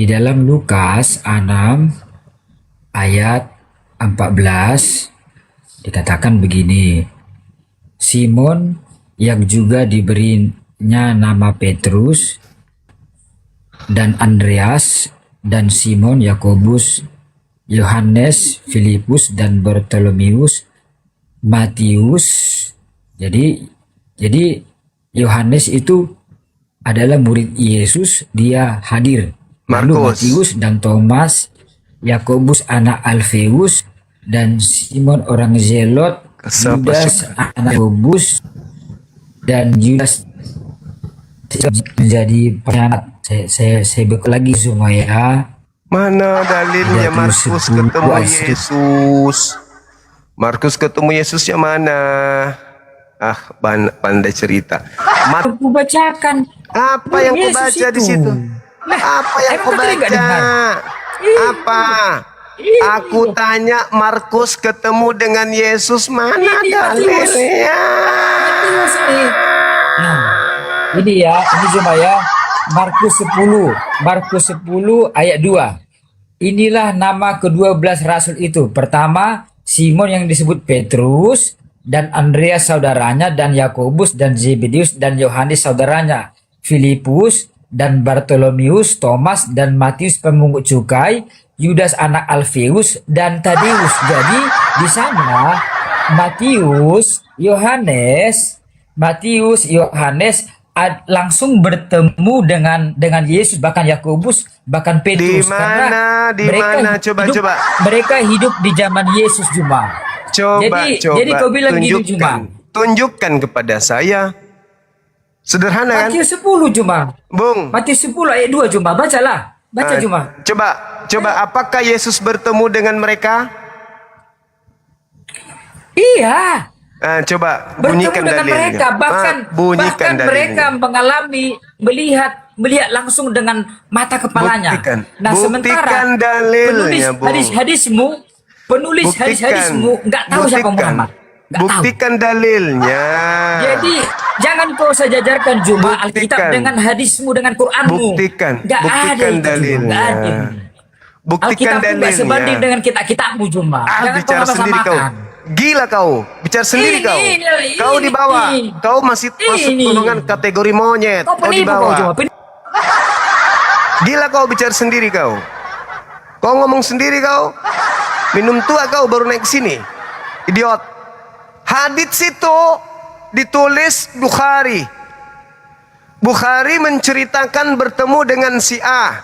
dalam Lukas 6 ayat 14 dikatakan begini. Simon yang juga diberinya nama Petrus dan Andreas dan Simon, Yakobus, Yohanes, Filipus dan Bartolomeus, Matius. Jadi Yohanes itu adalah murid Yesus, dia hadir. Lalu Markus. Matius dan Thomas, Yakobus anak Alfeus dan Simon orang Zelot, Yudas anak Yakobus dan Yudas menjadi pengkhianat. Saya buka lagi semua ya. Mana dalilnya Ada Markus 10 ketemu ayat. Yesus? Markus ketemu Yesus yang mana? Ah, pandai cerita. Aku bacakan. Apa yang kau Yesus baca di itu. situ? Apa yang emang kau kalian nggak baca? dengar? Apa? Aku tanya Markus ketemu dengan Yesus, mana dalilnya? Nah, ini ya, ini cuma ya. Markus 10 ayat 2. Inilah nama ke-12 rasul itu. Pertama, Simon yang disebut Petrus, dan Andreas saudaranya, dan Yakobus dan Zebedius dan Yohanes saudaranya, Filipus dan Bartolomeus, Thomas dan Matius pemungut cukai, Yudas anak Alfeus dan Tadeus. Jadi di sana Matius, Yohanes langsung bertemu dengan Yesus, bahkan Yakobus, bahkan Petrus. Coba. Mereka hidup di zaman Yesus Juma. Jadi kau bilang gini Juma. Tunjukkan kepada saya Sederhana kan? Matius 10 cuma. Bung. Matius 10 ayat 2 cuma. Bacalah. Baca cuma. Coba apakah Yesus bertemu dengan mereka? Iya. Coba Bertemu bunyikan dengan dalilnya. mereka. Bahkan dalilnya. mereka mengalami melihat langsung dengan mata kepalanya. Buktikan. Nah, sementara Buktikan dalilnya, Bung. penulis hadis-hadismu nggak tahu siapa Muhammad. Nggak Buktikan dalilnya. tahu. Jadi jangan kau sejajarkan cuma Alkitab dengan hadismu dengan Quranmu. Buktikan dalilnya. Nggak ada. Buktikan Alkitab itu nggak dalilnya. sebanding dengan kitabmu cuma. Jangan Bicara kau sendiri kau. sama-samakan. Gila kau, bicara sendiri kau. Kau di bawah. Kau masih masuk golongan kategori monyet. Kau Kau di penipu bawah. kau cuma. Gila kau bicara sendiri kau. Kau ngomong sendiri kau. Minum tua kau baru naik sini. Idiot. Hadits itu ditulis Bukhari. Bukhari menceritakan bertemu dengan si A.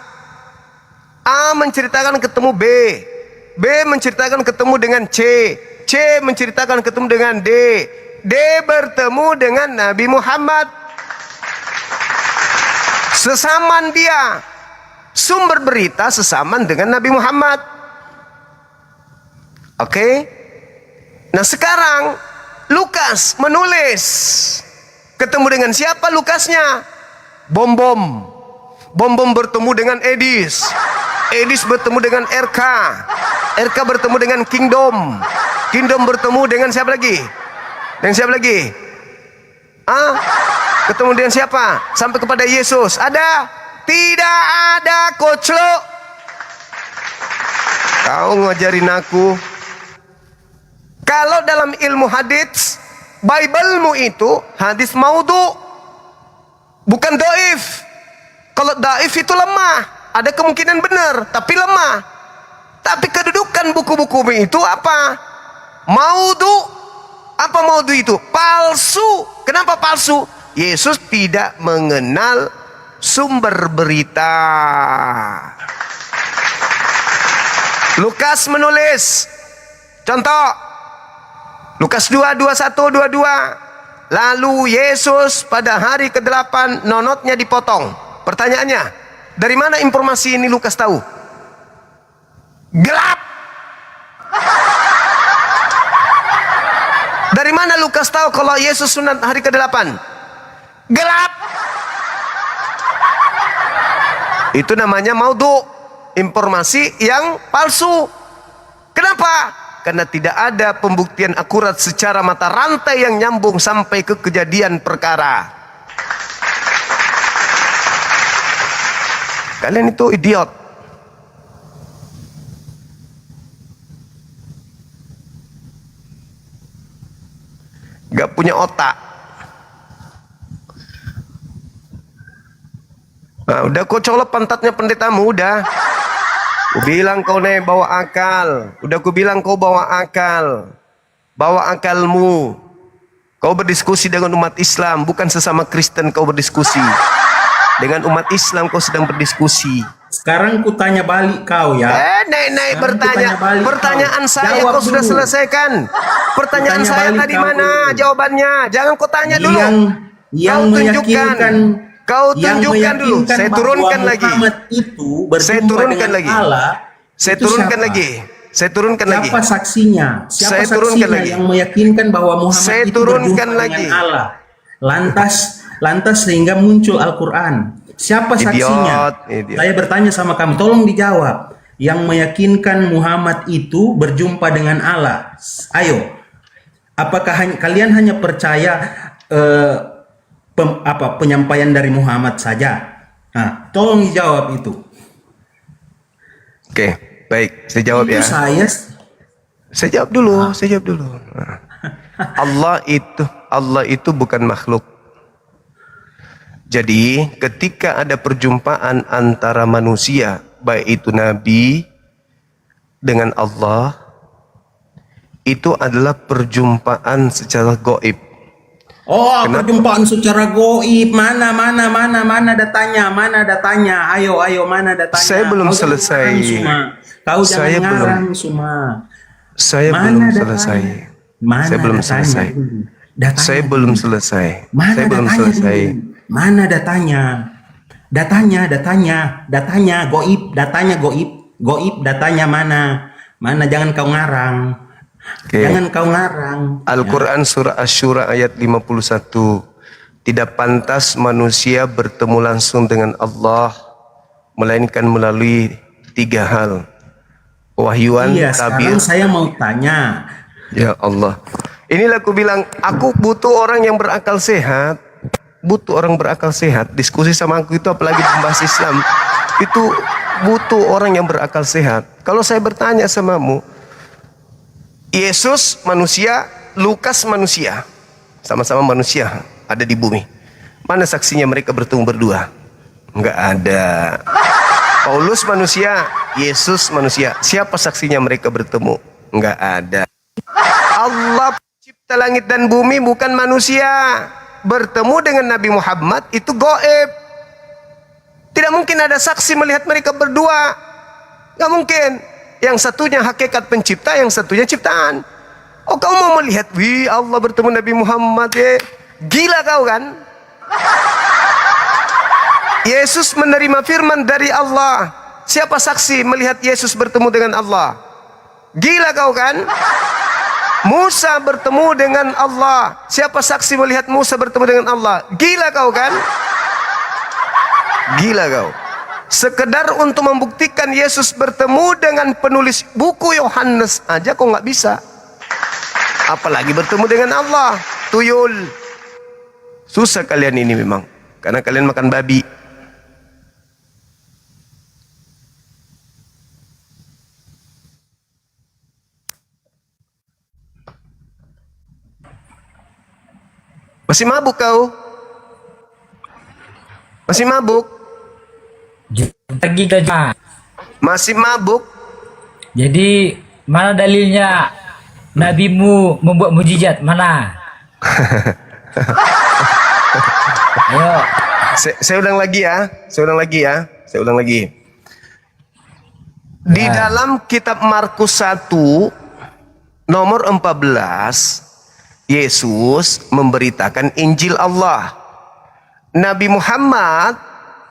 A menceritakan ketemu B. B menceritakan ketemu dengan C. C menceritakan ketemu dengan D. D bertemu dengan Nabi Muhammad. Sesaman dia. Sumber berita sesaman dengan Nabi Muhammad. Oke? Nah sekarang Lukas menulis. Ketemu dengan siapa Lukasnya? Bom-bom. Bom-bom bertemu dengan Edis. Edis bertemu dengan RK. RK bertemu dengan Kingdom. Kingdom bertemu dengan siapa lagi? Dengan siapa lagi? Ketemu dengan siapa? Sampai kepada Yesus. Ada? Tidak ada, koclok. Kau ngajarin aku. Kalau dalam ilmu hadits, Bible-mu itu hadis maudhu. Bukan doif. Kalau doif itu lemah. Ada kemungkinan benar, tapi lemah. Tapi kedudukan buku-buku itu apa? Maudhu. Apa maudhu itu? Palsu. Kenapa palsu? Yesus tidak mengenal sumber berita. Lukas menulis. Contoh. Lukas 2, 21, 22. Lalu Yesus pada hari ke-8 nonotnya dipotong. Pertanyaannya, dari mana informasi ini Lukas tahu? Gelap. Dari mana Lukas tahu kalau Yesus sunat hari ke-8? Gelap. Itu namanya maudhu, informasi yang palsu. Kenapa? Karena tidak ada pembuktian akurat secara mata rantai yang nyambung sampai ke kejadian perkara. Kalian itu idiot. Gak punya otak. Nah, udah kau colok pantatnya pendetamu, udah. Ku bilang kau nih bawa akal. Udah ku bilang kau bawa akal. Bawa akalmu. Kau berdiskusi dengan umat Islam, bukan sesama Kristen kau berdiskusi. Dengan umat Islam kau sedang berdiskusi. Sekarang ku tanya balik kau ya. Nenek bertanya. Pertanyaan saya kau sudah selesaikan. Pertanyaan saya tadi mana jawabannya? Jangan kau tanya dulu. Yang meyakinkan Kau tunjukkan dulu. Saya turunkan lagi. Saya turunkan lagi. Saya turunkan lagi. Saya turunkan lagi. Siapa saksinya? Siapa saksinya yang meyakinkan bahwa Muhammad itu berjumpa dengan Allah? Lantas sehingga muncul Al-Quran. Siapa saksinya? Saya bertanya sama kamu, tolong dijawab. Yang meyakinkan Muhammad itu berjumpa dengan Allah. Ayo, apakah kalian hanya percaya penyampaian dari Muhammad saja? Nah, tolong dijawab itu. Oke, baik, saya jawab itu ya. Saya jawab dulu, saya jawab dulu. Allah itu bukan makhluk. Jadi ketika ada perjumpaan antara manusia, baik itu Nabi dengan Allah, itu adalah perjumpaan secara gaib. Oh, perjumpaan secara gaib. Mana datanya? Ayo, mana datanya? Saya belum selesai. Kau jangan ngarang semua. Saya belum selesai. Saya belum selesai. Saya belum selesai. Mana datanya? Datanya, goib, datanya mana? Mana, jangan kau ngarang. Oke. Jangan kau ngarang. Al-Quran surah Asy-Syura ayat 51. Tidak pantas manusia bertemu langsung dengan Allah melainkan melalui 3 hal. Wahyuan, Iya, tabir. sekarang saya mau tanya. Ya Allah. Inilah aku bilang, aku butuh orang yang berakal sehat. Butuh orang berakal sehat. Diskusi sama aku itu, apalagi membahas Islam, itu butuh orang yang berakal sehat. Kalau saya bertanya samamu, Yesus manusia, Lukas manusia, sama-sama manusia ada di bumi. Mana saksinya mereka bertemu berdua? Enggak ada. Paulus manusia, Yesus manusia. Siapa saksinya mereka bertemu? Enggak ada. Allah pencipta langit dan bumi, bukan manusia. Bertemu dengan Nabi Muhammad itu gaib. Tidak mungkin ada saksi melihat mereka berdua. Enggak mungkin. Yang satunya hakikat pencipta, yang satunya ciptaan. Oh, kau mau melihat, wih, Allah bertemu Nabi Muhammad, gila kau kan? Yesus menerima firman dari Allah. Siapa saksi melihat Yesus bertemu dengan Allah? Gila kau kan? Musa bertemu dengan Allah. Siapa saksi melihat Musa bertemu dengan Allah? Gila kau kan? Gila kau. Sekedar untuk membuktikan Yesus bertemu dengan penulis buku Yohanes aja kok nggak bisa. Apalagi bertemu dengan Allah. Tuyul. Susah kalian ini memang. Karena kalian makan babi. Masih mabuk kau? Masih mabuk? Lagi kita. Masih mabuk? Jadi mana dalilnya nabimu membuat mujizat? Mana? Ayo. Saya ulang lagi ya. Saya ulang lagi. Di dalam kitab Markus 1 nomor 14, Yesus memberitakan Injil Allah. Nabi Muhammad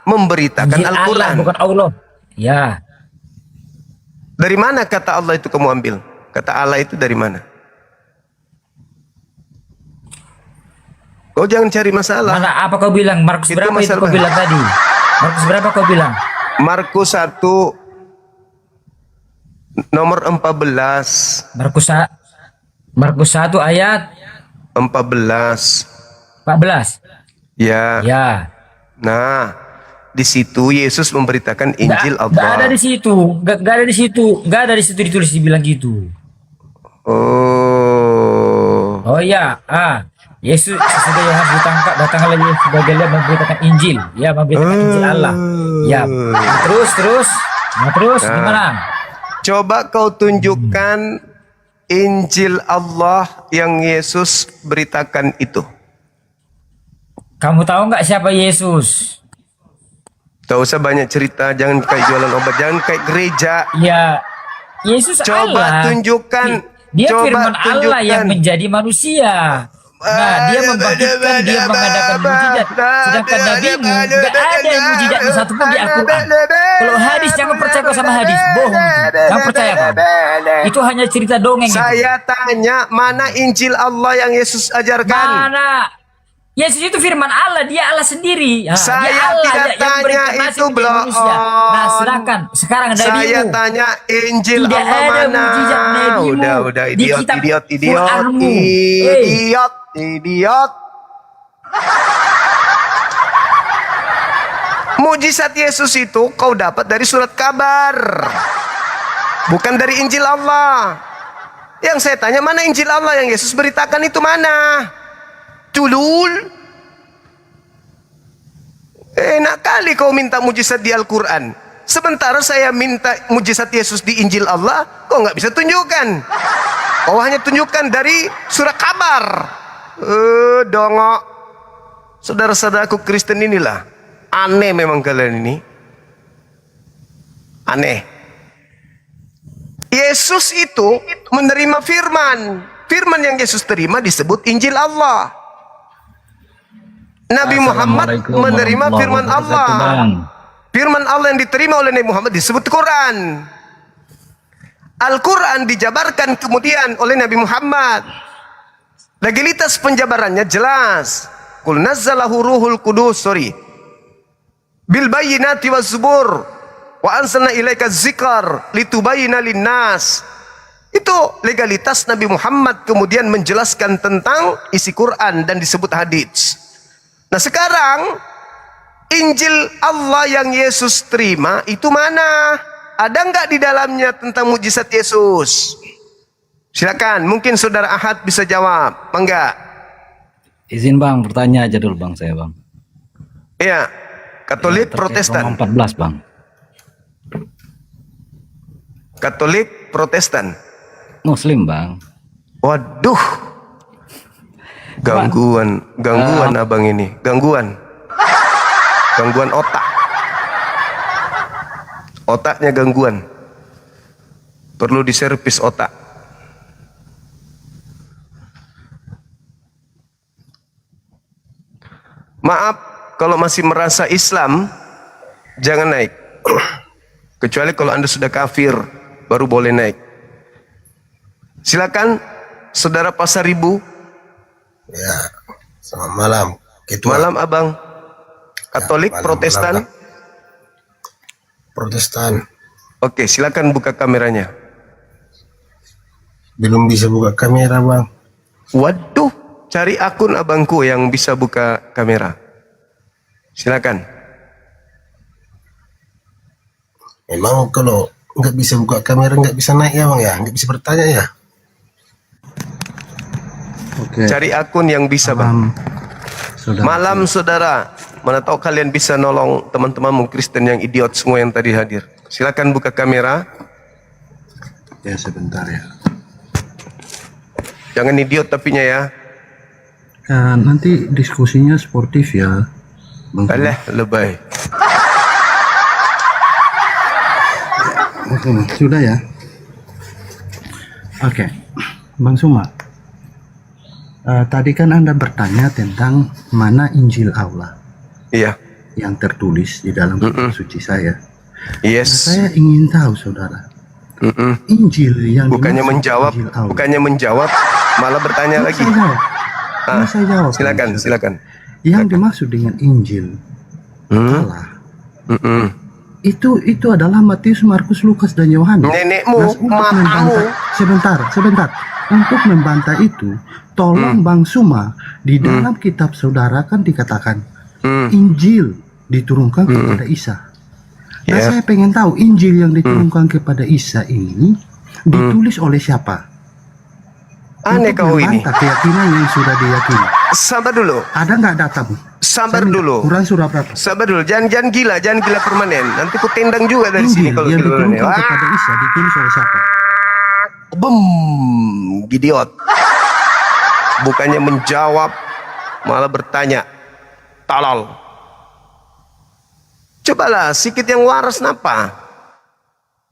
memberitakan Al-Quran. Bukan Allah. Ya. Dari mana kata Allah itu kamu ambil? Kata Allah itu dari mana? Kau jangan cari masalah. Mana apa kau bilang? Markus berapa itu kau bilang tadi? Markus berapa kau bilang? Markus 1 nomor 14. Markus 1 ayat 14. Ya. Ya. Nah, di situ Yesus memberitakan Injil Allah. Gak ada di situ. Gak ada di situ. Gak ada di situ ditulis dibilang gitu. Oh ya. Yesus sesudah Yohanes ditangkap, datanglah Yesus sebagai Elia memberitakan Injil. Ya, memberitakan Injil Allah. Ya. Terus. Gimana? Coba kau tunjukkan Injil Allah yang Yesus beritakan itu. Kamu tahu nggak siapa Yesus? Tak usah banyak cerita, jangan kayak jualan obat, jangan kayak gereja. Ya, Yesus coba Allah. Tunjukkan. Dia coba firman tunjukkan. Allah yang menjadi manusia. Nah, dia membangkitkan, dia mengadakan mujizat. Sedangkan nabimu nggak ada mujizat satupun di Al-Quran. Kalau hadis jangan percaya sama hadis, bohong itu. Jangan percaya Bang. Itu hanya cerita dongeng. Saya tanya, mana Injil Allah yang Yesus ajarkan? Mana? Yesus itu firman Allah, dia Allah sendiri. Saya dia Allah tidak tanya itu belum. Nah, silakan sekarang nabimu. Saya tanya Injil tidak Allah ada mana? Mujizat nabimu. Udah idiot. Mujizat Yesus itu kau dapat dari surat kabar, bukan dari Injil Allah. Yang saya tanya, mana Injil Allah yang Yesus beritakan itu mana? Tulul. Enak kali kau minta mujizat di Al-Quran, sementara saya minta mujizat Yesus di Injil Allah, kau nggak bisa tunjukkan. Kau hanya tunjukkan dari surat kabar. Dongok. Saudara-saudaraku Kristen inilah aneh memang kalian ini. Aneh. Yesus itu menerima firman. Firman yang Yesus terima disebut Injil Allah. Nabi Muhammad menerima firman Allah. Firman Allah yang diterima oleh Nabi Muhammad disebut Quran. Al-Quran dijabarkan kemudian oleh Nabi Muhammad. Legalitas penjabarannya jelas. Qul nazzalahu ruhul kudus, bil bayyinati waz zubur wa anzalna ilaika dzikr litubayyana linnas. Itu legalitas Nabi Muhammad kemudian menjelaskan tentang isi Quran dan disebut hadits. Nah sekarang Injil Allah yang Yesus terima itu mana? Ada nggak di dalamnya tentang mujizat Yesus? Silakan, mungkin saudara Ahad bisa jawab, enggak? Izin bang, bertanya aja dulu bang saya bang. Iya, Katolik, Protestan. 14 bang. Katolik, Protestan. Muslim bang. Waduh, gangguan abang ini, gangguan otaknya gangguan, perlu diservis otak. Maaf kalau masih merasa Islam, jangan naik. Kecuali kalau Anda sudah kafir, baru boleh naik. Silakan, saudara Pasar Ibu. Ya, selamat malam. Ketua. Malam abang. Katolik, malam, Protestan. malam. Protestan. Oke, silakan buka kameranya. Belum bisa buka kamera bang. Waduh, cari akun abangku yang bisa buka kamera. Silakan. Memang kalau nggak bisa buka kamera nggak bisa naik ya bang ya, nggak bisa bertanya ya. Oke. Cari akun yang bisa bang. Malam saudara. Mana tahu kalian bisa nolong teman-temanmu Kristen yang idiot semua yang tadi hadir. Silakan buka kamera. Ya sebentar ya. Jangan idiot tapinya ya. Nanti diskusinya sportif ya. Alah, lebay. Oke, sudah ya. Oke, Bang Suma. Tadi kan Anda bertanya tentang mana Injil Allah. Iya. Yang tertulis di dalam kitab suci saya. Yes. Nah, saya ingin tahu, saudara. Injil yang bukannya menjawab, malah bertanya lagi. Saya jawab. Silakan. Yang dimaksud dengan Injil Allah itu adalah Matius, Markus, Lukas, dan Yohanes. Nenekmu, mamamu. Sebentar. Untuk membantah itu, tolong Bang Suma, di dalam kitab saudara kan dikatakan Injil diturunkan kepada Isa. Nah, saya pengen tahu Injil yang diturunkan kepada Isa ini ditulis oleh siapa? Aneh kau ini. Keyakinan yang sudah diyakini. Sabar dulu. Ada nggak datamu? Sabar dulu. Quran surah berapa? Sabar dulu. Jangan gila permanen. Nanti ku tendang juga dari Injil sini kalau yang gila. diturunkan kepada Isa ditulis oleh siapa? Gideon. Bukannya menjawab, malah bertanya. Tolol. Cobalah sikit yang waras napa?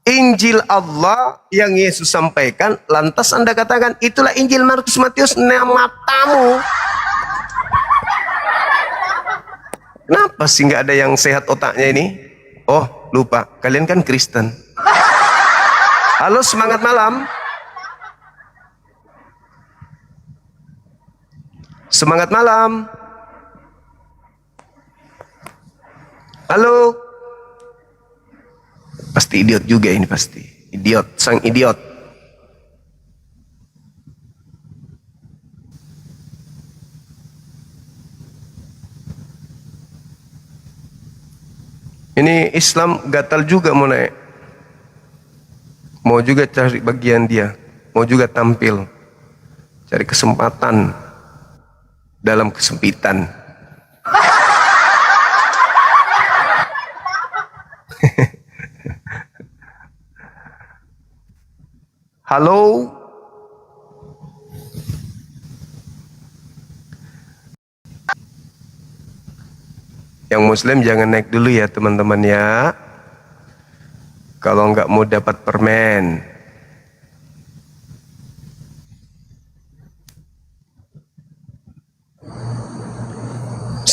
Injil Allah yang Yesus sampaikan, lantas Anda katakan itulah Injil Markus, Matius, matamu. Kenapa sih nggak ada yang sehat otaknya ini? Oh, lupa, kalian kan Kristen. Halo, semangat malam. Semangat malam. Halo. Pasti idiot juga ini pasti. Idiot, sang idiot. Ini Islam gatal juga mau naik. Mau juga cari bagian dia. Mau juga tampil. Cari kesempatan dalam kesempitan. Halo. Yang Muslim jangan naik dulu ya teman-teman ya. Kalau nggak mau dapat permen.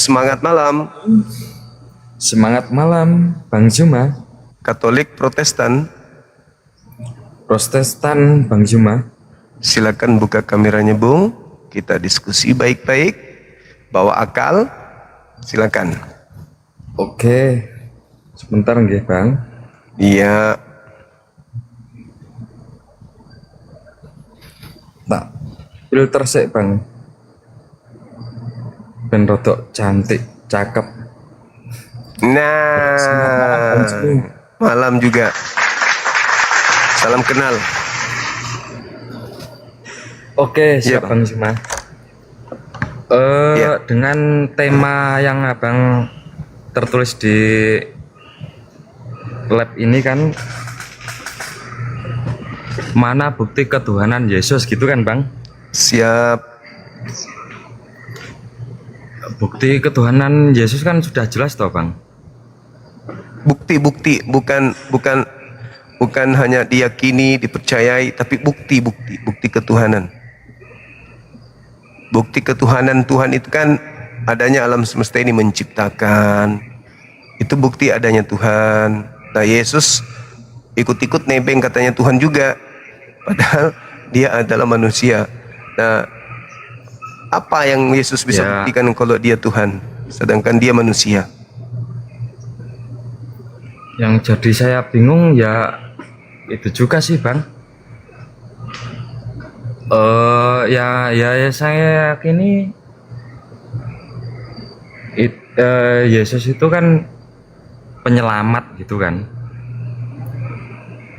Semangat malam. Semangat malam, Bang Zuma. Katolik Protestan. Protestan, Bang Zuma. Silakan buka kameranya, Bung. Kita diskusi baik-baik. Bawa akal. Silakan. Oke. Sebentar nggih, Bang. Iya. Tak filter sik, Bang. Ben rodok cantik, cakep. Nah, malam juga. Salam kenal. Oke, siap Bang Zuma. Dengan tema yang Abang tertulis di lab ini kan, mana bukti ketuhanan Yesus gitu kan, Bang? Siap. Bukti ketuhanan Yesus kan sudah jelas toh, Bang? Bukti-bukti, bukan hanya diyakini, dipercayai, tapi bukti ketuhanan. Bukti ketuhanan Tuhan itu kan adanya alam semesta ini menciptakan. Itu bukti adanya Tuhan. Nah, Yesus ikut-ikut nebeng katanya Tuhan juga. Padahal dia adalah manusia. Nah, apa yang Yesus bisa buktikan kalau dia Tuhan, sedangkan dia manusia? Yang jadi saya bingung ya itu juga sih, Bang. Ya saya yakini Yesus itu kan penyelamat gitu kan.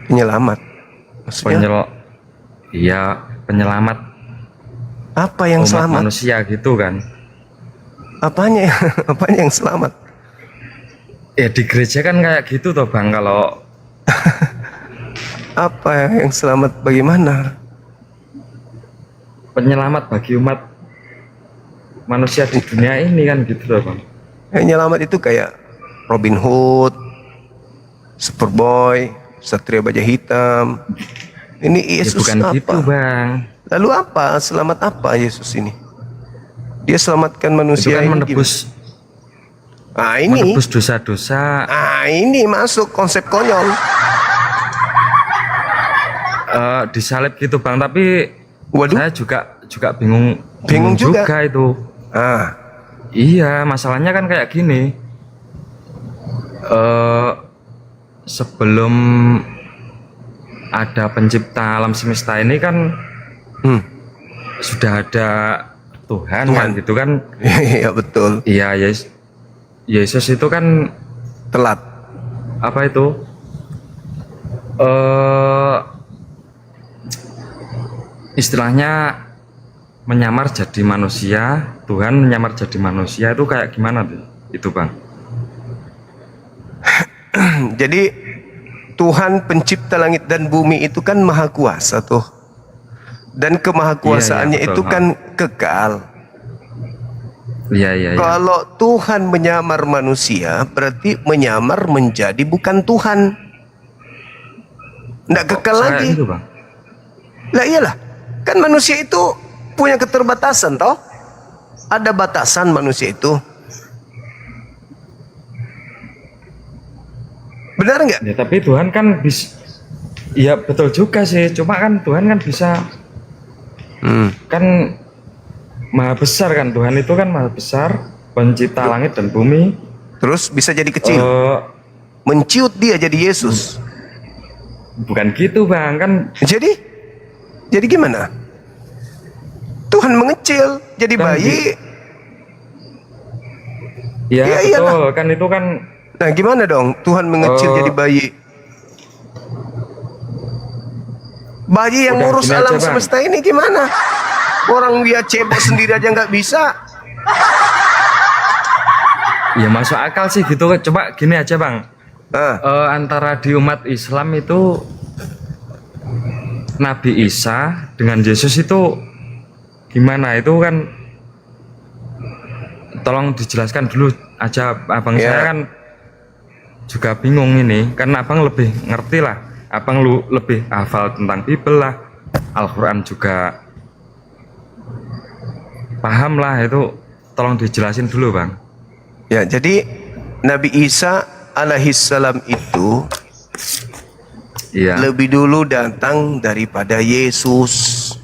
Penyelamat? Maksudnya? Iya, penyelamat. Apa yang umat selamat? Manusia gitu kan. Apanya yang selamat? Ya di gereja kan kayak gitu toh, Bang, kalau apa yang selamat bagaimana? Penyelamat bagi umat manusia di dunia ini kan gitu loh, Bang. Penyelamat itu kayak Robin Hood, Superboy, Satria Baja Hitam. Ini Yesus bukan apa? Gitu, Bang. Lalu apa? Selamat apa Yesus ini? Dia selamatkan manusia itu kan ini menebus. Ini menebus dosa-dosa. Ini masuk konsep konyol. Disalib gitu, Bang, tapi saya juga bingung juga itu. Iya, masalahnya kan kayak gini. Sebelum ada pencipta alam semesta ini kan sudah ada Tuhan kan gitu kan. Iya betul. Iya, Yesus itu kan telat. Apa itu? Istilahnya menyamar jadi manusia, Tuhan menyamar jadi manusia itu kayak gimana tuh? Itu, Bang. Jadi Tuhan pencipta langit dan bumi itu kan maha kuasa tuh. Dan kemahakuasaannya itu kan kekal. Iya. Kalau Tuhan menyamar manusia, berarti menyamar menjadi bukan Tuhan. Nggak kekal lagi. Itu, Bang. Lah iyalah. Kan manusia itu punya keterbatasan toh. Ada batasan manusia itu. Benar nggak? Ya, tapi Tuhan kan bisa. Ya betul juga sih. Cuma kan Tuhan kan bisa. Kan maha besar kan, Tuhan itu kan maha besar, pencipta langit dan bumi. Terus bisa jadi kecil. Menciut dia jadi Yesus. Bukan gitu, Bang, kan. Jadi gimana? Tuhan mengecil jadi bayi. Ya, betul, iyalah. kan itu kan. Nah, gimana dong Tuhan mengecil jadi bayi? Bayi yang ngurus alam semesta ini gimana? Orang dia cebok sendiri aja nggak bisa. Ya masuk akal sih gitu. Coba gini aja, Bang. Antara di umat Islam itu Nabi Isa dengan Yesus itu gimana? Itu kan tolong dijelaskan dulu aja, Abang. Saya kan juga bingung ini, karena Abang lebih ngerti lah. Abang lebih hafal tentang Bible lah, Al-Quran juga paham lah, itu tolong dijelasin dulu, Bang. Ya, jadi Nabi Isa alaihissalam itu lebih dulu datang daripada Yesus.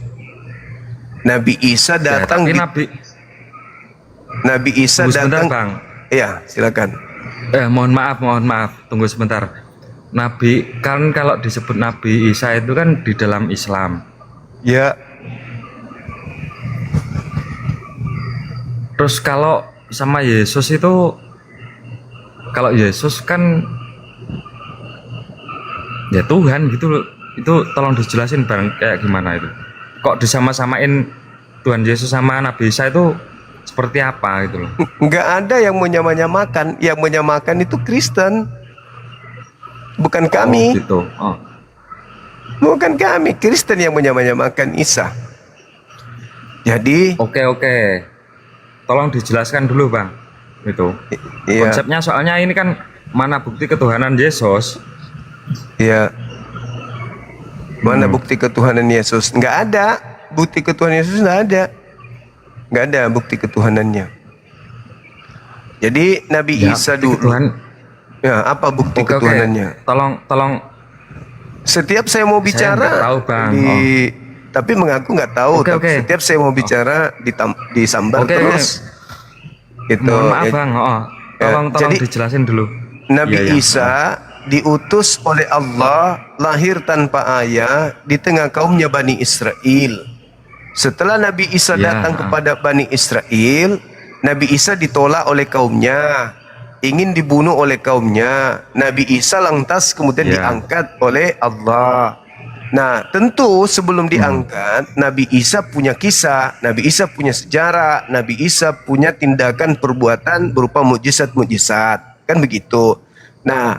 Nabi Isa datang Nabi Isa datang. Bang. Ya, silakan. Mohon maaf, tunggu sebentar. Nabi kan kalau disebut Nabi Isa itu kan di dalam Islam. Ya. Terus kalau sama Yesus itu, kalau Yesus kan ya Tuhan gitu loh. Itu tolong dijelasin Bang, kayak gimana itu? Kok disama-samain Tuhan Yesus sama Nabi Isa itu seperti apa gitu loh? Nggak ada yang menyamakan. Yang menyamakan itu Kristen, bukan kami. Gitu. Bukan kami, Kristen yang menyamakan Isa. Jadi Oke. Tolong dijelaskan dulu Bang. Itu. Iya. Konsepnya soalnya ini kan mana bukti ketuhanan Yesus? Iya. Mana bukti ketuhanan Yesus? Nggak ada. Bukti ketuhanan Yesus nggak ada. Nggak ada bukti ketuhanannya. Jadi Nabi Isa dulu. Ya, apa bukti ketuhanannya? Tolong. Setiap saya mau bicara, saya nggak tahu, Bang. Tapi mengaku nggak tahu. Tapi setiap saya mau bicara disambar terus. Itu. Mohon maaf Bang. Tolong jadi, dijelasin dulu. Nabi Isa diutus oleh Allah, lahir tanpa ayah di tengah kaumnya Bani Israel. Setelah Nabi Isa datang kepada Bani Israel, Nabi Isa ditolak oleh kaumnya, ingin dibunuh oleh kaumnya. Nabi Isa lantas kemudian diangkat oleh Allah. Nah, tentu sebelum diangkat, Nabi Isa punya kisah, Nabi Isa punya sejarah, Nabi Isa punya tindakan perbuatan berupa mukjizat-mukjizat, kan begitu. Nah,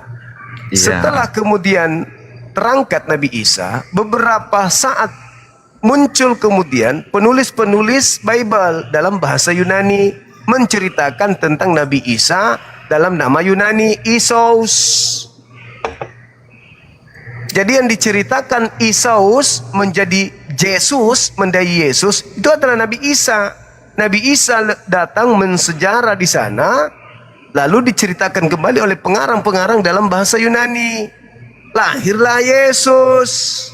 setelah kemudian terangkat Nabi Isa, beberapa saat muncul kemudian penulis-penulis Bible dalam bahasa Yunani menceritakan tentang Nabi Isa dalam nama Yunani Isos. Jadi yang diceritakan Isos menjadi Yesus, menjadi Yesus, itu adalah Nabi Isa. Nabi Isa datang mensejarah di sana, lalu diceritakan kembali oleh pengarang-pengarang dalam bahasa Yunani. Lahirlah Yesus.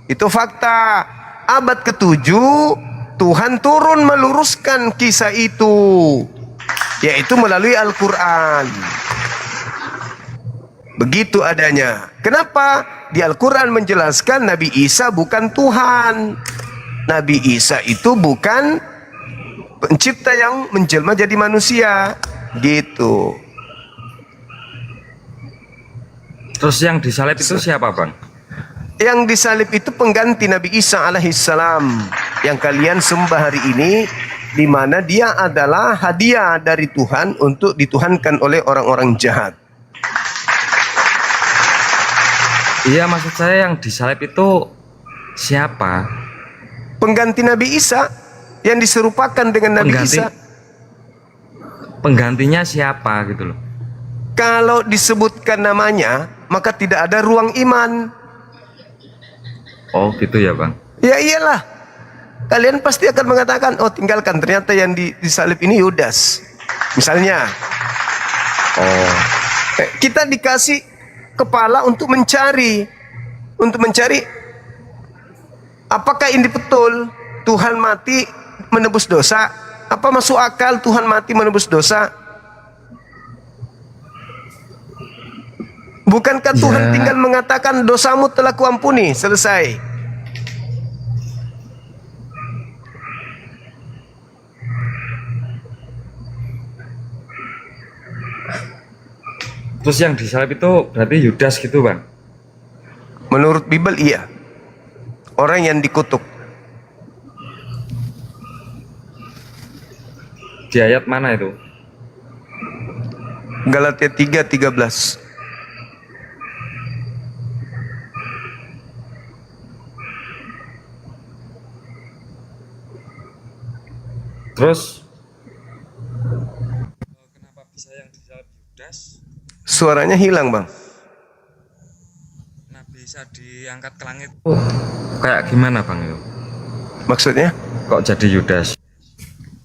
Itu fakta. Abad ke-7 Tuhan turun meluruskan kisah itu, yaitu melalui Al-Quran. Begitu adanya. Kenapa? Di Al-Quran menjelaskan Nabi Isa bukan Tuhan. Nabi Isa itu bukan pencipta yang menjelma jadi manusia. Gitu. Terus yang disalib itu siapa Bang? Yang disalib itu pengganti Nabi Isa alaihissalam yang kalian sembah hari ini, di mana dia adalah hadiah dari Tuhan untuk dituhankan oleh orang-orang jahat. Iya, maksud saya yang disalib itu siapa? Pengganti Nabi Isa yang diserupakan dengan Nabi Isa. Penggantinya siapa gitu loh? Kalau disebutkan namanya, maka tidak ada ruang iman. Oh gitu ya Bang. Ya iyalah. Kalian pasti akan mengatakan, oh tinggalkan, ternyata yang disalib ini Yudas. Misalnya. Kita dikasih kepala untuk mencari apakah ini betul Tuhan mati menebus dosa? Apa masuk akal Tuhan mati menebus dosa? Bukankah Tuhan tinggal mengatakan dosamu telah kuampuni, selesai. Terus yang disalib itu berarti Yudas gitu Bang? Menurut Bible iya. Orang yang dikutuk. Di ayat mana itu? Galatia 3:13. Terus kenapa bisa yang disalib Yudas? Suaranya hilang Bang. Nah bisa diangkat ke langit. Kayak gimana Bang itu? Maksudnya? Kok jadi Yudas?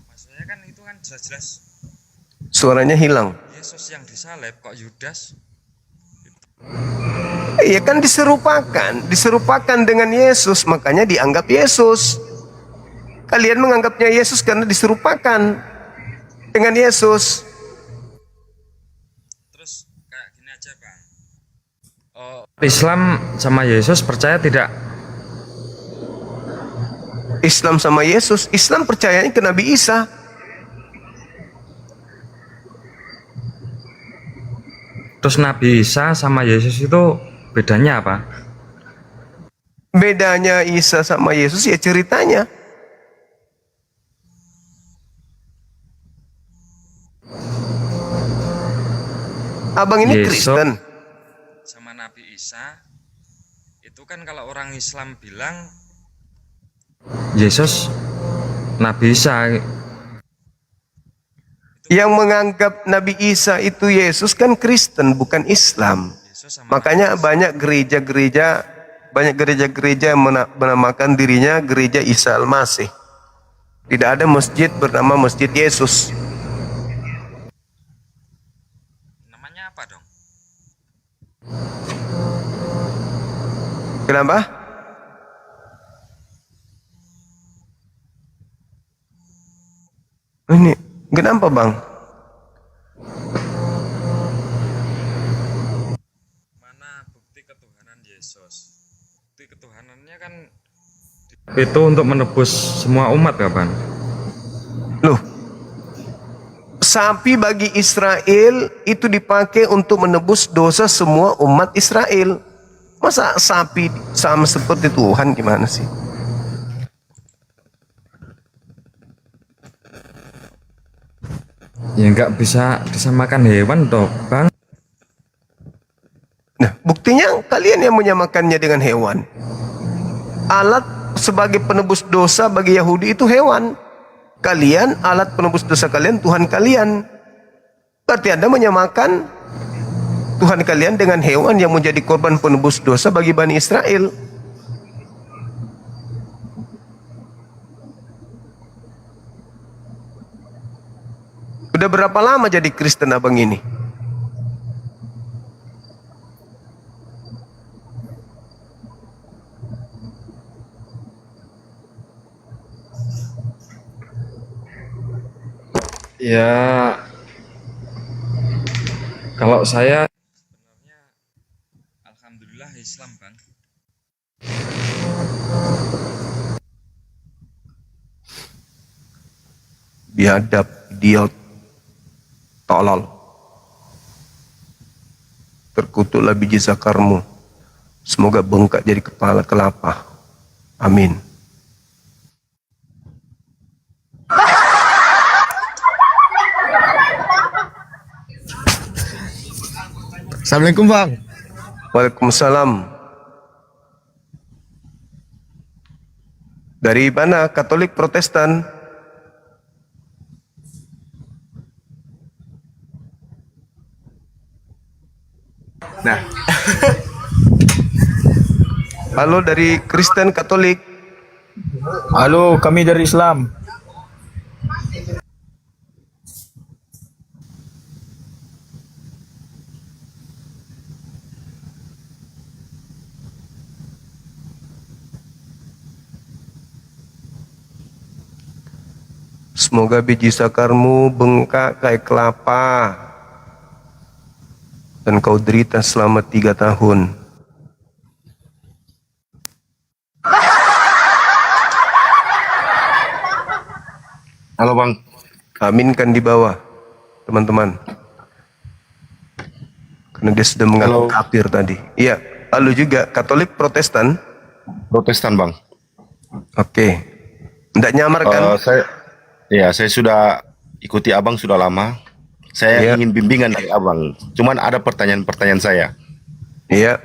Maksudnya kan itu kan jelas-jelas Suaranya hilang. Yesus yang disalib kok Yudas? Iya kan diserupakan dengan Yesus, makanya dianggap Yesus. Kalian menganggapnya Yesus karena diserupakan dengan Yesus. Terus kayak gini aja Bang. Islam sama Yesus percaya tidak? Islam sama Yesus, Islam percayanya ke Nabi Isa. Terus Nabi Isa sama Yesus itu bedanya apa? Bedanya Isa sama Yesus ya ceritanya. Abang ini Yesus Kristen. Sama Nabi Isa itu kan kalau orang Islam bilang Yesus Nabi Isa. Yang menganggap Nabi Isa itu Yesus kan Kristen, bukan Islam. Makanya banyak gereja-gereja yang menamakan dirinya gereja Isa Al-Masih. Tidak ada masjid bernama Masjid Yesus. Namanya apa dong? Kenapa? Ini kenapa bang? Mana bukti ketuhanan Yesus? Bukti ketuhanannya kan itu untuk menebus semua umat kapan? Loh, sapi bagi Israel itu dipakai untuk menebus dosa semua umat Israel. Masa sapi sama seperti Tuhan gimana sih? Ya nggak bisa disamakan hewan toh bang. Nah buktinya kalian yang menyamakannya dengan hewan. Alat sebagai penebus dosa bagi Yahudi itu hewan. Kalian alat penebus dosa kalian Tuhan kalian. Berarti Anda menyamakan Tuhan kalian dengan hewan yang menjadi korban penebus dosa bagi Bani Israel. Udah berapa lama jadi Kristen abang ini? Ya kalau saya sebenarnya alhamdulillah Islam bang. Biadab, idiot, tolol. Terkutuklah biji zakarmu. Semoga bengkak jadi kepala kelapa. Amin. Assalamualaikum bang. Waalaikumsalam. Dari mana? Katolik, Protestan? Nah. Halo dari Kristen, Katolik. Halo, kami dari Islam. Semoga biji sakarmu bengkak kayak kelapa dan kau derita selama 3 tahun. Halo bang. Aminkan di bawah teman-teman, karena dia sudah mengaku kafir tadi. Iya, halo juga Katolik, Protestan? Protestan bang. Oke, tidak nyamar kan? Saya sudah ikuti abang sudah lama. Saya ingin bimbingan dari abang. Cuman ada pertanyaan-pertanyaan saya. Iya.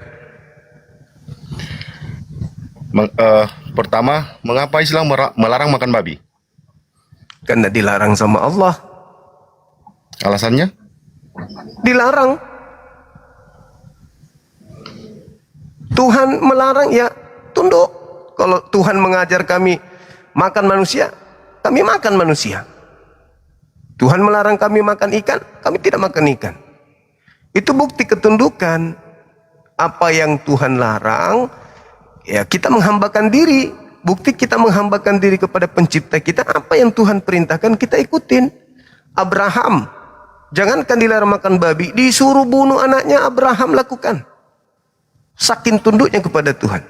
Pertama, mengapa Islam melarang makan babi? Karena dilarang sama Allah. Alasannya? Dilarang. Tuhan melarang ya tunduk. Kalau Tuhan mengajar kami makan manusia, kami makan manusia. Tuhan melarang kami makan ikan, kami tidak makan ikan. Itu bukti ketundukan. Apa yang Tuhan larang, ya kita menghambakan diri. Bukti kita menghambakan diri kepada pencipta kita, apa yang Tuhan perintahkan kita ikutin. Abraham, jangankan dilarang makan babi, disuruh bunuh anaknya, Abraham lakukan. Saking tunduknya kepada Tuhan.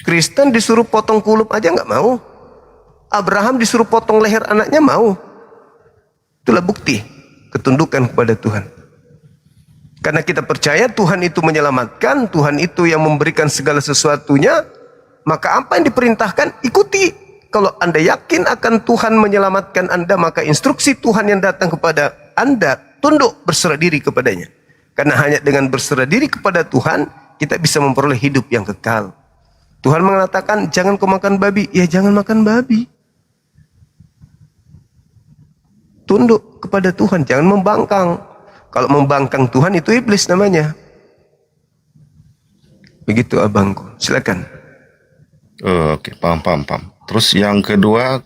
Kristen disuruh potong kulup aja nggak mau. Abraham disuruh potong leher anaknya mau. Itulah bukti ketundukan kepada Tuhan. Karena kita percaya Tuhan itu menyelamatkan, Tuhan itu yang memberikan segala sesuatunya, maka apa yang diperintahkan ikuti. Kalau Anda yakin akan Tuhan menyelamatkan Anda, maka instruksi Tuhan yang datang kepada Anda, tunduk, berserah diri kepadanya. Karena hanya dengan berserah diri kepada Tuhan, kita bisa memperoleh hidup yang kekal. Tuhan mengatakan, jangan kau makan babi. Ya jangan makan babi. Tunduk kepada Tuhan, jangan membangkang. Kalau membangkang Tuhan itu iblis namanya. Begitu abangku, silakan. Oke, paham. Terus yang kedua,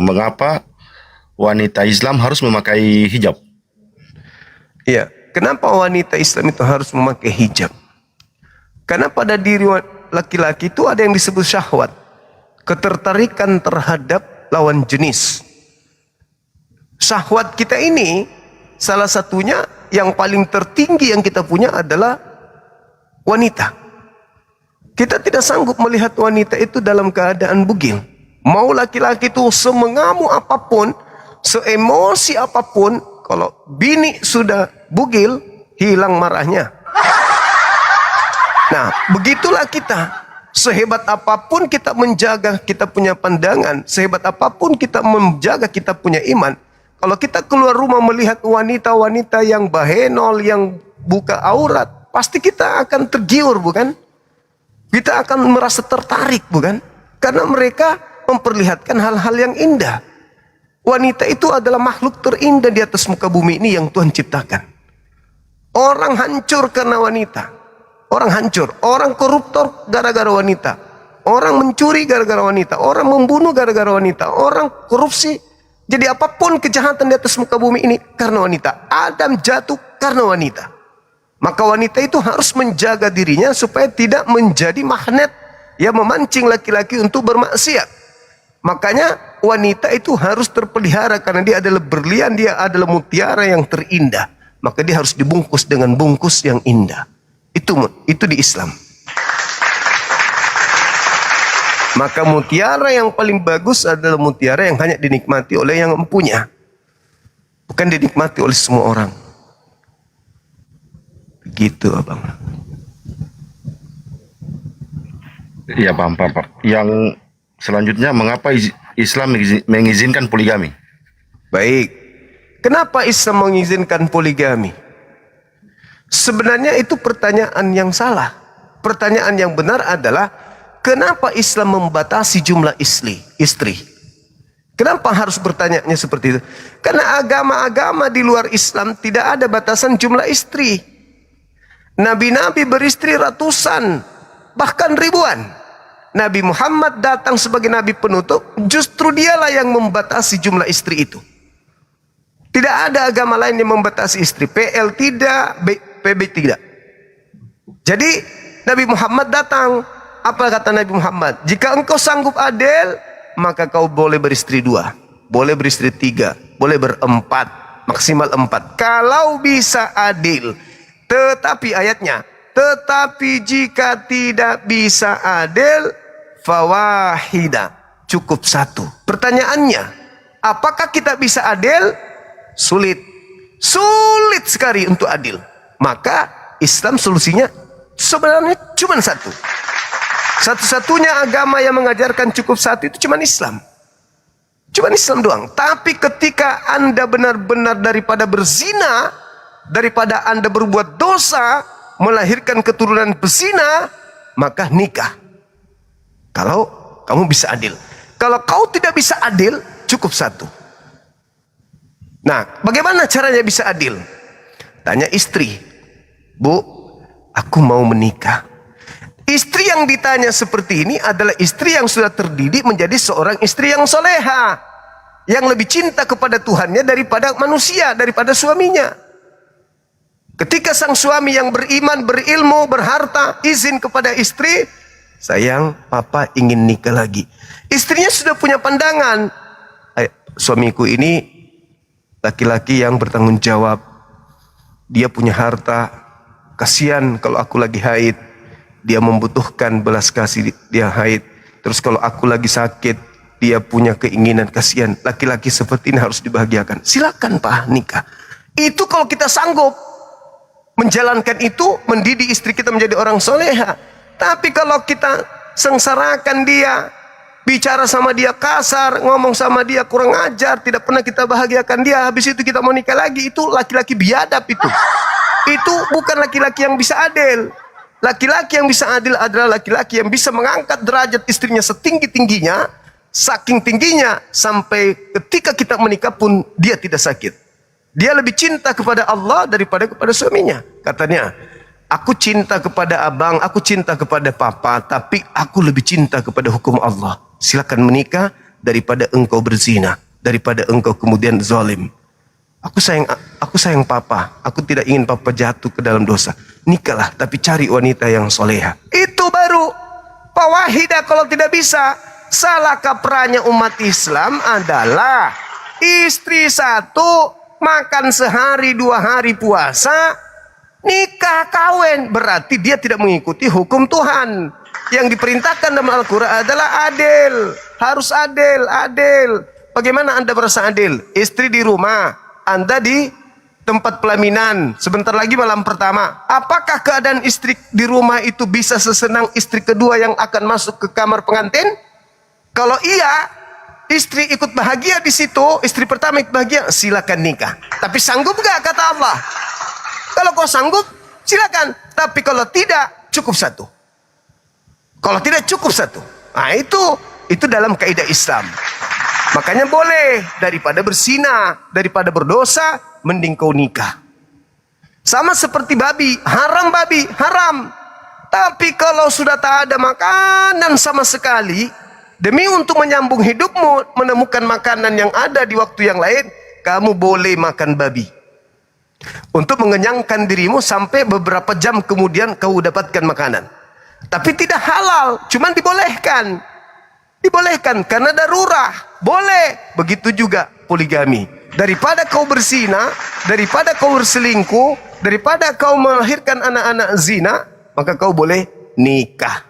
mengapa wanita Islam harus memakai hijab? Iya, kenapa wanita Islam itu harus memakai hijab? Karena pada diri laki-laki itu ada yang disebut syahwat, ketertarikan terhadap lawan jenis. Syahwat kita ini salah satunya yang paling tertinggi yang kita punya adalah wanita. Kita tidak sanggup melihat wanita itu dalam keadaan bugil. Mau laki-laki itu semengamu apapun, seemosi apapun, kalau bini sudah bugil, hilang marahnya. Nah, begitulah kita. Sehebat apapun kita menjaga kita punya pandangan, sehebat apapun kita menjaga kita punya iman, kalau kita keluar rumah melihat wanita-wanita yang bahenol, yang buka aurat, pasti kita akan tergiur, bukan? Kita akan merasa tertarik, bukan? Karena mereka memperlihatkan hal-hal yang indah. Wanita itu adalah makhluk terindah di atas muka bumi ini yang Tuhan ciptakan. Orang hancur karena wanita. Orang hancur. Orang koruptor gara-gara wanita. Orang mencuri gara-gara wanita. Orang membunuh gara-gara wanita. Orang korupsi. Jadi apapun kejahatan di atas muka bumi ini karena wanita. Adam jatuh karena wanita. Maka wanita itu harus menjaga dirinya supaya tidak menjadi magnet yang memancing laki-laki untuk bermaksiat. Makanya wanita itu harus terpelihara karena dia adalah berlian, dia adalah mutiara yang terindah. Maka dia harus dibungkus dengan bungkus yang indah. Itu di Islam. Maka mutiara yang paling bagus adalah mutiara yang hanya dinikmati oleh yang mempunyai. Bukan dinikmati oleh semua orang. Begitu abang. Iya paham. Yang selanjutnya, mengapa Islam mengizinkan poligami? Baik. Kenapa Islam mengizinkan poligami? Sebenarnya itu pertanyaan yang salah. Pertanyaan yang benar adalah, kenapa Islam membatasi jumlah istri? Kenapa harus bertanyanya seperti itu? Karena agama-agama di luar Islam tidak ada batasan jumlah istri. Nabi-nabi beristri ratusan, bahkan ribuan. Nabi Muhammad datang sebagai nabi penutup, justru dialah yang membatasi jumlah istri itu. Tidak ada agama lain yang membatasi istri. PL tidak, PB tidak. Jadi Nabi Muhammad datang. Apa kata Nabi Muhammad? Jika engkau sanggup adil, maka kau boleh beristri 2, boleh beristri 3, boleh ber4, maksimal 4. Kalau bisa adil. Tetapi ayatnya, tetapi jika tidak bisa adil, fawahida, cukup 1. Pertanyaannya, apakah kita bisa adil? Sulit sekali untuk adil. Maka Islam solusinya sebenarnya cuma 1. Satu-satunya agama yang mengajarkan cukup 1 itu cuma Islam. Cuma Islam doang. Tapi ketika Anda benar-benar daripada berzina, daripada Anda berbuat dosa, melahirkan keturunan berzina, maka nikah. Kalau kamu bisa adil. Kalau kau tidak bisa adil, cukup 1. Nah, bagaimana caranya bisa adil? Tanya istri. Bu, aku mau menikah. Istri yang ditanya seperti ini adalah istri yang sudah terdidik menjadi seorang istri yang soleha, yang lebih cinta kepada Tuhannya daripada manusia, daripada suaminya. Ketika sang suami yang beriman, berilmu, berharta, izin kepada istri, sayang, papa ingin nikah lagi. Istrinya sudah punya pandangan, suamiku ini laki-laki yang bertanggung jawab. Dia punya harta, kasihan kalau aku lagi haid. Dia membutuhkan belas kasih, dia haid. Terus kalau aku lagi sakit, dia punya keinginan, kasihan. Laki-laki seperti ini harus dibahagiakan. Silakan Pak, nikah. Itu kalau kita sanggup menjalankan itu, mendidik istri kita menjadi orang soleha. Tapi kalau kita sengsarakan dia, bicara sama dia kasar, ngomong sama dia kurang ajar, tidak pernah kita bahagiakan dia, habis itu kita mau nikah lagi, itu laki-laki biadab itu. Itu bukan laki-laki yang bisa adil. Laki-laki yang bisa adil adalah laki-laki yang bisa mengangkat derajat istrinya setinggi-tingginya, saking tingginya, sampai ketika kita menikah pun dia tidak sakit. Dia lebih cinta kepada Allah daripada kepada suaminya. Katanya, aku cinta kepada abang, aku cinta kepada papa, tapi aku lebih cinta kepada hukum Allah. Silakan menikah daripada engkau berzina, daripada engkau kemudian zalim. Aku sayang papa, aku tidak ingin papa jatuh ke dalam dosa. Nikahlah, tapi cari wanita yang soleha. Itu baru fawahidah. Kalau tidak bisa, salah kaprahnya umat Islam adalah istri satu, makan sehari 2 hari puasa, nikah kawin, berarti dia tidak mengikuti hukum Tuhan. Yang diperintahkan dalam Al-Quran adalah adil, harus adil, adil. Bagaimana Anda merasa adil? Istri di rumah, Anda di tempat pelaminan, sebentar lagi malam pertama. Apakah keadaan istri di rumah itu bisa sesenang istri kedua yang akan masuk ke kamar pengantin? Kalau iya, istri ikut bahagia di situ, istri pertama ikut bahagia, silakan nikah. Tapi sanggup gak kata Allah? Kalau kau sanggup, silakan. Tapi kalau tidak, cukup satu. Kalau tidak cukup satu. Nah itu dalam kaidah Islam. Makanya boleh, daripada berzina, daripada berdosa, mending kau nikah. Sama seperti babi, haram. Tapi kalau sudah tak ada makanan sama sekali, demi untuk menyambung hidupmu, menemukan makanan yang ada di waktu yang lain, kamu boleh makan babi. Untuk mengenyangkan dirimu sampai beberapa jam kemudian kau dapatkan makanan. Tapi tidak halal, cuman dibolehkan. Dibolehkan karena darurah, boleh. Begitu juga poligami. Daripada kau berzina, daripada kau berselingkuh, daripada kau melahirkan anak-anak zina, maka kau boleh nikah.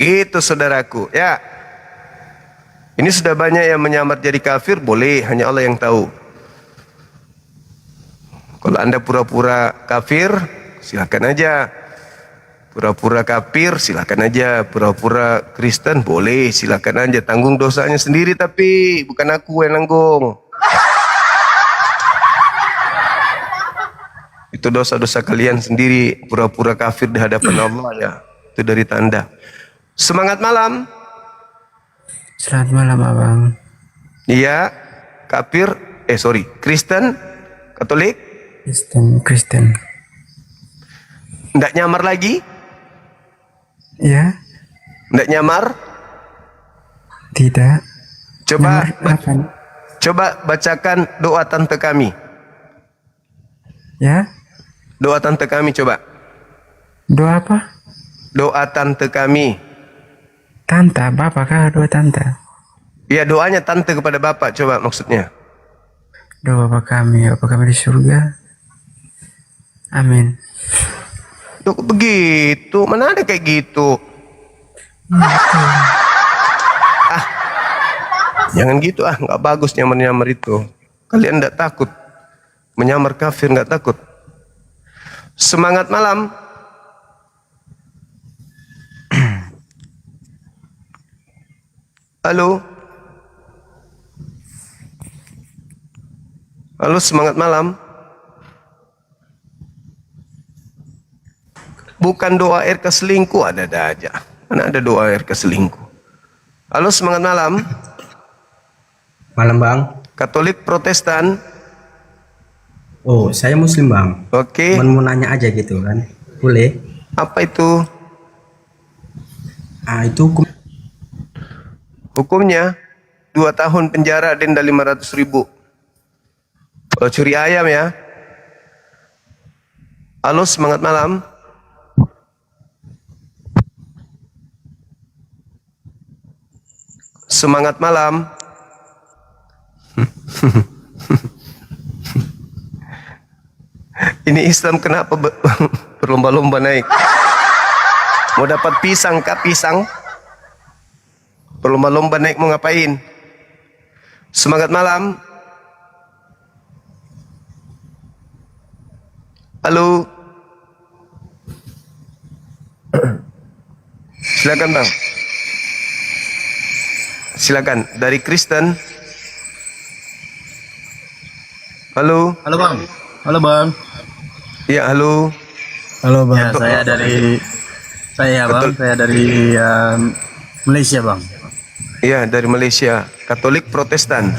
Itu saudaraku, ya. Ini sudah banyak yang menyamar jadi kafir, boleh, hanya Allah yang tahu. Kalau Anda pura-pura kafir, silakan aja. Pura-pura kafir, silakan aja. Pura-pura Kristen, boleh, silakan aja. Tanggung dosanya sendiri, tapi bukan aku yang nanggung. Itu dosa-dosa kalian sendiri. Pura-pura kafir di hadapan Allah, ya. Itu dari tanda. Semangat malam. Selamat malam abang. Iya, kafir, Kristen, Katolik. Kristen. Nggak nyamar lagi? Ya. Nggak nyamar? Tidak. Coba bacakan doa tante kami. Ya. Doa tante kami coba. Doa apa? Doa tante kami. Tante, bapak kah doa tante? Iya, doanya tante kepada bapak, coba maksudnya. Doa bapak kami di surga. Amin. Tuh begitu, mana ada kayak gitu? Jangan gitu nggak bagus nyamar-nyamar itu. Kalian nggak takut menyamar kafir, nggak takut. Semangat malam. Halo. Halo, semangat malam. Bukan doa air ke selingkuh, ada aja. Mana ada doa air ke selingkuh. Halo, semangat malam. Malam bang. Katolik, Protestan. Oh, saya Muslim bang. Oke. Mau nanya aja gitu kan, boleh? Apa itu? Itu Hukumnya 2 tahun penjara, denda 500.000. Kalau curi ayam ya. Halo, semangat malam. Semangat malam. Ini Islam kenapa berlomba-lomba naik? Mau dapat pisang kah pisang? Berlomba-lomba naik mau ngapain? Semangat malam. Halo. Silakan bang. Silakan dari Kristen. Halo. Halo bang. Halo bang. Ya halo. Halo bang. Ya, saya dari Malaysia bang. Iya dari Malaysia. Katolik Protestan.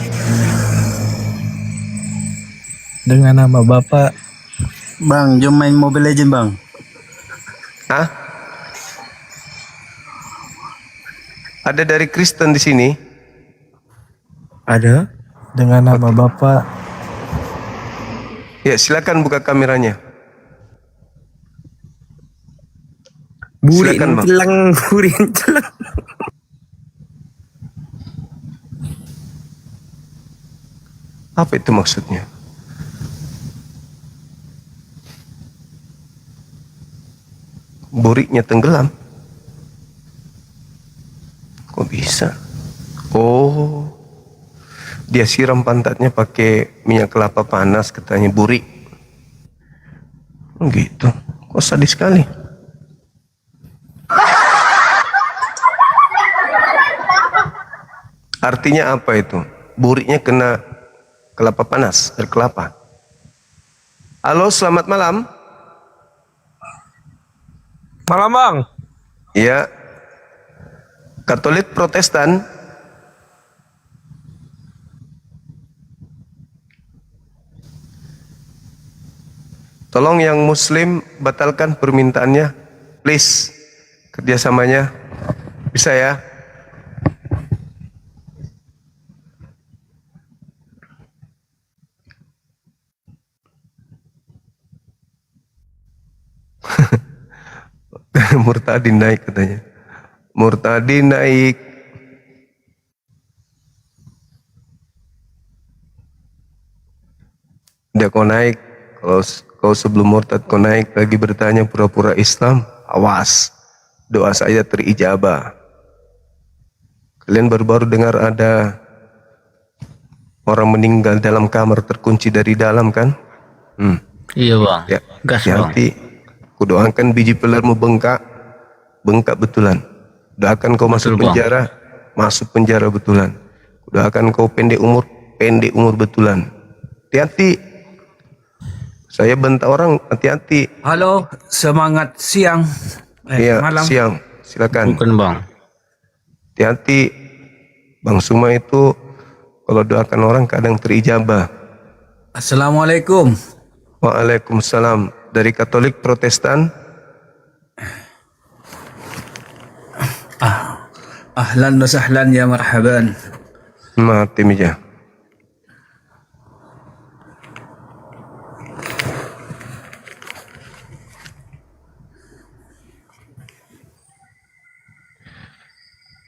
Dengan nama Bapak. Bang, jom main Mobile Legend bang. Hah? Ada dari Kristen di sini? Ada. Dengan nama Bapak. Ya silakan buka kameranya. Burin Silakan bang. celang. Apa itu maksudnya? Buriknya tenggelam. Kok bisa? Oh, dia siram pantatnya pakai minyak kelapa panas, katanya burik. Gitu. Kok sadis sekali. Artinya apa itu? Buriknya kena kelapa panas, air kelapa. Halo, selamat malam. Malam bang. Ya. Katolik Protestan. Tolong yang Muslim batalkan permintaannya, please. Kerjasamanya bisa ya. Murtadi naik katanya. Murtadi naik. Udah kau naik. Kalau kau sebelum murtad kau naik lagi bertanya pura-pura Islam, awas. Doa saya terijabah. Kalian baru-baru dengar ada orang meninggal dalam kamar terkunci dari dalam kan? Iya bang. Ya, Gas bang. hati-hati. Kudoakan biji pelermu bengkak betulan. Doakan kau masuk Betul, Bang. penjara, masuk penjara betulan. Doakan kau pendek umur betulan. Hati-hati. Saya bentak orang, hati-hati. Halo, semangat siang. Iya, Malam. siang. Silakan. Bukan bang. Hati-hati. Bang Suma itu kalau doakan orang kadang terijabah. Assalamualaikum. Waalaikumsalam. Dari Katolik Protestan. Ahlan wa sahlan ya marhaban. Mati meja.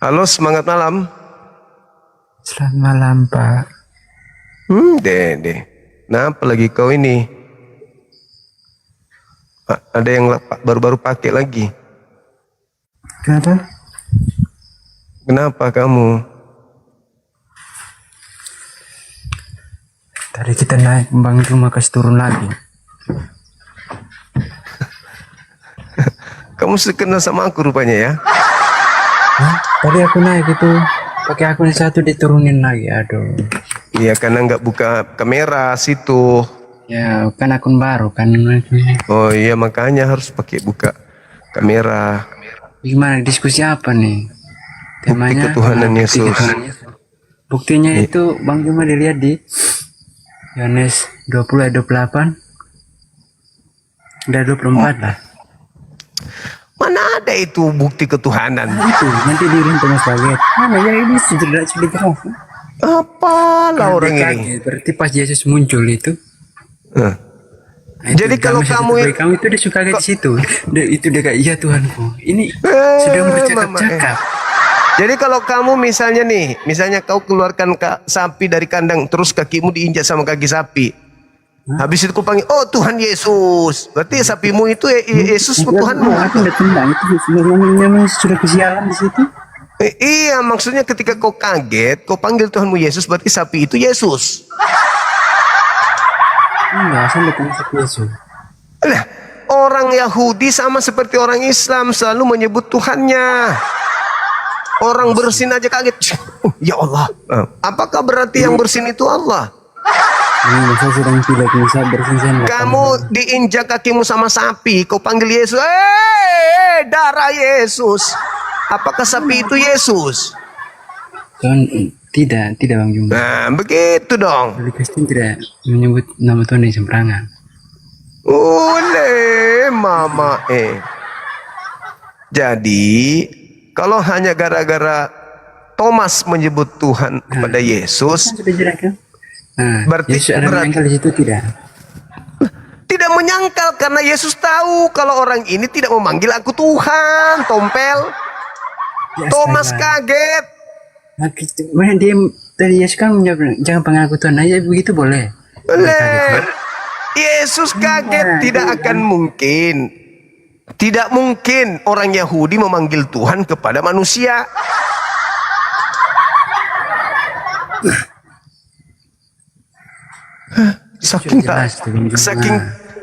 Halo, semangat malam. Selamat malam Pak. Dede. Nah, apalagi kau ini? Ada yang baru-baru pakai lagi. Kenapa? Kenapa kamu? Tadi kita naik Bang Juma kasih turun lagi. Kamu kenal sama aku rupanya ya? Hah? Tadi aku naik itu pakai akun satu diturunin lagi. Aduh. Iya, karena nggak buka kamera situ. Ya kan akun baru kan. Oh iya, makanya harus pakai buka kamera. Gimana diskusi apa nih? Temanya ketuhanan Yesus. Buktinya itu Bang Juma dilihat di Yohanes 20 ayat 28. Udah 24 lah. Mana ada itu bukti ketuhanan? Itu nanti diruntung kaget. Mana ya ini sudah terang. Apalah orang ini? Berarti pas Yesus muncul itu. Jadi kalau kamu itu dia suka kayak di situ. Itu dia kayak iya Tuhanku. Ini sedang bercakap-cakap. Jadi kalau kamu misalnya kau keluarkan sapi dari kandang, terus kakimu diinjak sama kaki sapi. Habis itu kau panggil, oh Tuhan Yesus. Berarti sapimu itu Yesus Tuhanmu. Aku udah tendang itu memang sudah kesialan di situ. Iya, maksudnya ketika kau kaget, kau panggil Tuhanmu Yesus, berarti sapi itu Yesus. Enggak, saya bukan sapi Yesus. Nah, orang Yahudi sama seperti orang Islam selalu menyebut Tuhannya. Orang bersin aja kaget. Ya Allah. Apakah berarti yang bersin itu Allah? Saya sedang tidak bisa bersin. Kamu diinjak kakimu sama sapi, kau panggil Yesus. Darah Yesus. Apakah sapi itu Yesus? Tidak Bang Juma. Nah, begitu dong. Kristen tidak menyebut nama Tuhan yang sembarangan. Oleh mama Jadi kalau hanya gara-gara Thomas menyebut Tuhan kepada Yesus, berarti menyangkal di situ tidak menyangkal karena Yesus tahu kalau orang ini tidak memanggil aku Tuhan, tompel. Thomas kaget. Mana dia tadi Yesus kan menjawab jangan panggil aku Tuhan aja begitu boleh. Boleh. Yesus kaget, tidak akan mungkin. Tidak mungkin orang Yahudi memanggil Tuhan kepada manusia.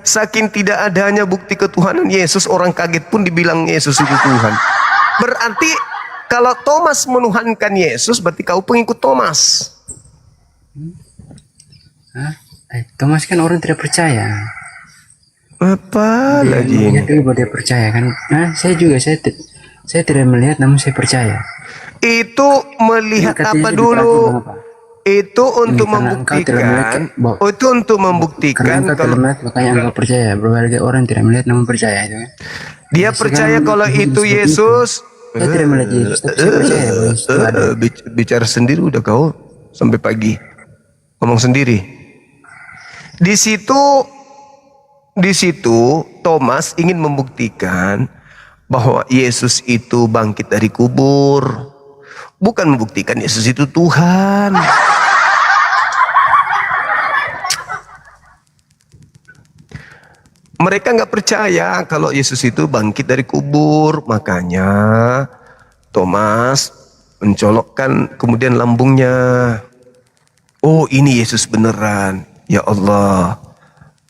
Saking tidak adanya bukti ketuhanan Yesus, orang kaget pun dibilang Yesus itu Tuhan. Berarti kalau Thomas menuhankan Yesus, berarti kau pengikut Thomas. Thomas kan orang tidak percaya. Apa lagi ini? Dia percaya kan? Saya juga saya tidak melihat, namun saya percaya. Itu melihat apa dulu? Itu untuk membuktikan. Itu untuk membuktikan kalau makanya engkau percaya. Berbagai orang tidak melihat namun percaya itu kan. Dia percaya kalau itu Yesus. Saya tidak melihat Yesus, tapi saya percaya bahwa Yesus itu ada. Bicara sendiri udah kau sampai pagi. Ngomong sendiri. Di situ Thomas ingin membuktikan bahwa Yesus itu bangkit dari kubur. Bukan membuktikan Yesus itu Tuhan. Mereka nggak percaya kalau Yesus itu bangkit dari kubur. Makanya Thomas mencolokkan kemudian lambungnya. Oh, ini Yesus beneran. Ya Allah,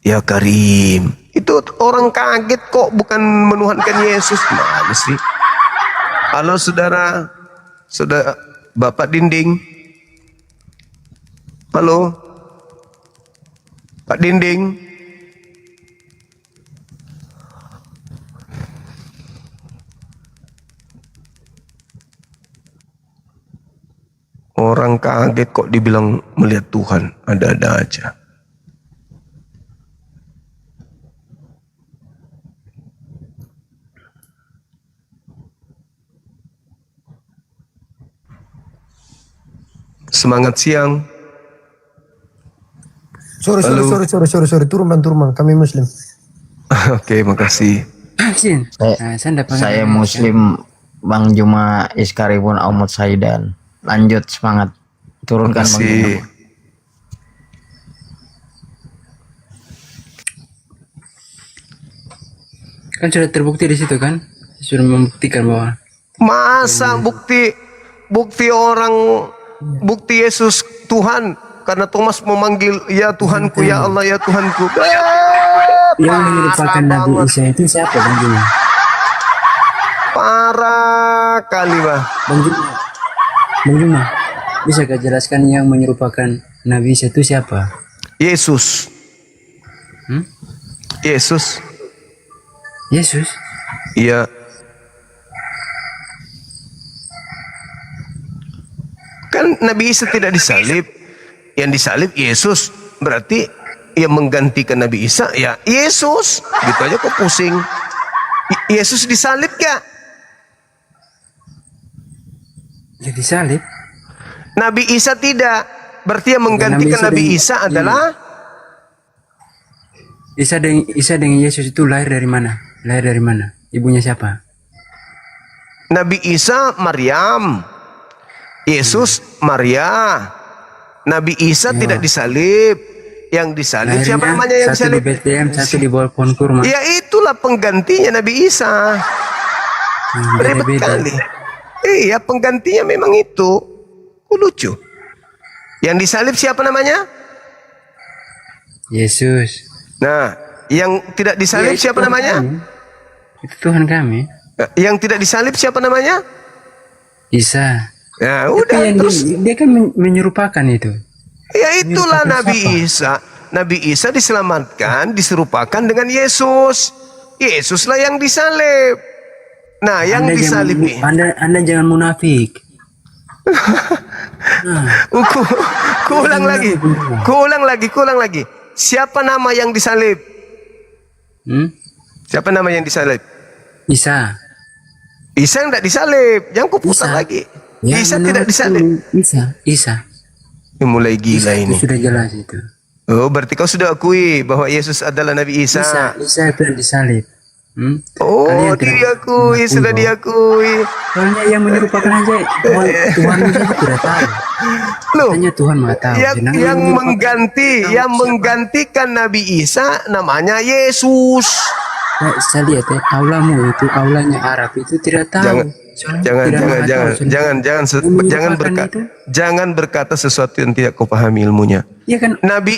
ya Karim. Itu orang kaget kok, bukan menuhankan Yesus. Mana sih? Halo saudara Bapak Dinding. Halo Pak Dinding. Orang kaget kok dibilang melihat Tuhan, ada-ada aja. Semangat siang. Sorry, turun bang, kami Muslim. Oke, makasih. Saya Muslim, Bang Juma Iskaribun Ahmad Saidan. Lanjut, semangat. Turunkan Bang Juma. Kan sudah terbukti di situ kan? Sudah membuktikan bahwa masa bukti Yesus Tuhan karena Thomas memanggil ya Tuhanku, ya Allah, ya Tuhanku. Yang merupakan Nabi Isa itu siapa Bang Juma? Parah kali Bang Juma, bisa gak jelaskan yang menyerupakan Nabi Isa itu siapa? Yesus. Yesus? Iya. Kan Nabi Isa tidak disalib. Yang disalib Yesus. Berarti yang menggantikan Nabi Isa ya Yesus. Gitu aja kok pusing. Yesus disalib gak? Ya disalib. Nabi Isa tidak. Berarti yang menggantikan Nabi Isa adalah Isa dengan Yesus itu lahir dari mana? Lahir dari mana? Ibunya siapa? Nabi Isa Maryam, Yesus Maria. Nabi Isa tidak disalib. Yang disalib Lahirnya siapa namanya yang satu disalib? di Bethlehem, satu di bawah pohon kurma. Ya itulah penggantinya Nabi Isa. Ribet Beda-beda. kali. Iya, penggantinya memang itu. Lucu. Yang disalib siapa namanya? Yesus. Nah, yang tidak disalib Ya, itu siapa Tuhan namanya? kami. Itu Tuhan kami. Yang tidak disalib siapa namanya? Isa. Ya Tapi udah yang terus. dia kan menyerupakan itu. Ya itulah Menyerupakan Nabi siapa? Isa. Nabi Isa diselamatkan, diserupakan dengan Yesus. Yesuslah yang disalib. Nah, yang disalib ini. Anda jangan munafik. Kuulang lagi. Siapa nama yang disalib? Siapa nama yang disalib? Isa. Isa yang tidak disalib. Yang kuputar lagi. Ya, Isa tidak disalib. Isa. Mulai gila ini. Itu sudah jelas itu. Oh, berarti kau sudah akui bahwa Yesus adalah Nabi Isa. Isa itu yang disalib. Oh, Kalian tidak diakui, sudah bahwa- diakui. Soalnya yang menyerupakan aja Tuhan saja tidak tahu. Katanya Tuhan maha tahu. Yang menggantikan Nabi Isa namanya Yesus. Saya lihat ya, aulamu itu aulanya Arab itu tidak tahu. Jangan berkata sesuatu yang tidak kau pahami ilmunya. Ya kan, Nabi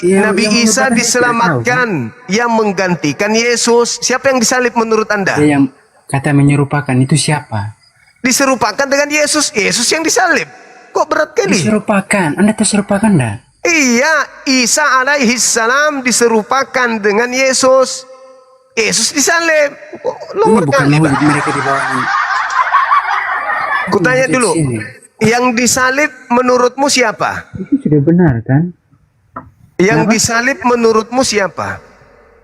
Isa diselamatkan, yang menggantikan Yesus. Siapa yang disalib menurut Anda? Yang kata menyerupakan itu siapa? Diserupakan dengan Yesus. Yesus yang disalib. Kok berat kali? Diserupakan. Anda terserupakan enggak? Iya, Isa alaihi salam diserupakan dengan Yesus. Yesus disalib. Lumur kali, Pak. Mereka di bawah ini. Kutanya dulu, yang disalib menurutmu siapa? Itu sudah benar kan? Yang disalib menurutmu siapa?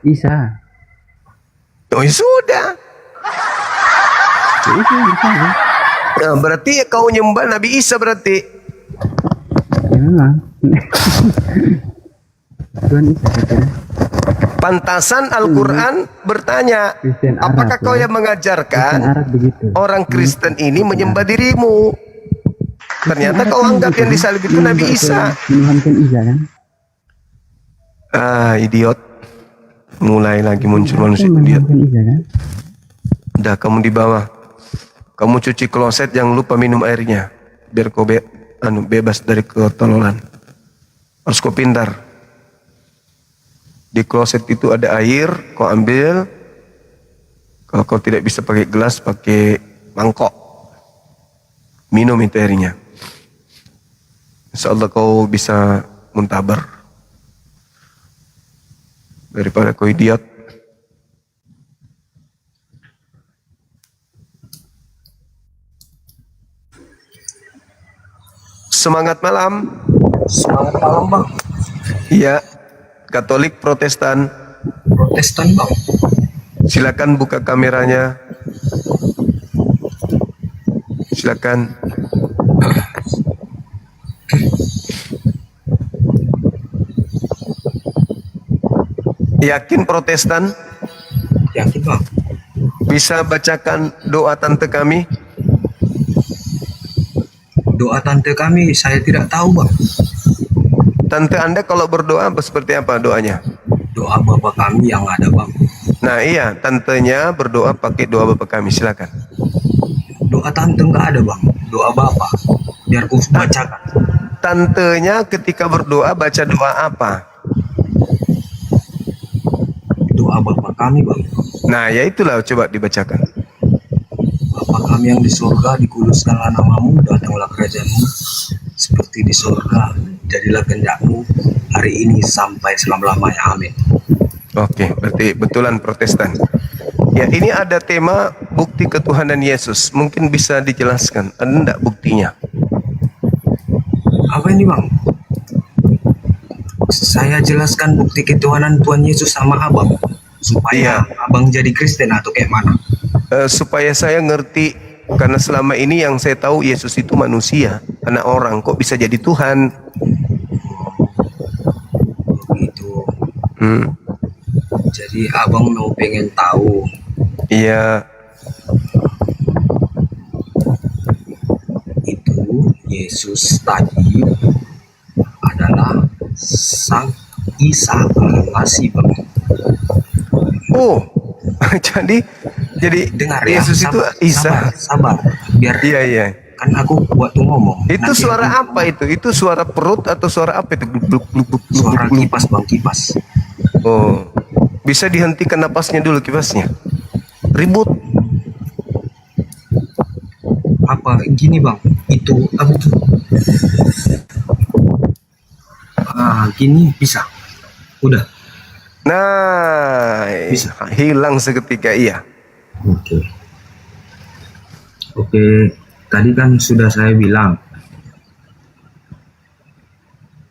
Isa. Oh ya sudah. Nah, berarti kau nyembah Nabi Isa berarti. Ya memang. Tuhan Isa saja. Pantasan Al-Quran bertanya, apakah kau yang mengajarkan orang Kristen ini menyembah dirimu? Ternyata kau anggap yang disalib itu Nabi Isa. Menuhankan Isa kan? Ah, idiot. Mulai lagi muncul manusia idiot. Udah, kamu di bawah. Kamu cuci kloset, jangan lupa minum airnya. Biar kau bebas dari ketololan. Harus kau pintar. Di kloset itu ada air, kau ambil. Kalau kau tidak bisa pakai gelas, pakai mangkok. Minum itu airnya. Insya Allah kau bisa muntabar. Daripada kau idiot. Semangat malam. Semangat malam, Bang. Iya. Katolik Protestan. Protestan, Bang. Silakan buka kameranya. Silakan. Yakin Protestan? Yakin, Bang. Bisa bacakan doa tante kami? Doa tante kami saya tidak tahu, Bang. Tante Anda kalau berdoa seperti apa doanya? Doa Bapa kami yang ada, Bang. Nah iya, tantenya berdoa pakai doa Bapa kami, silakan. Doa tante nggak ada, Bang. Doa Bapa. Biar ku bacakan. Tantenya ketika berdoa baca doa apa? Doa Bapa kami, Bang. Nah ya itulah, coba dibacakan. Bapa kami yang di surga, dikuduskanlah namamu, datanglah kerajaanmu seperti di surga, jadilah kehendakmu hari ini sampai selama-lamanya. Amin. Oke, berarti betulan Protestan. Ya, ini ada tema bukti ketuhanan Yesus. Mungkin bisa dijelaskan. Ada enggak buktinya? Apa ini, Bang? Saya jelaskan bukti ketuhanan Tuhan Yesus sama Abang supaya Abang jadi Kristen atau kayak mana? supaya saya ngerti, karena selama ini yang saya tahu Yesus itu manusia, anak orang, kok bisa jadi Tuhan? Itu. Jadi abang mau pengen tahu. Iya. Itu Yesus tadi adalah Sang Isa Almasih, Bang. Oh, jadi dengar ya, Yesus itu Isa. Sabar, biar iya. Kan aku waktu ngomong. Itu nanti suara aku- apa itu? Itu suara perut atau suara apa itu? Suara kipas, Bang, kipas. Oh, bisa dihentikan napasnya dulu kipasnya. Ribut. Apa gini, Bang? Itu apa tuh? Gini bisa. Udah. Nah, hilang seketika, iya. Oke, tadi kan sudah saya bilang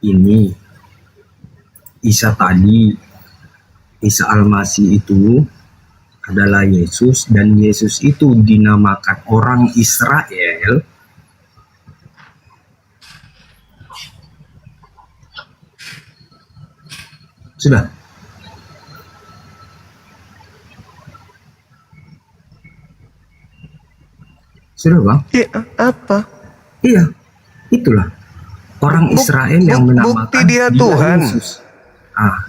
ini Isa tadi, Isa Almasih itu adalah Yesus, dan Yesus itu dinamakan orang Israel sudah. Sudah, Bang? Iya, apa? Iya, itulah orang Israel yang menamakan bukti dia Tuhan. Yesus.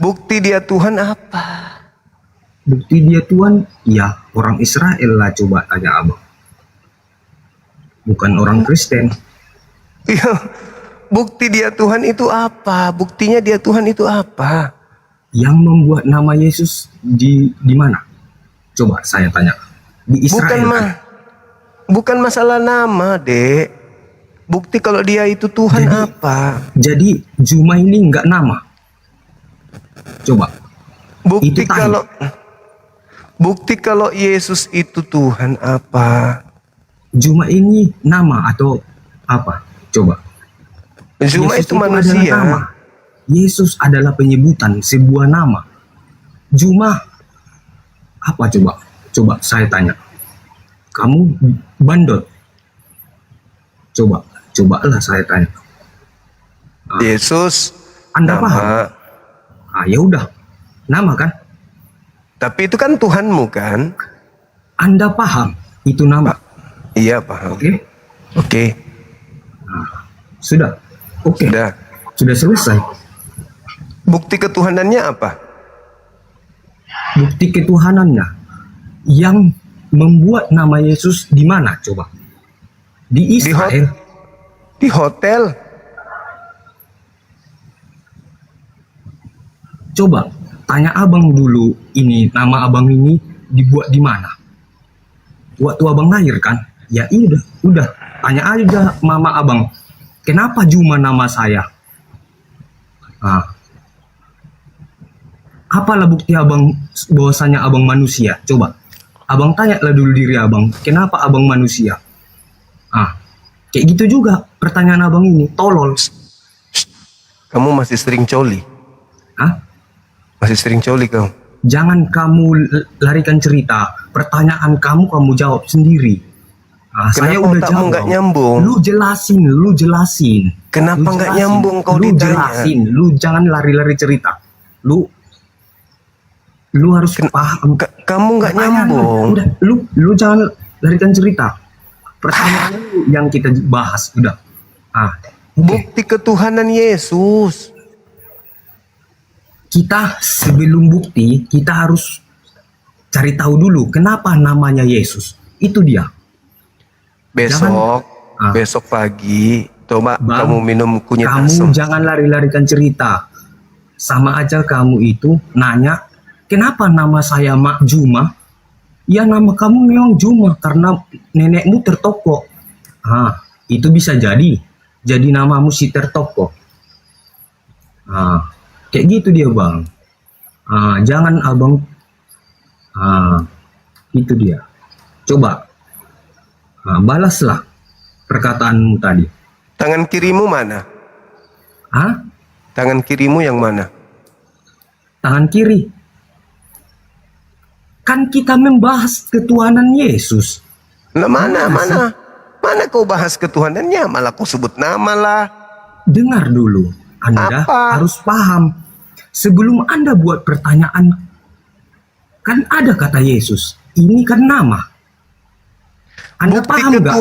Bukti dia Tuhan apa? Bukti dia Tuhan, ya orang Israel lah, coba tanya abang. Bukan orang Kristen. Iya, bukti dia Tuhan itu apa? Buktinya dia Tuhan itu apa? Yang membuat nama Yesus di mana? Coba saya tanya. Di Israel. Bukan masalah nama, Dek. Bukti kalau dia itu Tuhan apa? Jadi Juma ini enggak nama. Coba. Bukti kalau Yesus itu Tuhan apa? Juma ini nama atau apa? Coba. Juma Yesus itu manusia. adalah nama. Yesus adalah penyebutan sebuah nama. Juma apa coba? Coba saya tanya. Kamu bandot. Cobalah saya tanya. Yesus Anda nama. paham? Ya udah. Nama kan? Tapi itu kan Tuhanmu kan? Anda paham itu nama? Iya, paham. Oke. Sudah. Oke. Sudah selesai. Bukti ketuhanannya apa? Bukti ketuhanannya yang membuat nama Yesus di mana coba? Di Israel. Di hotel. Coba tanya abang dulu, ini nama abang ini dibuat di mana? Waktu abang lahir kan? Ya udah. Tanya aja mama abang. Kenapa Juma nama saya? Apalah bukti abang bahwasanya abang manusia? Coba. Abang tanyalah dulu diri abang, kenapa abang manusia? Kayak gitu juga pertanyaan abang ini, tolol. Kamu masih sering coli? Masih sering coli kau? Jangan kamu larikan cerita. Pertanyaan kamu jawab sendiri. Saya udah jawab. Nggak nyambung? Lu jelasin. Kenapa nggak nyambung kau lu ditanya? jelasin. Lu jangan lari-lari cerita. Lu harus paham. Kamu nggak nyambung. Udah, lu jangan larikan cerita. Pertanyaan yang kita bahas udah. Bukti ketuhanan Yesus. Kita sebelum bukti, kita harus cari tahu dulu kenapa namanya Yesus. Itu dia. Besok pagi coba Bang, kamu minum kunyit kamu asam. jangan lari-larikan cerita. Sama aja kamu itu nanya, kenapa nama saya Mak Juma? Ya nama kamu memang Juma karena nenekmu Tertoko. Itu bisa jadi namamu si Tertoko. Kayak gitu dia bang. Jangan abang. Itu dia. Coba. Balaslah perkataanmu tadi. Tangan kirimu mana? Tangan kirimu yang mana? Tangan kiri. Kan kita membahas ketuhanan Yesus. Nah, mana kau bahas ketuhanannya, malah kau sebut nama lah. Dengar dulu, Anda harus paham. Sebelum Anda buat pertanyaan, kan ada kata Yesus. Ini kan nama. Anda paham nggak?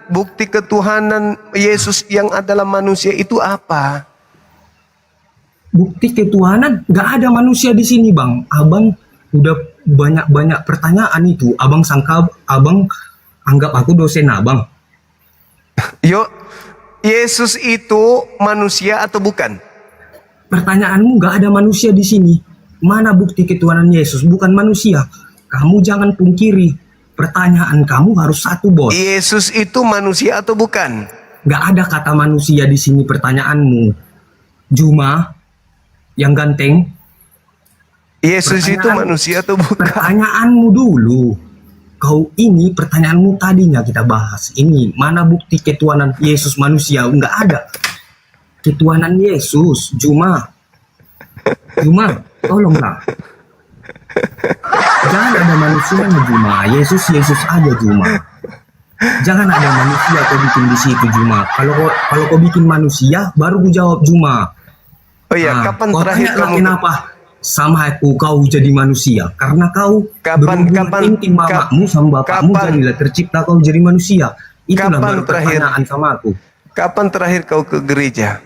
Bukti ketuhanan Yesus yang adalah manusia itu apa? Bukti ketuhanan nggak ada manusia di sini, Bang. Abang udah banyak pertanyaan itu. Abang anggap aku dosen abang. Yuk, Yesus itu manusia atau bukan? Pertanyaanmu nggak ada manusia di sini. Mana bukti ketuhanan Yesus? Bukan manusia. Kamu jangan pungkiri. Pertanyaan kamu harus satu, bos. Yesus itu manusia atau bukan? Nggak ada kata manusia di sini pertanyaanmu. Juma, yang ganteng. Yesus itu manusia atau bukan? Pertanyaanmu dulu. Kau ini pertanyaanmu tadinya kita bahas. Ini mana bukti ketuhanan Yesus manusia? Nggak ada. Ketuhanan Yesus, Juma, tolonglah. Jangan ada manusia Juma. Yesus aja Juma. Jangan ada manusia kau bikin di situ Juma. Kalau kau bikin manusia, baru ku jawab Juma. Oh iya, kapan terakhir kamu? Kenapa sama aku kau jadi manusia? Karena kau berhubungan intim mamamu sama bapakmu, jadilah tercipta kau jadi manusia. Itulah baru pertanyaan sama aku. Kapan terakhir kau ke gereja?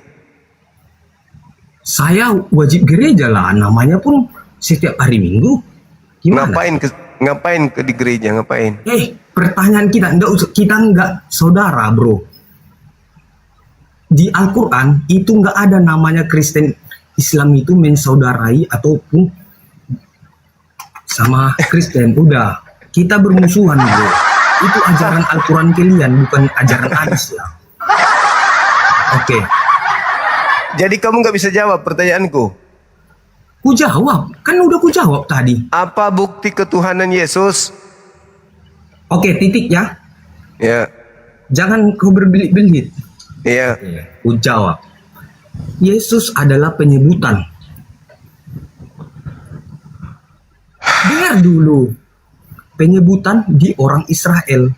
Saya wajib gereja lah, namanya pun setiap hari Minggu. Gimana? Ngapain ke di gereja? Ngapain? Pertanyaan kita enggak saudara, bro. Di Al-Quran itu enggak ada namanya Kristen Islam itu mensaudarai ataupun sama Kristen. Udah, kita bermusuhan, bro. Itu ajaran Al-Quran kalian, bukan ajaran hadis ya. Oke. Jadi kamu nggak bisa jawab pertanyaanku? Ku jawab, kan udah ku jawab tadi. Apa bukti ketuhanan Yesus? Oke, titik ya. Ya. Jangan kau berbelit-belit. Iya. Ku jawab. Yesus adalah penyebutan. Dengar dulu. Penyebutan di orang Israel.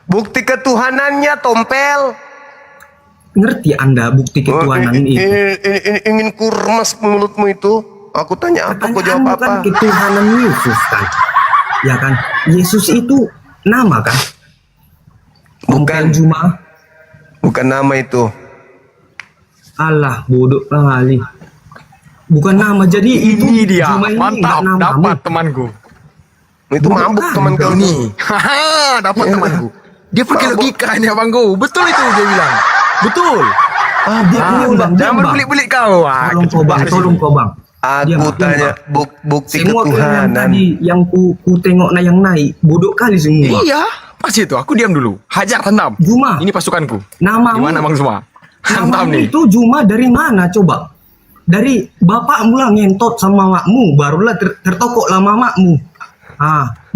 Bukti ketuhanannya, tompel. Ngerti Anda bukti ketuhanan itu? Ingin kurmas mulutmu itu? Aku tanya apa, kau jawab apa? Kan ketuhanan Yesus kan? Ya kan? Yesus itu nama kan? Bukan. Juma. Bukan nama itu. Allah, bodoh kali. Bukan nama, jadi itu dia. Juma ini Mantap, dapat temanku. Itu mabuk teman kau nih. Haha, dapat temanku. Dia pakai logika ini abangku. Betul itu dia bilang. Betul. Jangan berbelit-belit kau. Tolong kau bang. Aku tanya bukti semua ketuhanan. Tadi yang ku tengok yang naik bodoh kali semua. Iya, pasti itu. Aku diam dulu. Hajar hantam. Juma. Ini pasukanku. Nama di mana Bang Juma? Hantam nih. Itu Juma dari mana coba? Dari bapakmu lah ngentot sama makmu, barulah tertokok lah mamakmu.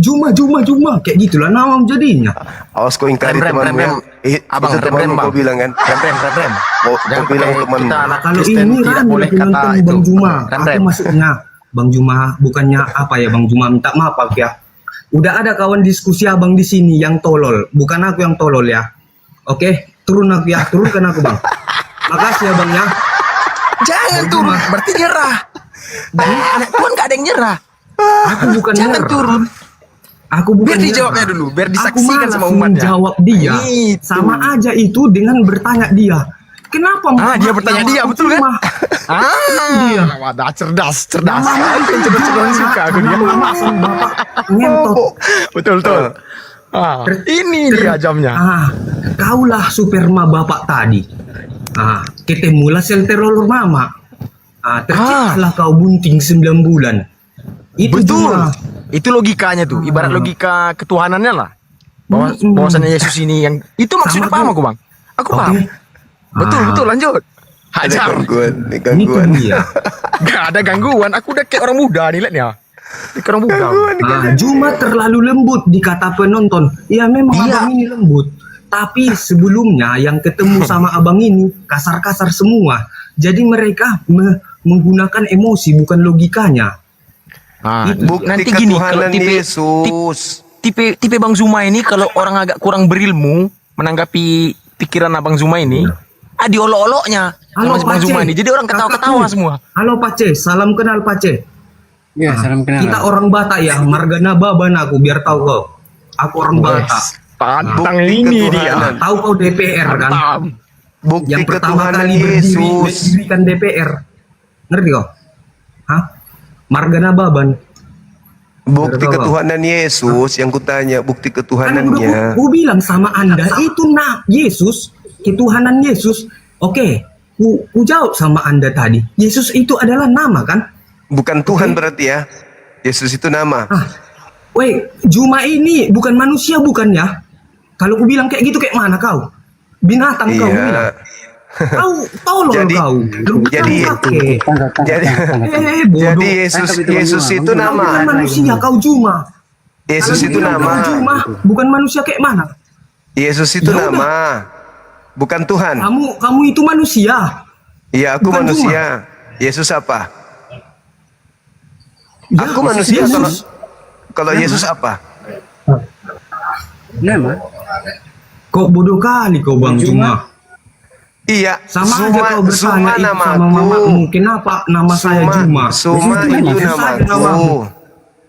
Juma kayak gitulah nama jadinya. Awas kau ingkari temanmu ya. Abang temanmu kau bilang kan. Rem. Kau bilang temanmu. Kalau ini tidak boleh kata itu. Bang Juma, aku maksudnya Bang Juma bukannya apa ya Bang Juma, minta maaf ya. Udah ada kawan diskusi abang di sini yang tolol, bukan aku yang tolol ya. Oke, turunkan aku bang. Makasih ya bang ya. Jangan turun, berarti nyerah. Anak Tuhan gak ada yang nyerah. Aku bukan Jangan turun. Aku bukan biar dijawabnya dulu, biar disaksikan sama umatnya. Jawab dia. Itu. Sama aja itu dengan bertanya dia. Kenapa? Dia bertanya dia, betul kan? Dia. Wadah, cerdas. Cerdas suka aku dia. Bapak ngentot. Betul. Ini dia jamnya. Kaulah superma bapak tadi. Ketemulah sel teror mama. Terciptalah kau bunting 9 bulan. Itu betul. Juga. Itu logikanya tuh, ibarat logika ketuhanannya lah. Bahwasannya Yesus ini yang itu maksudnya paham aku bang. Aku paham. Betul lanjut. Hajar. Gangguan. Gak ada gangguan. Aku udah kayak orang muda nih lihat ya. Kayak orang muda. Juma terlalu lembut di kata penonton. Ya memang abang ini lembut. Tapi sebelumnya yang ketemu sama abang ini kasar-kasar semua. Jadi mereka menggunakan emosi bukan logikanya. Bukti nanti gini kalau ketuhanan Yesus. tipe Bang Zuma ini kalau orang agak kurang berilmu menanggapi pikiran Abang Zuma ini, diolok-oloknya Halo, sama Bang Pace. Zuma ini. Jadi orang ketawa-ketawa semua. Halo Pace, salam kenal Pace. Ya, salam kenal. Kita orang Batak ya, Margana Baban aku biar tahu kau. Aku orang Batak. Pantang ini dia. Tahu kau DPR kan? Bukti Yang pertama ketuhanan kali Yesus. didirikan DPR. Ngerti kau? Hah? Margana Baban. Bukti ketuhanan Yesus yang kutanya, bukti Kan ketuhanannya. ku bilang sama Anda itu Yesus, ketuhanan Yesus. Oke, ku jawab sama Anda tadi. Yesus itu adalah nama kan? Bukan Tuhan berarti ya. Yesus itu nama. Woi, Juma ini bukan manusia bukan ya? Kalau ku bilang kayak gitu kayak mana kau? Binatang kau bilang. Kau tolong kau. Jadi Yesus itu nama. Bukan manusia kau Juma. Yesus itu nama. Juma bukan manusia kayak mana? Yesus itu nama. Bukan Tuhan. Kamu itu manusia. Iya, aku Bukan manusia. Yesus apa? Ya, Aku manusia. Yesus. Kalau Yesus apa? Nama. Kok bodoh kali kau Bang Juma. Iya, sama aja kau bertanya itu namaku. sama mamamu. Kenapa nama saya Juma? Suma itu namaku.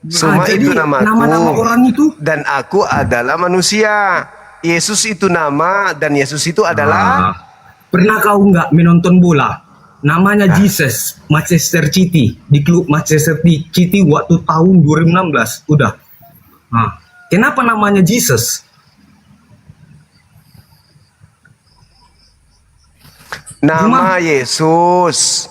Suma jadi itu namaku. nama-nama orang itu. Dan aku adalah manusia. Yesus itu nama dan Yesus itu adalah. Pernah kau nggak menonton bola? Namanya Jesus, Manchester City, di klub Manchester City waktu tahun 2016. Udah. Kenapa namanya Jesus? Nama Yesus.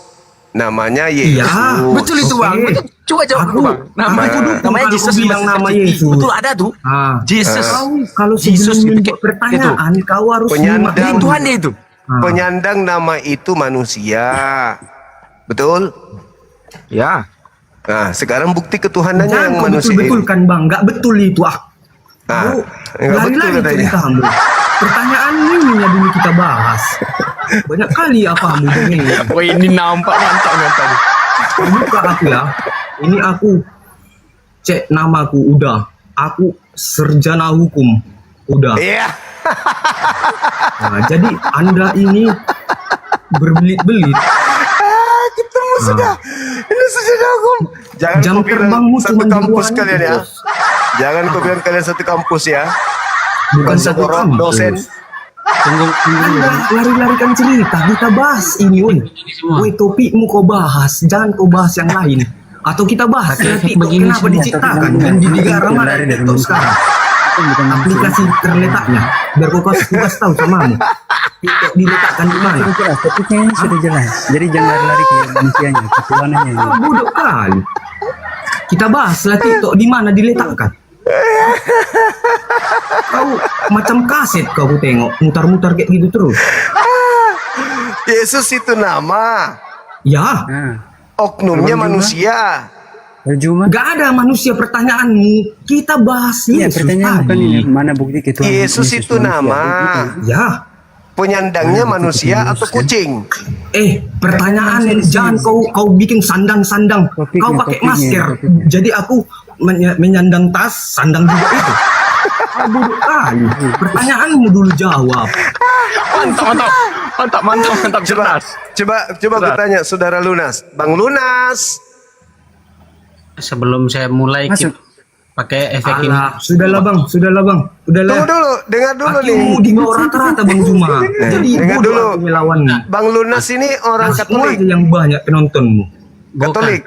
Namanya Yesus. Iya, betul itu Bang. Betul. Coba jawab dulu Bang. Namanya Jesus bilang nama Yesus. Betul ada tuh. Jesus. Kalau Jesus sebelum gitu. pertanyaan kau harus Penyandang Tuhan dia itu. Penyandang nama itu manusia. Betul? Ya. Nah, sekarang bukti ketuhanannya yang kau manusia. betul kan Bang? Nggak betul itu Enggak betul lari-lari katanya. ceritamu. Pertanyaan ini yang dulu kita bahas. Banyak kali apamu ini. Wah ini nampak mantap tadi. Buka aku ya. Ini aku cek namaku udah. Aku sarjana hukum udah. Iya. Nah, jadi Anda ini berbelit-belit. Ketemu sudah. Ini sarjana hukum. Jangan Jam kau bilang terbangmu satu cuma kampus ribuan kalian itu, ya. Bos. Jangan kau bilang kalian satu kampus ya. Bukan satu kampus. Dosen. Anda lari-larikan cerita, kita bahas ini, woi topikmu kau bahas, jangan kau bahas yang lain. Atau kita bahas nanti kenapa diciptakan dan di negara mana TikTok sekarang. Aplikasi terletaknya, biar kau kasih tahu samamu. TikTok diletakkan di mana? Sudah jelas, topiknya ini sudah jelas. Jadi jangan lari-lari ke manusianya, ketuhanannya. Bodoh kali. Kita bahas lah TikTok di mana diletakkan. Kau macam kaset kau tengok mutar-mutar kayak gitu terus. Yesus itu nama. Ya. Oknumnya manusia. Gak ada manusia pertanyaanmu. Kita bahas Iya, Yesus pertanyaan bukan ini. tadi. Mana bukti ketuhanan Yesus itu nama. Ya. Penyandangnya manusia atau kucing? Pertanyaan jangan kau bikin sandang-sandang. Kau pakai masker. Jadi aku menyandang tas, sandang juga itu. Bodoh kali. Pertanyaanmu dulu jawab. Mantap. Coba aku tanya Saudara Lunas. Bang Lunas. Sebelum saya mulai pakai efek ini. Sudahlah bang. Udahlah. Tunggu dulu, dengar dulu nih. Di bawah rata-rata Bang Juma. Jadi dengar bodoh dulu. aku melawannya. Bang Lunas ini orang Katolik. Aja yang banyak penontonmu. Katolik.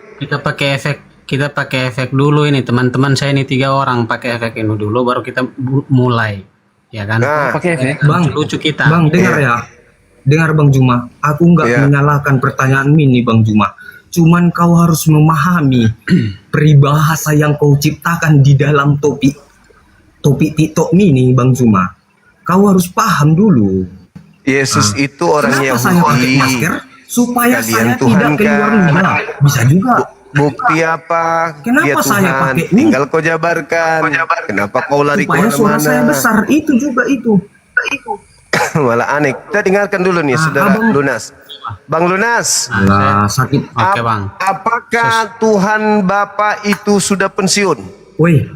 Kita pakai efek dulu ini teman-teman saya ini 3 orang pakai efek ini dulu baru kita mulai ya kan pakai efek Bang lucu kita Bang dengar ya dengar Bang Juma aku nggak menyalahkan pertanyaan ini Bang Juma cuman kau harus memahami peribahasa yang kau ciptakan di dalam topik TikTok mini Bang Juma kau harus paham dulu Yesus itu orang kenapa Yahudi. saya pakai masker supaya Kalian saya Tuhan tidak keluar kan? ludah bisa juga. Bukti apa? Kenapa Dia saya Tuhan. pakai ini? Tinggal kau jabarkan. Kenapa kau lari Supaya suara saya kemana-mana? besar itu juga itu. Malah aneh. Kita dengarkan dulu nih, Saudara Abang- Lunas. Bang Lunas. Nah, sakit. Oke, Bang. Apakah Tuhan Bapa itu sudah pensiun? Woi,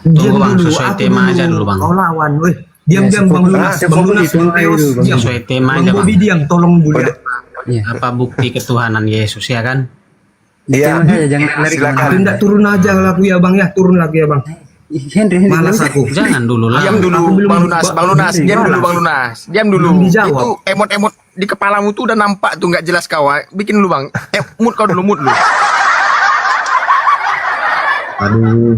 Tunggu Bang, sesuai tema aja dulu Bang. Kau lawan, woi. Diam-diam Bang Lunas. Bang Lunas, diam. Sesuai tema Bang aja Bang. Bobi diam, tolong dulu. Apa bukti ketuhanan Yesus ya kan? Iya. Silakan. Tidak turun aja lagu ya Bang ya, turun lagi ya Bang. Henry, Malas aku. Jangan dulu lah. Diam dulu, Bang Lunas, diam dulu, Bang Lunas, diam dulu. Itu emot-emot di kepalamu tuh udah nampak tuh nggak jelas kau. Bikin dulu Bang. Mood kau dulu, mood dulu. Aduh.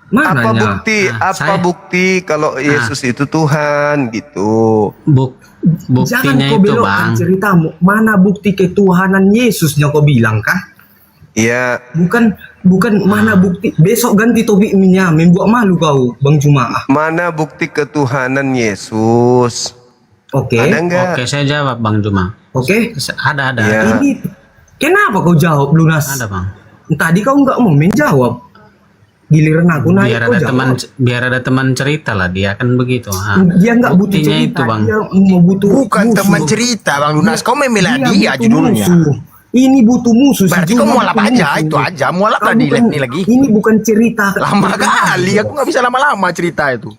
Mana Apa bukti? Apa bukti kalau Yesus itu Tuhan gitu? Jangan Buktinya kau itu belokkan Bang. ceritamu. Mana bukti ketuhanan Yesusnya kau bilang kah? Iya. Bukan mana bukti. Besok ganti topiknya, membuat malu kau, Bang Jumaah. Mana bukti ketuhanan Yesus? Oke. Ada enggak? Oke, saya jawab Bang Juma. Oke. Ada. Ya. Ini kenapa kau jawab Lunas? Ada Bang. Tadi kau nggak mau menjawab. Giliran aku naik Biar kau ada jawab. biar ada teman cerita lah, dia kan begitu. Dia nggak butuh Buktinya cerita, itu Bang. dia mau butuh Bukan musuh. teman cerita Bang Lunas, kau membela Dia dia butuh judulnya. musuh. Ini butuh musuh. si Berarti Juma kau mualaf butuh aja, musuh. itu aja. Mualaf Kamu tadi kan- nih lagi. Ini bukan cerita. Lama kali, aku nggak bisa lama-lama cerita itu.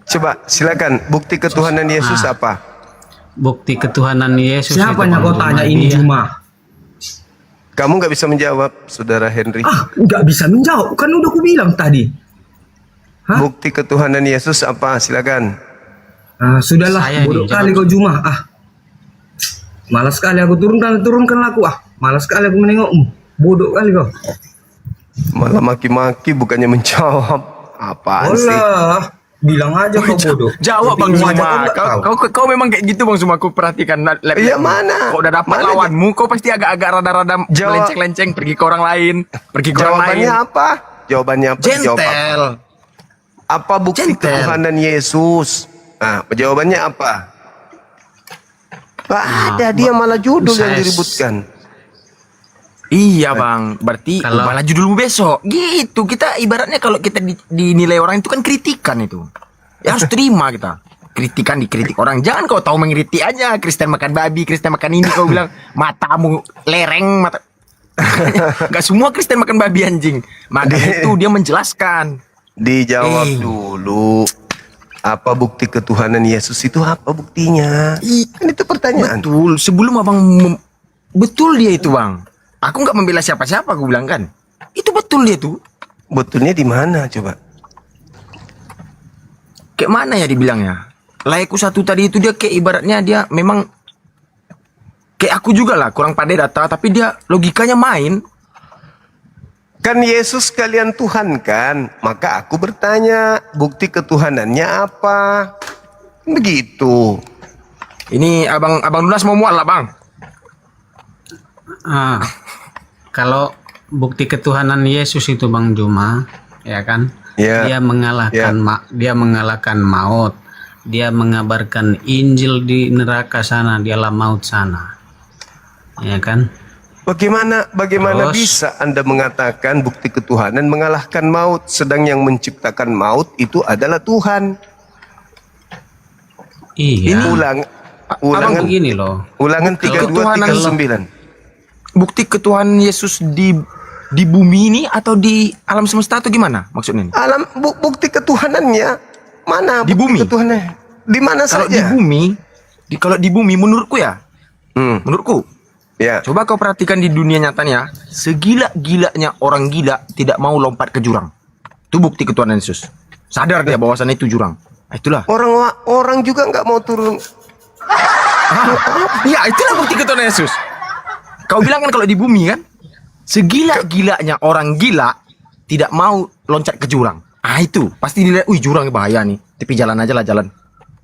Coba silakan bukti ketuhanan Yesus apa? Bukti ketuhanan Yesus. Siapa itu, yang kau Bang tanya Juma, ini dia. Juma? Kamu nggak bisa menjawab, Saudara Henry. Nggak bisa menjawab, kan udah aku bilang tadi. Bukti ketuhanan Yesus apa? Silakan. Sudahlah, Saya bodoh nih, kali kau Juma. Malas sekali aku turunkan aku. Malas sekali aku menengokmu. Bodoh kali kau. Malah maki-maki bukannya menjawab. Apaan sih? Olah, bilang aja kau bodoh. Jawab Bang Bingung aja Zuma. kau nggak Kau memang kayak gitu Bang Zuma. Aku perhatikan lab. Iya, mana? Kau udah dapat Mana lawanmu, kau pasti agak-agak rada-rada melenceng-lenceng pergi ke orang lain, pergi ke orang lain. Jawabannya apa? Jawabannya apa? Jawab apa? Gentel. Apa bukti ketuhanan Yesus? Nah, jawabannya apa? Ada dia malah judul yang diributkan. Iya Bang, berarti malah judulmu besok. Gitu, kita ibaratnya kalau kita dinilai orang itu kan kritikan itu. Ya harus terima kita. Kritikan dikritik orang. Jangan kau tahu mengkritik aja. Kristen makan babi, Kristen makan ini. Kau bilang matamu lereng, mata. Gak semua Kristen makan babi anjing. Makanya itu dia menjelaskan. Dijawab dulu. Apa bukti ketuhanan Yesus itu apa buktinya? Kan itu pertanyaan. Betul, sebelum abang betul dia itu Bang. Aku nggak membela siapa-siapa, aku bilang kan. Itu betul dia tuh. Betulnya di mana coba? Kayak mana ya dibilangnya? Laiku satu tadi itu dia kayak ibaratnya dia memang kayak aku juga lah, kurang pandai data, tapi dia logikanya main. Kan Yesus kalian Tuhan kan? Maka aku bertanya, bukti ketuhanannya apa? Begitu. Ini abang Lunas mau mual lah Bang. Kalau bukti ketuhanan Yesus itu Bang Juma, ya kan? Ya. Dia mengalahkan dia mengalahkan maut. Dia mengabarkan Injil di neraka sana, dialah maut sana. Ya kan? Bagaimana Terus? bisa Anda mengatakan bukti ketuhanan mengalahkan maut, sedang yang menciptakan maut itu adalah Tuhan? Iya. Ini ulangan begini loh. Ulangan 3239. Bukti ketuhanan Yesus di bumi ini atau di alam semesta atau gimana maksudnya? Alam bukti ketuhanannya mana? Di bumi. Ketuhanannya di mana Kalau saja? di bumi, kalau di bumi menurutku ya, menurutku, ya. Coba kau perhatikan di dunia nyatanya, segila-gilanya orang gila tidak mau lompat ke jurang. Itu bukti ketuhanan Yesus. Sadar dia bahwasannya itu jurang. Nah, itulah. Orang juga nggak mau turun. Ya itulah bukti ketuhanan Yesus. Kau bilang kan kalau di bumi kan, segila-gilanya orang gila tidak mau loncat ke jurang. Ah itu pasti dilihat, wih jurang bahaya nih. Tapi jalan aja lah jalan.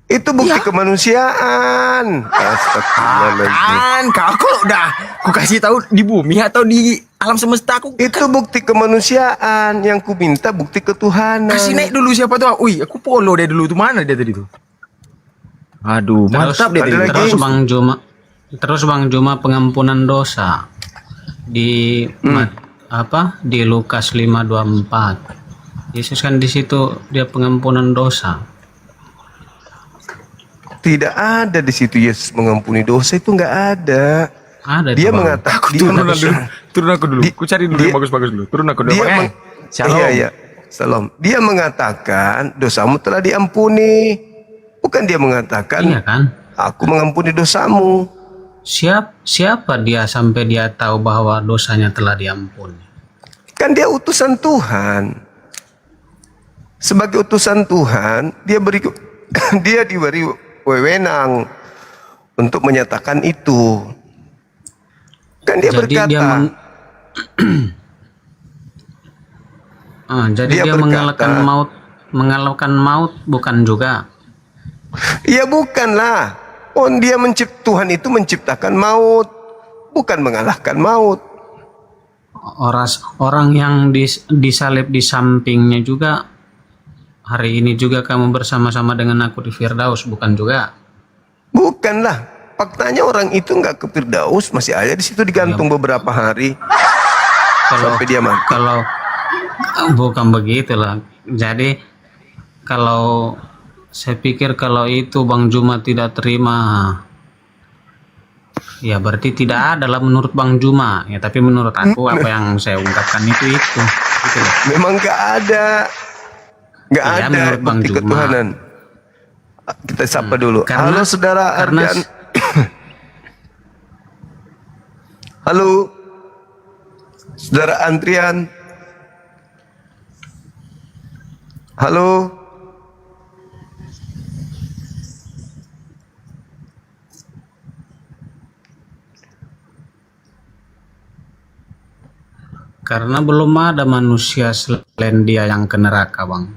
Itu bukti kemanusiaan. Astagfirullahaladzim. Kau kalau udah aku kasih tahu di bumi atau di alam semesta aku itu bukti kemanusiaan yang ku minta bukti ketuhanan. kasih naik dulu siapa tuh? Wih, aku follow dia dulu tuh, mana dia tadi tuh? Aduh, mantap dia tadi. Terus Bang Juma pengampunan dosa di di Lukas 5:24. Yesus kan di situ dia pengampunan dosa. Tidak ada di situ Yesus mengampuni dosa, itu nggak ada. Ada Dia itu, Bang. mengatakan Turun aku dulu. Ku cari dulu yang bagus-bagus dulu. Turun aku dulu. Dia Bang. Shalom. Iya. Salam. Dia mengatakan dosamu telah diampuni. Bukan dia mengatakan, Iya kan? aku mengampuni dosamu. Siapa dia sampai dia tahu bahwa dosanya telah diampuni? Kan dia utusan Tuhan. Sebagai utusan Tuhan, dia diberi wewenang untuk menyatakan itu. Kan dia Jadi berkata, jadi dia mengalahkan maut bukan juga? ya bukanlah. Tuhan itu menciptakan maut, bukan mengalahkan maut. Orang yang disalib di sampingnya juga, hari ini juga kamu bersama-sama dengan aku di Firdaus, bukan juga? Bukanlah. Faktanya orang itu nggak ke Firdaus, masih aja di situ digantung beberapa hari sampai dia mati. Kalau bukan begitulah. Jadi kalau saya pikir kalau itu Bang Juma tidak terima, ya berarti tidak ada lah menurut Bang Juma. Ya tapi menurut aku apa yang saya ungkapkan itu. Gitu loh. Memang nggak ada. Nggak Ya, ada menurut Bang bukti Juma. ketuhanan. Kita sapa dulu. Halo saudara Ardian. Halo saudara Antrian. Halo. Karena belum ada manusia selain dia yang ke neraka, Bang.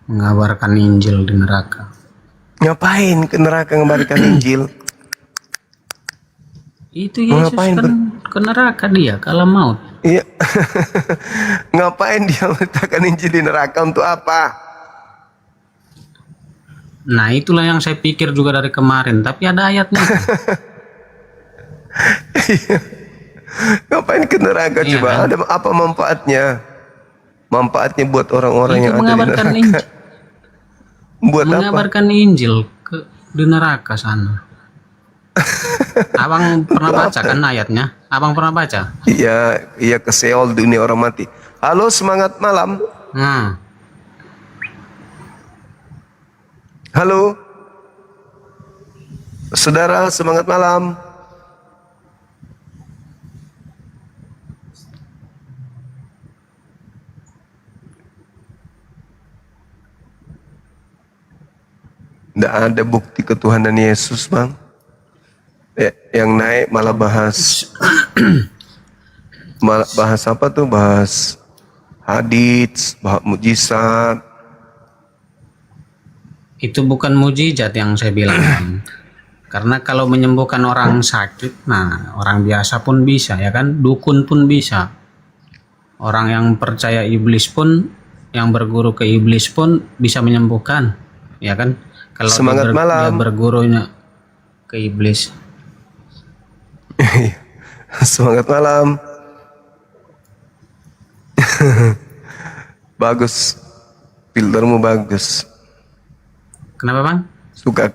Mengabarkan Injil di neraka. Ngapain ke neraka ngabarkan Injil? Itu Yesus kan ke neraka dia, kalau maut. Iya. Ngapain dia meletakkan Injil di neraka, untuk apa? Nah itulah yang saya pikir juga dari kemarin, tapi ada ayatnya. Ngapain ke neraka Iya, coba? kan? Ada apa manfaatnya? Manfaatnya buat orang-orang yang ada di mengabarkan neraka. Injil. Buat apa? Mengabarkan Injil di neraka sana. Abang pernah baca kan ayatnya? Abang pernah baca? Iya ke Seol, dunia orang mati. Halo, semangat malam. Halo. Saudara, semangat malam. Tidak ada bukti ketuhanan Yesus, Bang. Yang naik malah bahas apa tuh? Bahas hadits, bahas mujizat. Itu bukan mujizat yang saya bilang, Bang. Karena kalau menyembuhkan orang sakit, nah orang biasa pun bisa, ya kan? Dukun pun bisa. Orang yang percaya iblis pun, yang berguru ke iblis pun bisa menyembuhkan, ya kan? Kalau Semangat malam. dia bergurunya ke iblis. Semangat malam. Bagus. Filtermu bagus. Kenapa, Bang? Suka.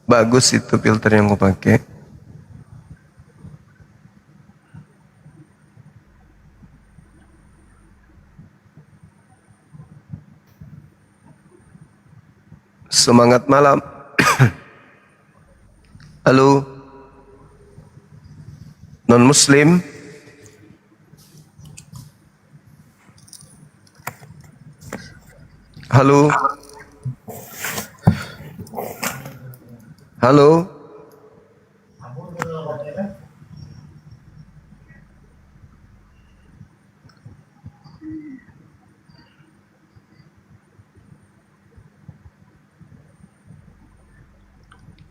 Bagus itu filter yang gue pakai. Semangat malam. Halo. Non-Muslim. Halo. Halo.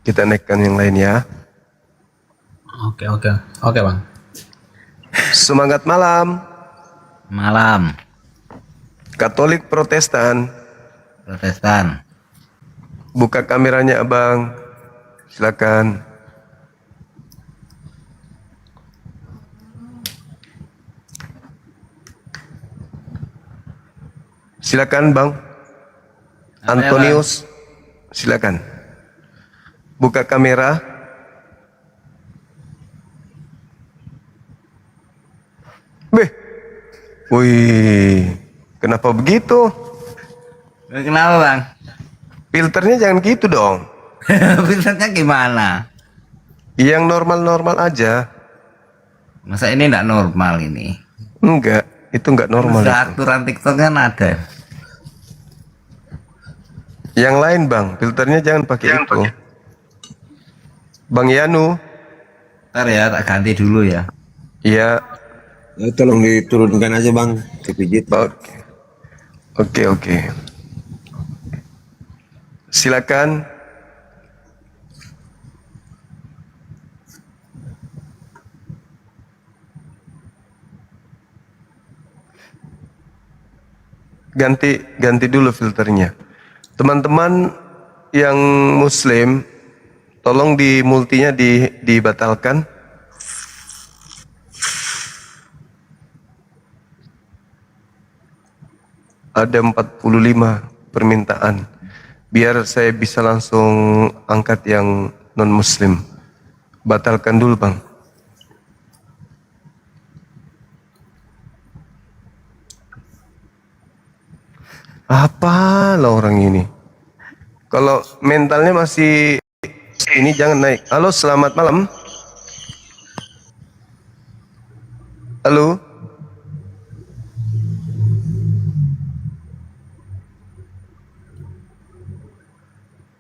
Kita naikkan yang lain ya. Oke, Bang. Semangat malam. Malam. Katolik Protestan. Protestan. Buka kameranya, Abang. Silakan. Silakan, Bang. Antonius. Silakan. Buka kamera. Beh. Wih. Kenapa begitu? Kenapa bang? Filternya jangan gitu dong. Filternya gimana? Yang normal-normal aja. Masa ini enggak normal ini? Enggak, itu enggak normal. Aturan TikTok kan ada. Yang lain bang, filternya jangan pakai itu. Bang Yanu. Ntar ya, tak ganti dulu ya. Iya. Tolong diturunkan aja bang, kepijit. Oke. Silakan. Ganti dulu filternya. Teman-teman yang muslim, tolong di multinya dibatalkan. Ada 45 permintaan. Biar saya bisa langsung angkat yang non muslim. Batalkan dulu bang. Apalah orang ini. Kalau mentalnya masih ini jangan naik. Halo, selamat malam. Halo.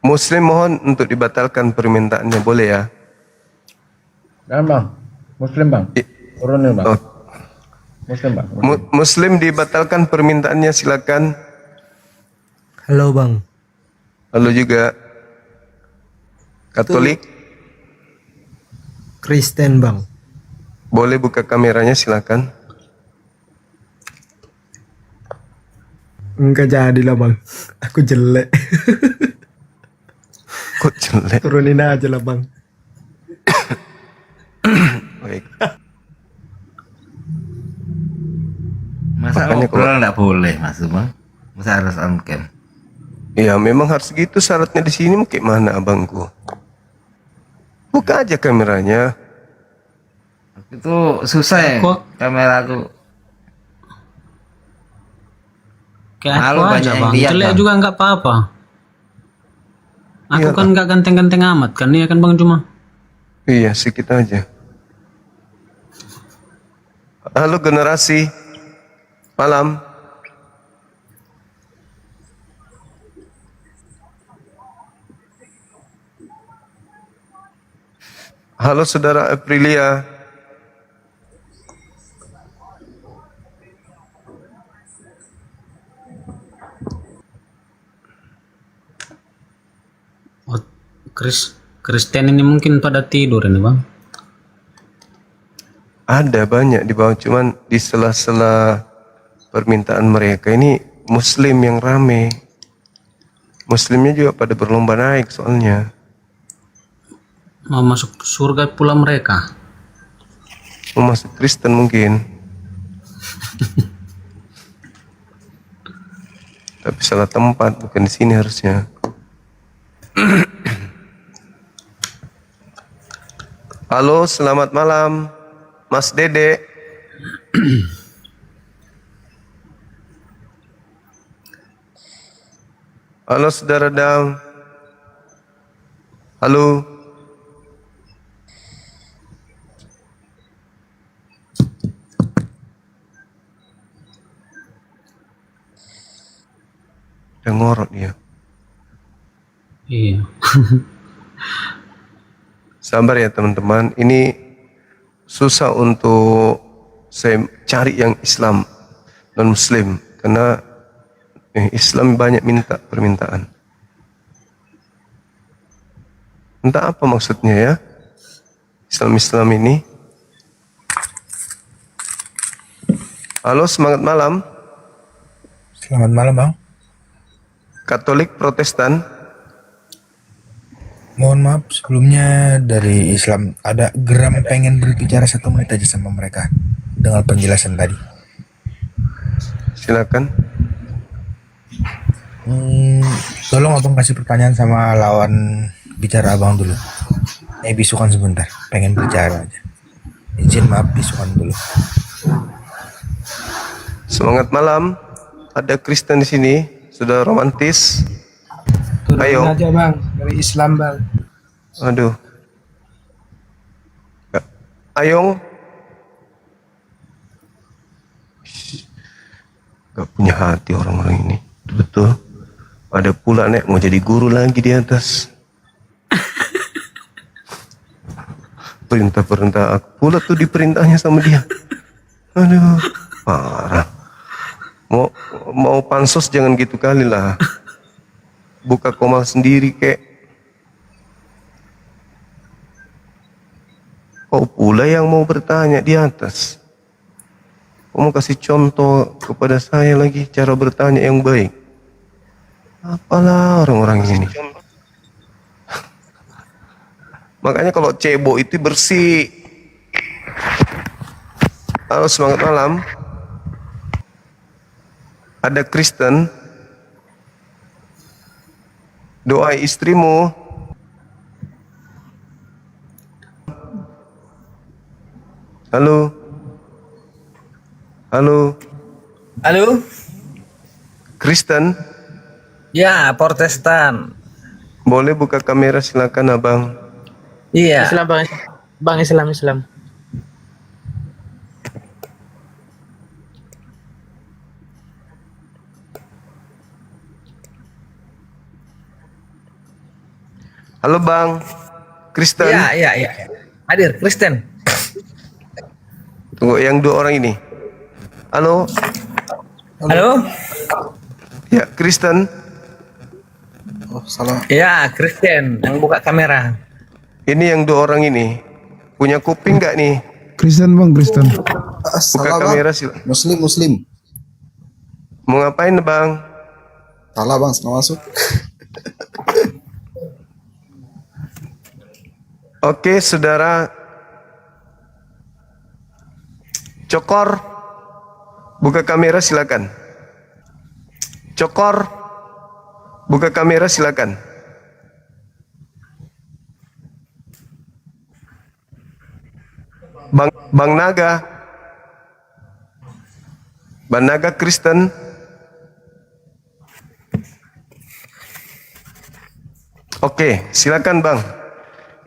Muslim mohon untuk dibatalkan permintaannya, boleh ya? Nah, bang, Muslim bang, turunin bang. Oh. Muslim bang. Muslim dibatalkan permintaannya, silakan. Halo bang. Halo juga. Katolik. Kristen bang. Boleh buka kameranya, silakan. Enggak jadi lah bang, aku jelek. Kok jelek? Turunin aja lah bang. Baik. Masa ngobrol nggak boleh mas bang? Masa harus on cam? Ya memang harus gitu syaratnya di sini. Kayak mana abangku? Buka aja kameranya. Itu susah ya kameraku. Kayak Malu aku aja banyak yang bang, lihat, jelek Bang. juga nggak apa-apa. Aku Iyalah. kan nggak ganteng-ganteng amat kan, iya kan bang Juma? Iya, sedikit aja. Halo generasi. Malam. Halo saudara Aprilia. Oh, Kristen ini mungkin pada tidur ini bang. Ada banyak di bawah, cuman di sela-sela permintaan mereka ini Muslim yang rame. Muslimnya juga pada berlomba naik soalnya. Mau masuk surga pula mereka. Mau masuk Kristen mungkin. Tapi salah tempat, bukan di sini harusnya. Halo, selamat malam, Mas Dede. Halo, saudara Dam. Halo. Udah ngorok dia. Iya. Sabar ya teman-teman, ini susah untuk saya cari yang Islam non Muslim karena Islam banyak minta permintaan. Entah apa maksudnya ya Islam ini. Halo, semangat malam. Selamat malam bang. Katolik Protestan. Mohon maaf sebelumnya dari Islam ada geram pengen berbicara 1 menit aja sama mereka dengan penjelasan tadi. Silakan. Tolong abang kasih pertanyaan sama lawan bicara abang dulu. Bisukan sebentar, pengen bicara aja. Izin maaf bisukan dulu. Semangat malam. Ada Kristen di sini, sudah romantis. Ayo. aja bang, dari Islam bang. Aduh. Ayong. Gak punya hati orang-orang ini. Betul. Ada pula nek mau jadi guru lagi di atas. Perintah-perintah aku pula tuh diperintahnya sama dia. Aduh, parah. Mau pansos jangan gitu kali lah. Buka komal sendiri kek. Kau pula yang mau bertanya di atas. Kau mau kasih contoh kepada saya lagi cara bertanya yang baik. Apalah orang-orang ini. Makanya kalau cebok itu bersih. Halo, semangat malam. Ada Kristen. Doa istrimu. Halo. Halo. Halo. Kristen. Ya, Protestan. Boleh buka kamera silakan abang. Iya. Islam bang, bang Islam. Halo bang, Kristen. Iya. Hadir, Kristen. Tunggu yang dua orang ini. Halo. Halo. Ya, Kristen. Oh, salah. Ya, Kristen yang buka kamera. Ini yang dua orang ini. Punya kuping nggak nih? Kristen bang, Kristen. Buka kamera silakan. Muslim. Mau ngapain bang? Salah bang, salah masuk. Oke, saudara. Cokor. Buka kamera silakan. Cokor. Buka kamera silakan. Bang Naga. Bang Naga Kristen. Oke, silakan Bang.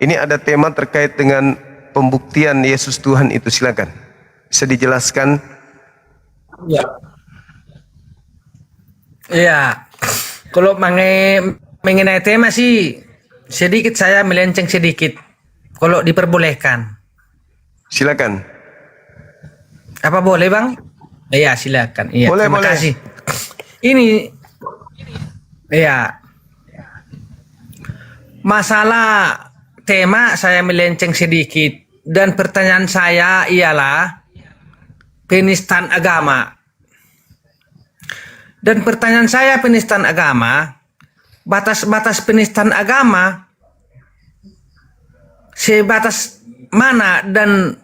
Ini ada tema terkait dengan pembuktian Yesus Tuhan itu, silakan. Bisa dijelaskan? Ya. Iya. Kalau mengenai tema sih sedikit saya melenceng sedikit. Kalau diperbolehkan. Silakan. Apa boleh bang? Iya silakan. Iya. Boleh, terima boleh. kasih. Ini, iya. Masalah tema saya melenceng sedikit dan pertanyaan saya ialah penistaan agama. Dan pertanyaan saya penistaan agama, batas-batas penistaan agama sebatas mana dan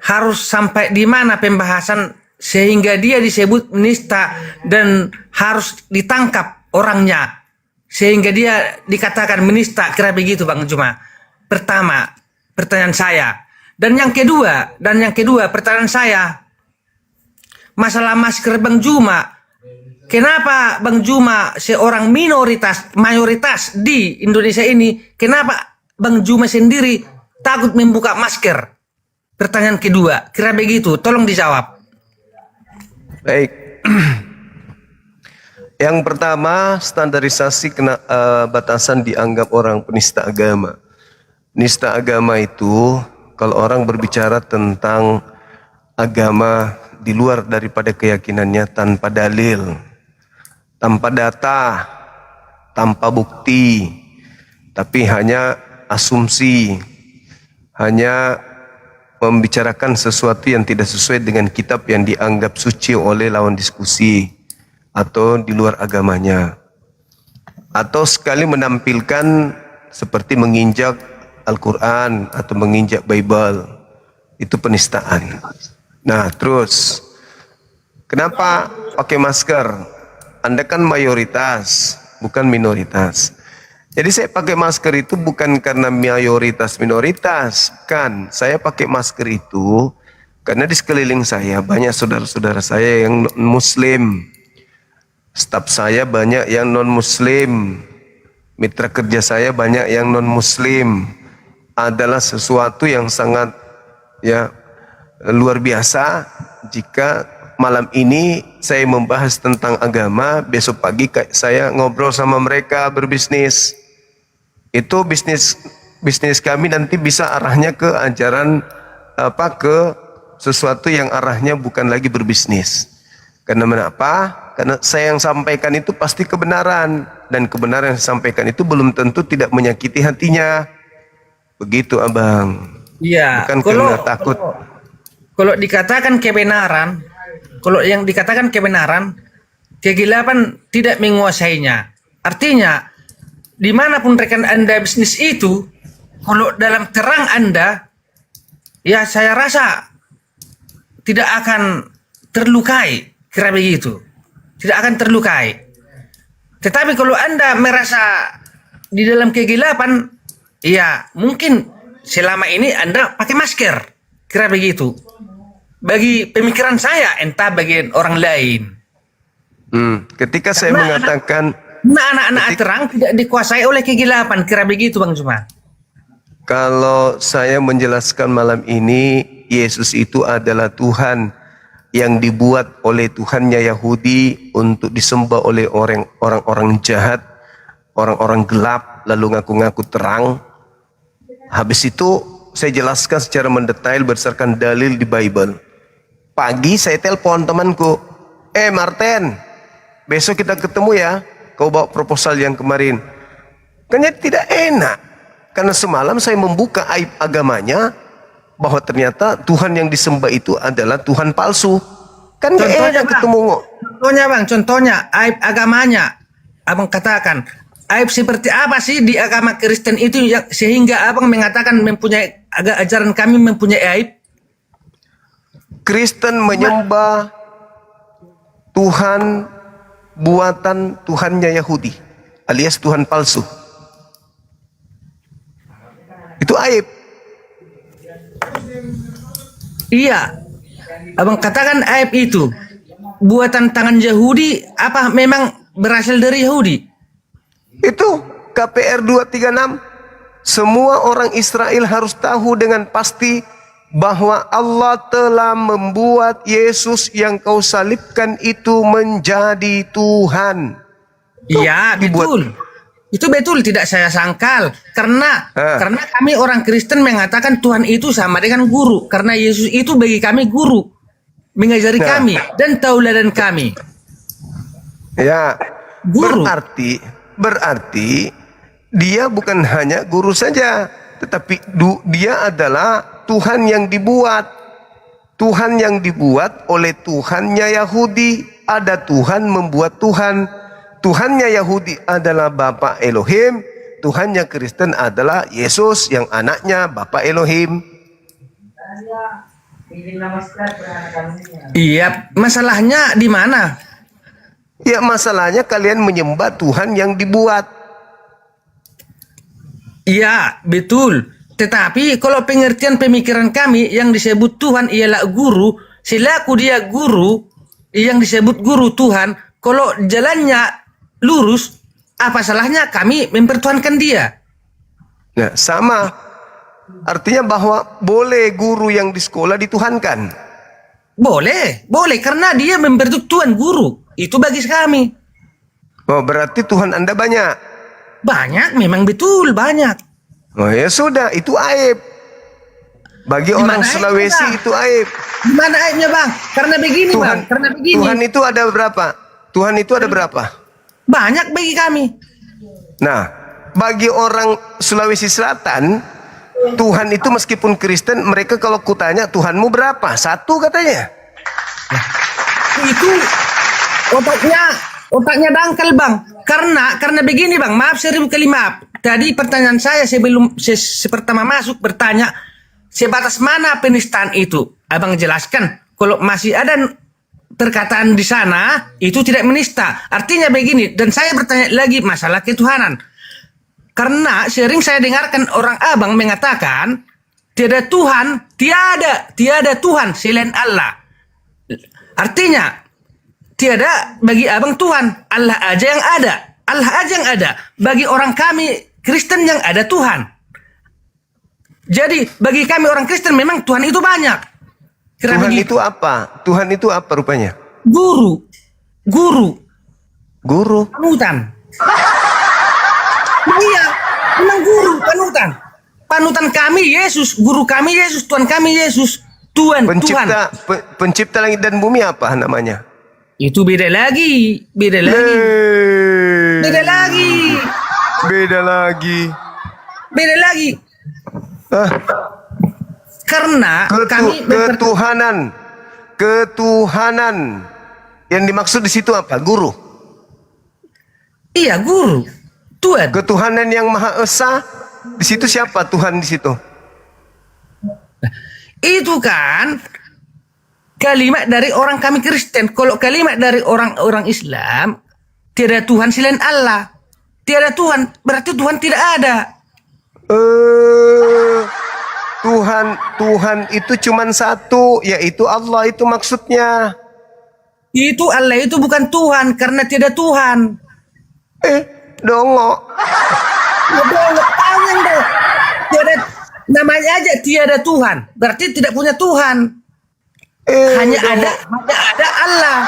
harus sampai di mana pembahasan sehingga dia disebut menista dan harus ditangkap orangnya sehingga dia dikatakan menista, kira begitu Bang Juma. Pertama, pertanyaan saya. Dan yang kedua pertanyaan saya masalah masker Bang Juma. Kenapa Bang Juma seorang mayoritas di Indonesia ini, kenapa Bang Juma sendiri takut membuka masker? Pertanyaan kedua, kira begitu, tolong dijawab. Baik. Yang pertama, standarisasi batasan dianggap orang penista agama. Penista agama itu kalau orang berbicara tentang agama di luar daripada keyakinannya tanpa dalil, tanpa data, tanpa bukti, tapi hanya asumsi, hanya membicarakan sesuatu yang tidak sesuai dengan kitab yang dianggap suci oleh lawan diskusi atau di luar agamanya, atau sekali menampilkan seperti menginjak Al-Quran atau menginjak Bible, itu penistaan. Nah terus kenapa pakai masker? Anda kan mayoritas bukan minoritas. Jadi saya pakai masker itu bukan karena mayoritas minoritas, kan? Saya pakai masker itu karena di sekeliling saya banyak saudara-saudara saya yang non-muslim. Staf saya banyak yang non-muslim. Mitra kerja saya banyak yang non-muslim. Adalah sesuatu yang sangat luar biasa jika malam ini saya membahas tentang agama, besok pagi saya ngobrol sama mereka berbisnis. Itu bisnis kami nanti bisa arahnya ke ajaran ke sesuatu yang arahnya bukan lagi berbisnis. Karena mengapa? Karena saya yang sampaikan itu pasti kebenaran, dan kebenaran yang saya sampaikan itu belum tentu tidak menyakiti hatinya. Begitu abang. Iya. Bukan karena takut. Kalau dikatakan kebenaran, kalau yang dikatakan kebenaran, kegelapan tidak menguasainya. Artinya, dimanapun rekan Anda bisnis itu, kalau dalam terang Anda, ya saya rasa tidak akan terlukai, kira begitu. Tidak akan terlukai. Tetapi kalau Anda merasa di dalam kegelapan, ya mungkin selama ini Anda pakai masker, kira begitu. Bagi pemikiran saya, entah bagi orang lain. Ketika saya mengatakan anak-anak terang tidak dikuasai oleh kegelapan, kira begitu Bang Zuma. Kalau saya menjelaskan malam ini, Yesus itu adalah Tuhan yang dibuat oleh Tuhannya Yahudi untuk disembah oleh orang-orang jahat, orang-orang gelap, lalu ngaku-ngaku terang. Habis itu saya jelaskan secara mendetail berdasarkan dalil di Bible. Pagi saya telepon temanku, Martin, besok kita ketemu ya, kau bawa proposal yang kemarin. Kayaknya tidak enak, karena semalam saya membuka aib agamanya, bahwa ternyata Tuhan yang disembah itu adalah Tuhan palsu. Kan gak enak ketemu. Contohnya aib agamanya. Abang katakan, aib seperti apa sih di agama Kristen itu yang sehingga abang mengatakan mempunyai ajaran kami mempunyai aib? Kristen menyembah Tuhan buatan Tuhannya Yahudi, alias Tuhan palsu. Itu aib. Iya, abang katakan aib itu buatan tangan Yahudi, apa memang berasal dari Yahudi? Itu KPR 236. Semua orang Israel harus tahu dengan pasti bahwa Allah telah membuat Yesus yang kau salibkan itu menjadi Tuhan. Iya, betul. Itu betul, tidak saya sangkal. Karena kami orang Kristen mengatakan Tuhan itu sama dengan guru. Karena Yesus itu bagi kami guru, mengajari kami dan tauladan kami. Ya, guru. Berarti dia bukan hanya guru saja, tetapi dia adalah Tuhan yang dibuat. Tuhan yang dibuat oleh Tuhannya Yahudi. Ada Tuhan membuat Tuhan. Tuhannya Yahudi adalah Bapa Elohim, Tuhannya Kristen adalah Yesus yang anaknya Bapa Elohim. Iya, masalahnya di mana? Ya, masalahnya kalian menyembah Tuhan yang dibuat. Iya, betul. Tetapi kalau pengertian pemikiran kami yang disebut Tuhan ialah guru, selaku dia guru, yang disebut guru Tuhan, kalau jalannya lurus, apa salahnya kami mempertuhankan dia? Nah, sama. Artinya bahwa boleh guru yang di sekolah dituhankan. Boleh karena dia membentuk Tuhan guru. Itu bagi kami. Oh, berarti Tuhan Anda banyak. Banyak, memang betul banyak. Oh ya sudah, itu aib. Bagi orang Sulawesi itu aib. Gimana aibnya Bang? Karena begini Bang, karena begini. Tuhan itu ada berapa? Tuhan itu ada berapa? Banyak bagi kami. Nah, bagi orang Sulawesi Selatan, Tuhan itu meskipun Kristen, mereka kalau kutanya Tuhanmu berapa? Satu katanya. Itu otaknya dangkal Bang. Karena begini Bang, maaf 1000 kali maaf. Tadi pertanyaan saya sebelum pertama masuk bertanya, sebatas mana penistaan itu? Abang jelaskan, kalau masih ada perkataan di sana itu tidak menista. Artinya begini, dan saya bertanya lagi masalah ketuhanan. Karena sering saya dengarkan orang abang mengatakan tiada Tuhan selain Allah. Artinya tiada bagi abang Tuhan, Allah aja yang ada. Bagi orang kami Kristen yang ada Tuhan. Jadi bagi kami orang Kristen memang Tuhan itu banyak. Tuhan itu apa? Tuhan itu apa rupanya? Guru. Panutan. Iya, memang guru, panutan kami Yesus, guru kami Yesus, Tuhan kami Yesus, Tuhan. Pencipta langit dan bumi apa namanya? Itu beda lagi. Karena ketuhanan yang dimaksud di situ apa? Guru. Iya, guru. Tuhan. Ketuhanan yang Maha Esa di situ siapa Tuhan di situ? Itu kan kalimat dari orang kami Kristen. Kalau kalimat dari orang Islam, tiada Tuhan selain Allah. Tiada Tuhan, berarti Tuhan tidak ada. Tuhan itu cuman satu, yaitu Allah itu maksudnya. Itu Allah itu bukan Tuhan karena tiada Tuhan. Dongok. Tangan dong. Tiada, namanya aja tiada Tuhan. Berarti tidak punya Tuhan. Hanya ada Allah.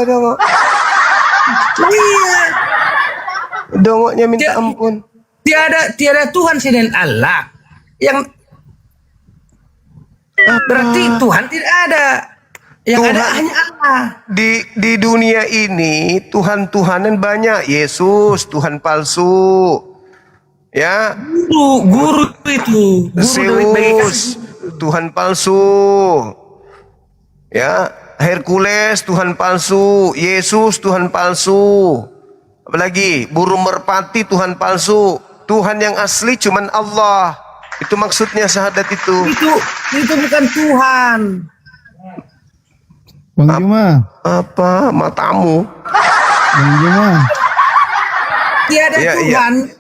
Dongok. Iya. Dongoknya minta ampun. Tiada Tuhan selain Allah. Yang berarti Tuhan tidak ada. Yang ada hanya Allah. Di dunia ini Tuhan-Tuhanan banyak. Yesus Tuhan palsu. Ya. Guru itu. Zeus Tuhan palsu. Ya. Hercules Tuhan palsu. Yesus Tuhan palsu. Apalagi burung merpati Tuhan palsu. Tuhan yang asli cuman Allah. Itu maksudnya syahadat itu. Itu bukan Tuhan. Bang Juma. Apa matamu? Bang Juma. Tiada Tuhan.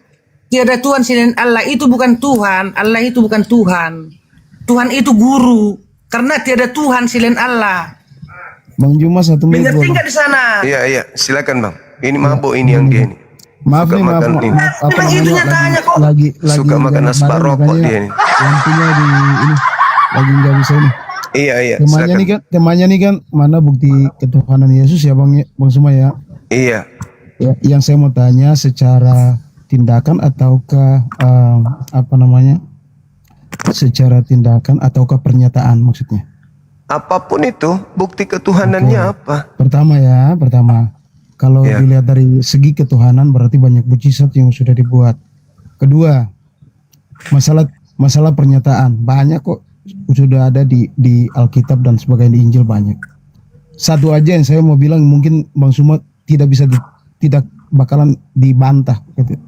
Tiada Tuhan selain Allah itu bukan Tuhan. Allah itu bukan Tuhan. Tuhan itu guru. Karena tiada Tuhan selain Allah. Bang Juma satu menit. Mengerti nggak di sana? Iya, silakan Bang. Ini mabuk ini yang dia ini. Maaf suka nih, makan maaf. ini. Apa itu namanya? nyatanya kok. Lagi Suka makan asbak rokok dia ini. Lampunya di ini lagi nggak bisa ini. Iya. Temanya nih kan mana bukti ketuhanan Yesus ya Bang Suma ya? Iya. Ya, yang saya mau tanya secara tindakan ataukah apa namanya? Secara tindakan ataukah pernyataan maksudnya? Apapun itu, bukti ketuhanannya apa? Pertama, kalau dilihat dari segi ketuhanan berarti banyak mujizat yang sudah dibuat. Kedua, masalah pernyataan banyak kok sudah ada di Alkitab dan sebagainya, di Injil banyak. Satu aja yang saya mau bilang mungkin Bang Suma tidak tidak bakalan dibantah. Gitu.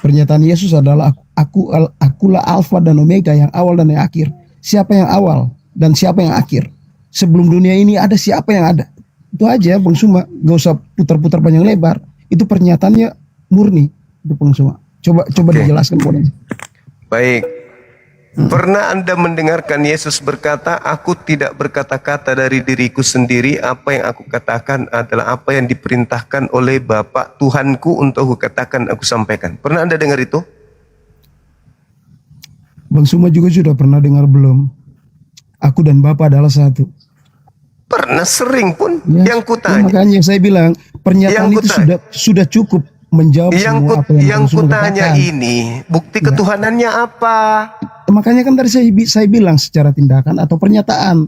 Pernyataan Yesus adalah akulah Alfa dan Omega, yang awal dan yang akhir. Siapa yang awal dan siapa yang akhir? Sebelum dunia ini ada, siapa yang ada? Itu aja Bang Suma, gak usah putar-putar panjang lebar. Itu pernyataannya murni itu Bang Suma. Coba dijelaskan boleh. Baik. Pernah Anda mendengarkan Yesus berkata, aku tidak berkata-kata dari diriku sendiri, apa yang aku katakan adalah apa yang diperintahkan oleh Bapa Tuhanku untuk aku katakan, aku sampaikan. Pernah Anda dengar itu? Bang Suma juga sudah pernah dengar belum? Aku dan Bapa adalah satu. Pernah sering pun yang kutanya. Makanya saya bilang pernyataan itu sudah cukup menjawab semua apa yang kutanya ini bukti ketuhanannya apa? Makanya kan tadi saya bilang secara tindakan atau pernyataan.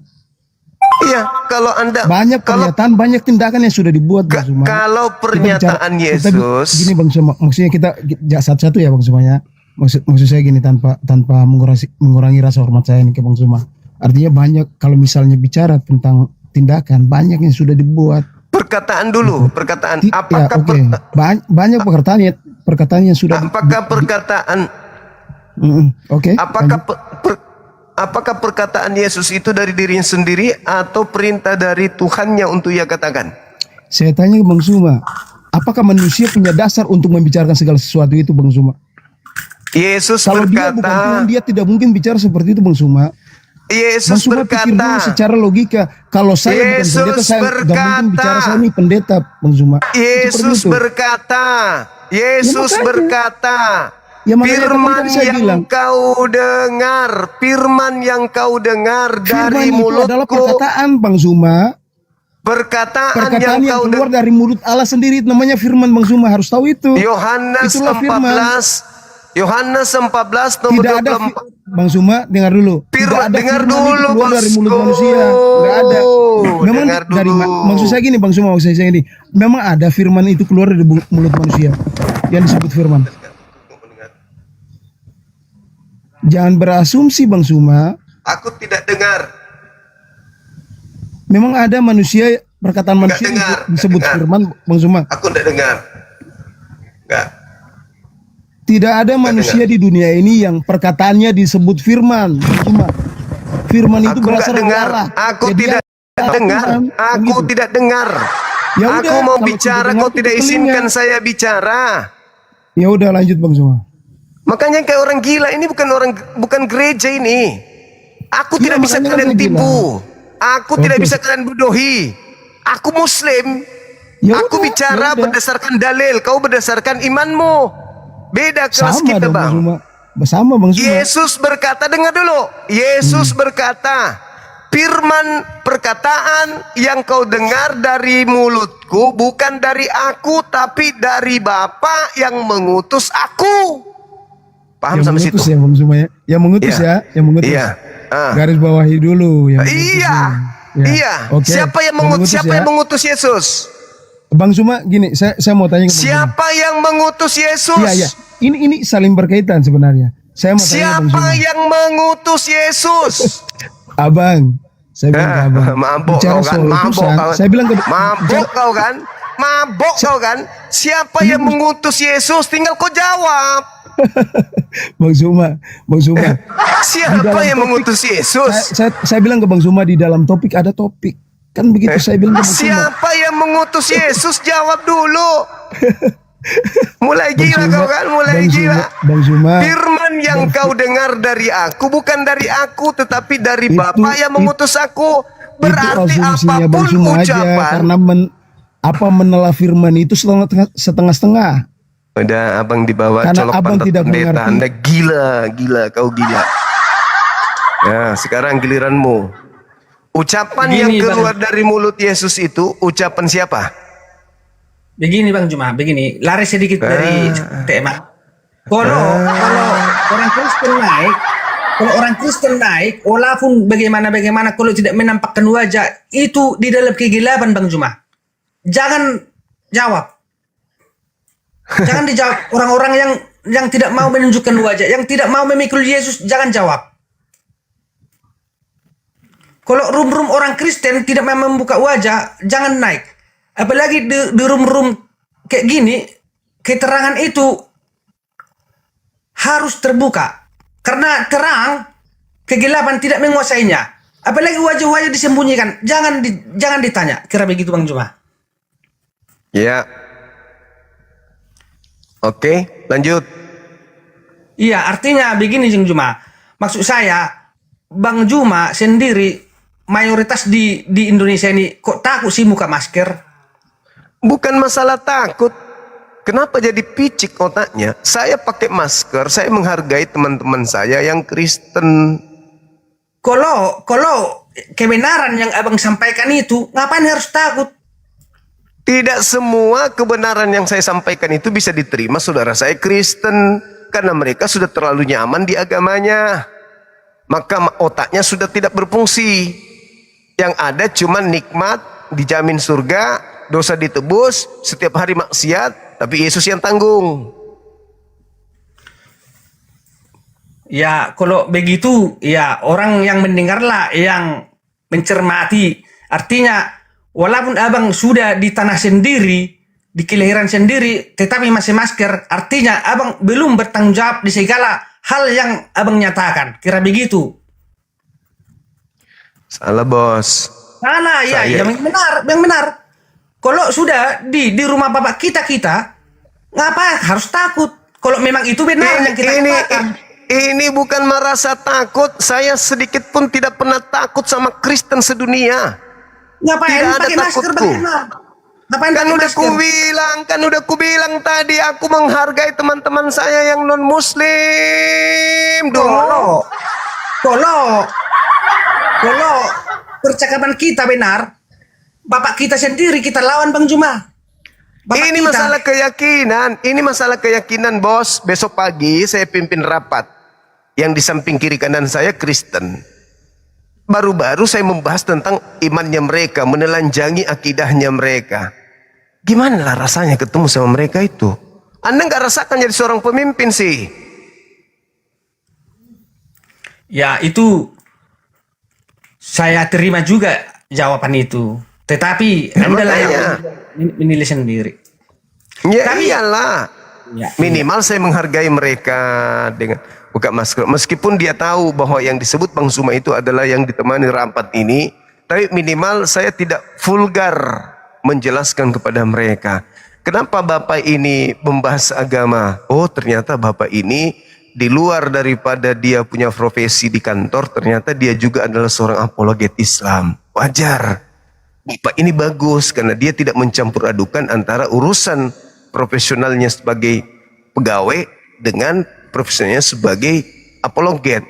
Iya, kalau Anda banyak pernyataan, banyak tindakan yang sudah dibuat Bang Suma. Kalau pernyataan Yesus, gini Bang Suma, maksudnya kita satu-satu ya Bang Suma ya. Maksud saya gini, tanpa mengurangi rasa hormat saya ini ke Bang Suma. Artinya banyak, kalau misalnya bicara tentang tindakan, banyak yang sudah dibuat. Perkataan dulu, perkataan. Apakah banyak perkataan yang sudah. Apakah perkataan? Apakah perkataan Yesus itu dari dirinya sendiri atau perintah dari Tuhannya untuk ia katakan? Saya tanya ke Bang Suma, apakah manusia punya dasar untuk membicarakan segala sesuatu itu, Bang Suma? Yesus Kalau dia bukan Tuhan, dia tidak mungkin bicara seperti itu, Bang Suma. Yesus Bang Suma pikir dulu secara logika. Kalau saya bukan pendeta, saya nggak mungkin bicara saya ini pendeta, Bang Suma. Yesus berkata, Yesus berkata, firman yang kau dengar, firman yang kau dengar dari firman itu adalah mulutku, perkataan, Bang Suma. perkataan yang kau keluar dari mulut Allah sendiri, namanya firman, Bang Suma. Harus tahu itu. Yohanes Itulah 14 Yohanes 14 nomor Tidak ada 24. Bang Suma, dengar dulu. Tidak ada dengar firman itu dulu, keluar dari mulut bosku. manusia. Enggak ada. Memang Dengar dari dulu. maksud saya gini, Bang Suma, maksud saya gini. Memang ada firman itu keluar dari mulut manusia yang disebut firman. Jangan berasumsi, Bang Suma. Aku tidak dengar. Memang ada manusia, perkataan manusia disebut firman, Bang Suma. Aku tidak dengar. Enggak. Tidak ada manusia di dunia ini yang perkataannya disebut firman. Cuma firman itu berasal dari Allah. Aku Jadi tidak dengar. Aku tidak dengar. Ya Aku udah, mau kalau bicara, tidak kau dengar, tidak tutup izinkan telinga. saya bicara. Ya udah, lanjut, Bang Suma. Makanya kayak orang gila ini bukan gereja ini. Aku Ya, tidak bisa makanya kalian saya bilang. tipu. Aku tidak Oke. bisa kalian bodohi. Aku Muslim. Ya Aku udah, bicara ya udah. berdasarkan dalil. Kau berdasarkan imanmu. Beda kelas Sama kita, dong, Bang. Suma. Bersama, Bang Suma. Yesus berkata, dengar dulu. Yesus berkata, firman perkataan yang kau dengar dari mulutku bukan dari aku, tapi dari Bapa yang mengutus aku. Paham Yang sampai mengutus situ? ya, Bang Suma ya. Yang mengutus Iya. ya, yang mengutus. Iya. Garis bawahi dulu. Yang mengutus Iya. ya. Iya. Oke. Siapa yang mengutus? Siapa yang mengutus Yesus? Bang Suma, gini, saya mau tanya ke Bang Suma. Siapa yang mengutus Yesus? Iya, iya. Ini saling berkaitan sebenarnya. Saya mau tanya ke Bang Siapa Suma. yang mengutus Yesus? Abang, saya bilang ke Abang. Mabok bicara kau kan, soal mabok utusan, kau. saya bilang ke Mabok kau kan, mabok kau kan. Siapa yang mengutus Yesus? Tinggal kau jawab. Bang Suma. Di Siapa dalam yang topik, mengutus Yesus? Saya bilang ke Bang Suma, di dalam topik ada topik. Kan begitu saya bilang ke Bang Suma. Siapa yang mengutus Yesus? Jawab dulu. Mulai gila kau kan, mulai gila. Bang Suma. Firman yang kau dengar dari aku bukan dari aku, tetapi dari Bapa yang mengutus aku. Berarti itu asumsinya Bang apapun Suma aja, ucapan. karena menelah firman itu setengah-setengah. Udah abang dibawa Karena colok abang pantat tidak pendeta. mengerti. Anda gila, kau gila. Ya, sekarang giliranmu. Ucapan Begini, yang keluar dari mulut Yesus itu ucapan siapa? Begini Bang Juma, begini, lari sedikit dari tema. Kalau orang Kristen naik, walaupun bagaimana kalau tidak menampakkan wajah, itu di dalam kegelapan Bang Juma. Jangan jawab. Jangan dijawab orang-orang yang tidak mau menunjukkan wajah, yang tidak mau memikul Yesus, jangan jawab. Kalau rum-rum orang Kristen tidak mau membuka wajah, jangan naik. Apalagi di rum-rum kayak gini, keterangan itu harus terbuka. Karena terang, kegelapan tidak menguasainya. Apalagi wajah-wajah disembunyikan, jangan ditanya. Kira begitu Bang Juma. Ya. Oke, lanjut. Iya, artinya begini Jeng Juma. Maksud saya, Bang Juma sendiri mayoritas di Indonesia ini kok takut sih buka masker? Bukan masalah takut. Kenapa jadi picik otaknya? Saya pakai masker, saya menghargai teman-teman saya yang Kristen. Kalau kebenaran yang abang sampaikan itu, ngapain harus takut? Tidak semua kebenaran yang saya sampaikan itu bisa diterima saudara saya Kristen. Karena mereka sudah terlalu nyaman di agamanya. Maka otaknya sudah tidak berfungsi. Yang ada cuma nikmat, dijamin surga, dosa ditebus, setiap hari maksiat, tapi Yesus yang tanggung. Ya, kalau begitu, ya orang yang mendengarlah, yang mencermati. Artinya, walaupun abang sudah di tanah sendiri, di kelahiran sendiri, tetapi masih masker, artinya abang belum bertanggung jawab di segala hal yang abang nyatakan. Kira begitu. Salah bos. Salah, ya, yang benar. Kalau sudah di rumah bapak kita ngapa harus takut? Kalau memang itu benar yang kita katakan. Ini bukan merasa takut. Saya sedikit pun tidak pernah takut sama Kristen sedunia. Ngapain Tidak ada pakai masker takutku. bagaimana? Ngapain Kan pakai udah masker? kubilang tadi, aku menghargai teman-teman saya yang non muslim dulu. Kalau percakapan kita benar, bapak kita sendiri kita lawan Bang Juma. Ini masalah keyakinan, bos. Besok pagi saya pimpin rapat yang di samping kiri kanan saya Kristen. Baru-baru saya membahas tentang imannya mereka, menelanjangi akidahnya mereka. Gimana lah rasanya ketemu sama mereka itu? Anda nggak rasakan jadi seorang pemimpin sih? Ya itu saya terima juga jawaban itu. Tetapi Anda lah yang menilai sendiri. Ya iyalah. Minimal saya menghargai mereka dengan buka masker. Meskipun dia tahu bahwa yang disebut Bang Suma itu adalah yang ditemani rapat ini, tapi minimal saya tidak vulgar menjelaskan kepada mereka. Kenapa Bapak ini membahas agama? Oh, ternyata Bapak ini di luar daripada dia punya profesi di kantor, ternyata dia juga adalah seorang apologet Islam. Wajar. Bapak ini bagus karena dia tidak mencampur adukan antara urusan profesionalnya sebagai pegawai dengan profesionalnya sebagai apologet.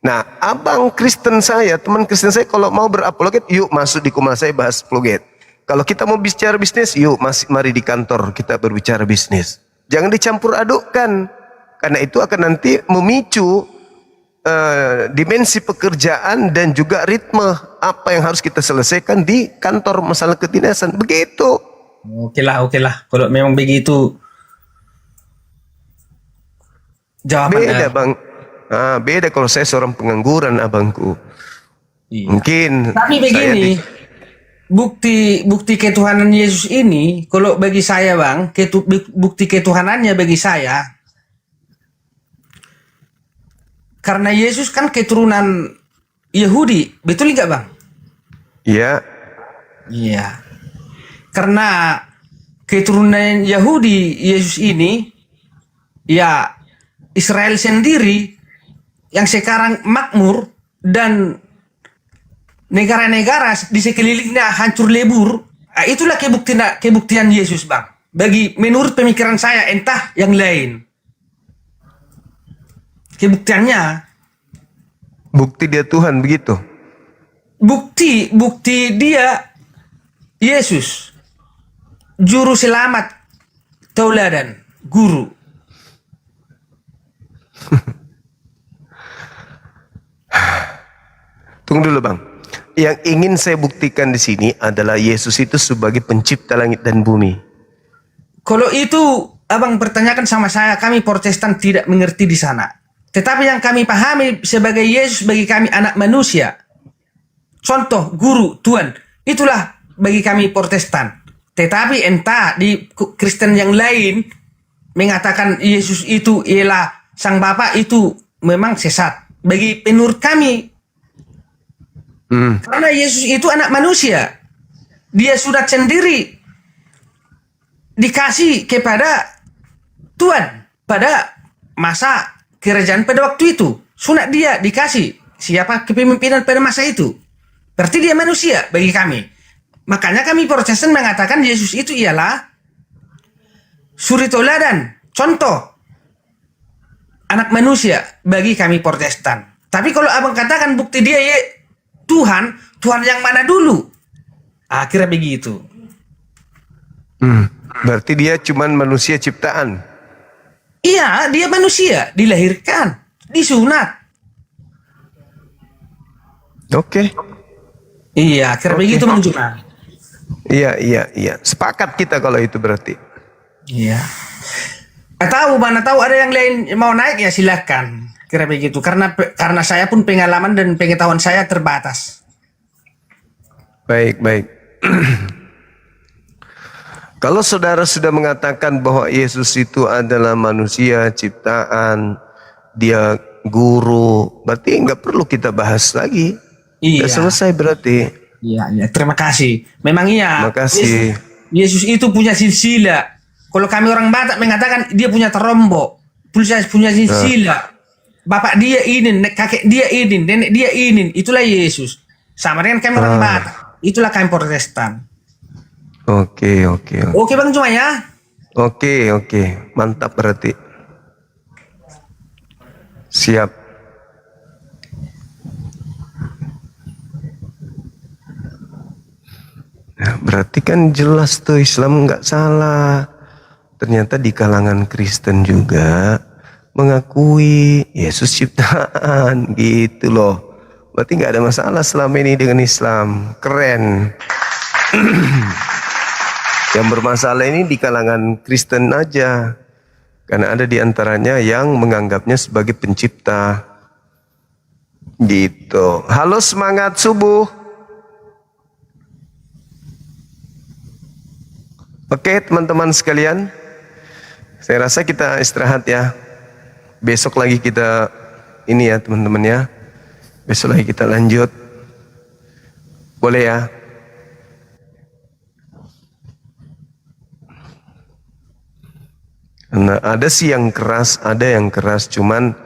Nah, abang Kristen saya, teman Kristen saya kalau mau berapologet, yuk masuk di Kumal saya bahas apologet. Kalau kita mau bicara bisnis, yuk mari di kantor kita berbicara bisnis. Jangan dicampur adukkan, karena itu akan nanti memicu dimensi pekerjaan dan juga ritme apa yang harus kita selesaikan di kantor masalah kedinasan. Begitu. Oke lah. Kalau memang begitu. Jawaban beda bang. Beda kalau saya seorang pengangguran abangku. Iya. Mungkin. Tapi begini, bukti ketuhanan Yesus ini, kalau bagi saya bang, bukti ketuhanannya bagi saya, karena Yesus kan keturunan Yahudi, betul nggak bang? Iya. Iya. Karena keturunan Yahudi Yesus ini, ya Israel sendiri yang sekarang makmur dan negara-negara di sekelilingnya hancur lebur. Nah, itulah kebuktian Yesus bang. Bagi menurut pemikiran saya, entah yang lain. Kebuktiannya. Bukti dia Tuhan begitu. Bukti dia Yesus, juru selamat, tauladan, guru. Tunggu dulu bang. Yang ingin saya buktikan di sini adalah Yesus itu sebagai pencipta langit dan bumi. Kalau itu abang pertanyakan sama saya, kami Protestan tidak mengerti di sana. Tetapi yang kami pahami sebagai Yesus bagi kami anak manusia, contoh, guru, Tuhan, itulah bagi kami Protestan. Tetapi entah di Kristen yang lain mengatakan Yesus itu ialah Sang Bapa, itu memang sesat. Bagi menurut kami, karena Yesus itu anak manusia, dia sudah sendiri dikasih kepada Tuhan pada masa kerajaan pada waktu itu. Sunat dia dikasih siapa kepemimpinan pada masa itu. Berarti dia manusia bagi kami. Makanya kami Protestan mengatakan Yesus itu ialah suri tauladan, contoh anak manusia bagi kami Protestan. Tapi kalau abang katakan bukti dia ya Tuhan yang mana dulu? Akhirnya begitu. Berarti dia cuman manusia ciptaan. Iya, dia manusia, dilahirkan, disunat. Oke. Iya, akhirnya begitu Bang Juma. Iya. Sepakat kita kalau itu berarti. Iya. Mana tahu ada yang lain mau naik ya silakan. Kira begitu. Karena saya pun pengalaman dan pengetahuan saya terbatas. Baik. Kalau saudara sudah mengatakan bahwa Yesus itu adalah manusia ciptaan, dia guru, berarti nggak perlu kita bahas lagi. Iya. Sudah selesai berarti. Iya, terima kasih. Memang iya. Makasih. Yesus itu punya silsilah. Kalau kami orang Batak mengatakan dia punya terombok, punya silsilah. Bapak dia ini, kakek dia ini, nenek dia ini. Itulah Yesus. Sama dengan kami orang Batak. Itulah kami Protestan. Oke. Oke Bang Juma ya. Oke. Mantap berarti. Siap. Nah, berarti kan jelas tuh Islam nggak salah. Ternyata di kalangan Kristen juga mengakui Yesus ciptaan gitu loh. Berarti nggak ada masalah selama ini dengan Islam. Keren. Yang bermasalah ini di kalangan Kristen aja. Karena ada di antaranya yang menganggapnya sebagai pencipta. Gitu. Halo, semangat subuh. Oke teman-teman sekalian, saya rasa kita istirahat ya. Besok lagi kita ini ya teman-teman ya. Besok lagi kita lanjut. Boleh ya? Nah, ada sih yang keras, ada yang keras. Cuman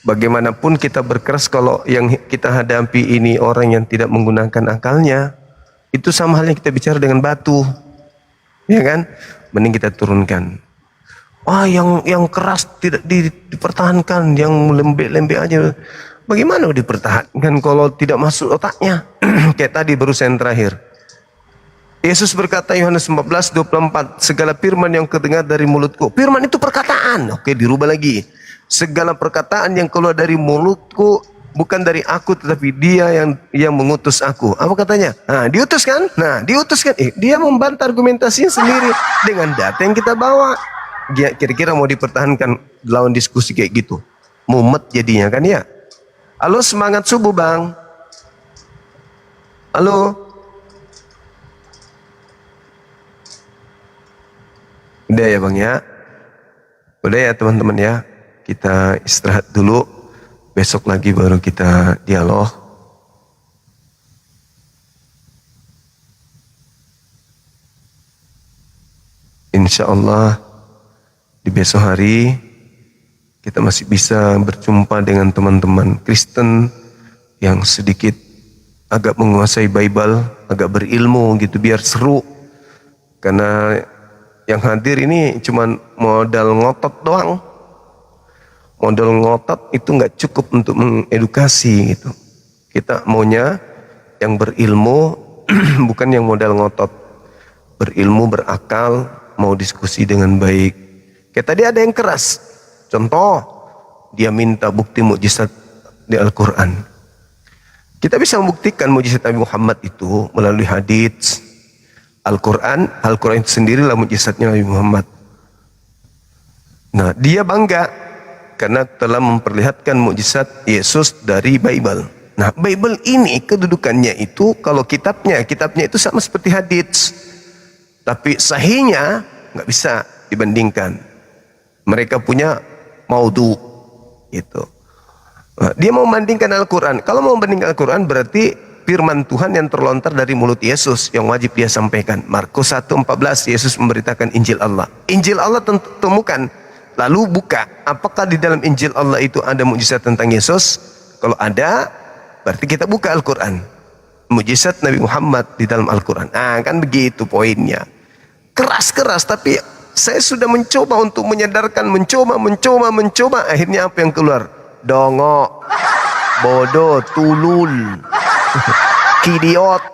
bagaimanapun kita berkeras kalau yang kita hadapi ini orang yang tidak menggunakan akalnya. Itu sama halnya kita bicara dengan batu, ya kan? Mending kita turunkan. Yang keras tidak dipertahankan, yang lembek-lembek aja. Bagaimana dipertahankan kalau tidak masuk otaknya? Kayak tadi barusan terakhir. Yesus berkata Yohanes 14:24, segala firman yang kedengar dari mulutku. Firman itu perkataan. Oke, dirubah lagi. Segala perkataan yang keluar dari mulutku bukan dari aku tetapi dia yang mengutus aku. Apa katanya? Nah, diutus kan? Dia membantah argumentasinya sendiri dengan data yang kita bawa. Dia kira-kira mau dipertahankan lawan diskusi kayak gitu. Mumet jadinya kan ya. Halo, semangat subuh Bang. Halo. Udah ya Bang ya. Udah ya teman-teman ya. Kita istirahat dulu. Besok lagi baru kita dialog. Insya Allah di besok hari kita masih bisa berjumpa dengan teman-teman Kristen yang sedikit agak menguasai Bible, agak berilmu gitu biar seru. Karena yang hadir ini cuma modal ngotot doang. Modal ngotot itu nggak cukup untuk mengedukasi gitu. Kita maunya yang berilmu, bukan yang modal ngotot. Berilmu, berakal, mau diskusi dengan baik. Kayak tadi ada yang keras. Contoh, dia minta bukti mukjizat di Al-Quran. Kita bisa membuktikan mukjizat Nabi Muhammad itu melalui hadits. Al-Quran itu sendirilah mukjizatnya Nabi Muhammad. Nah, dia bangga karena telah memperlihatkan mukjizat Yesus dari Bible. Nah, Bible ini kedudukannya itu kalau kitabnya itu sama seperti hadits. Tapi sahihnya nggak bisa dibandingkan. Mereka punya maudhu gitu. Nah, dia mau membandingkan Al-Quran. Kalau mau membandingkan Al-Quran berarti firman Tuhan yang terlontar dari mulut Yesus yang wajib dia sampaikan. Markus 1:14 Yesus memberitakan Injil Allah. Injil Allah temukan. Lalu buka, apakah di dalam Injil Allah itu ada mukjizat tentang Yesus? Kalau ada, berarti kita buka Al-Quran. Mukjizat Nabi Muhammad di dalam Al-Quran. Nah, kan begitu poinnya. Keras-keras, tapi saya sudah mencoba untuk menyadarkan, mencoba. Akhirnya apa yang keluar? Dongok, bodoh, tulul, kidiot.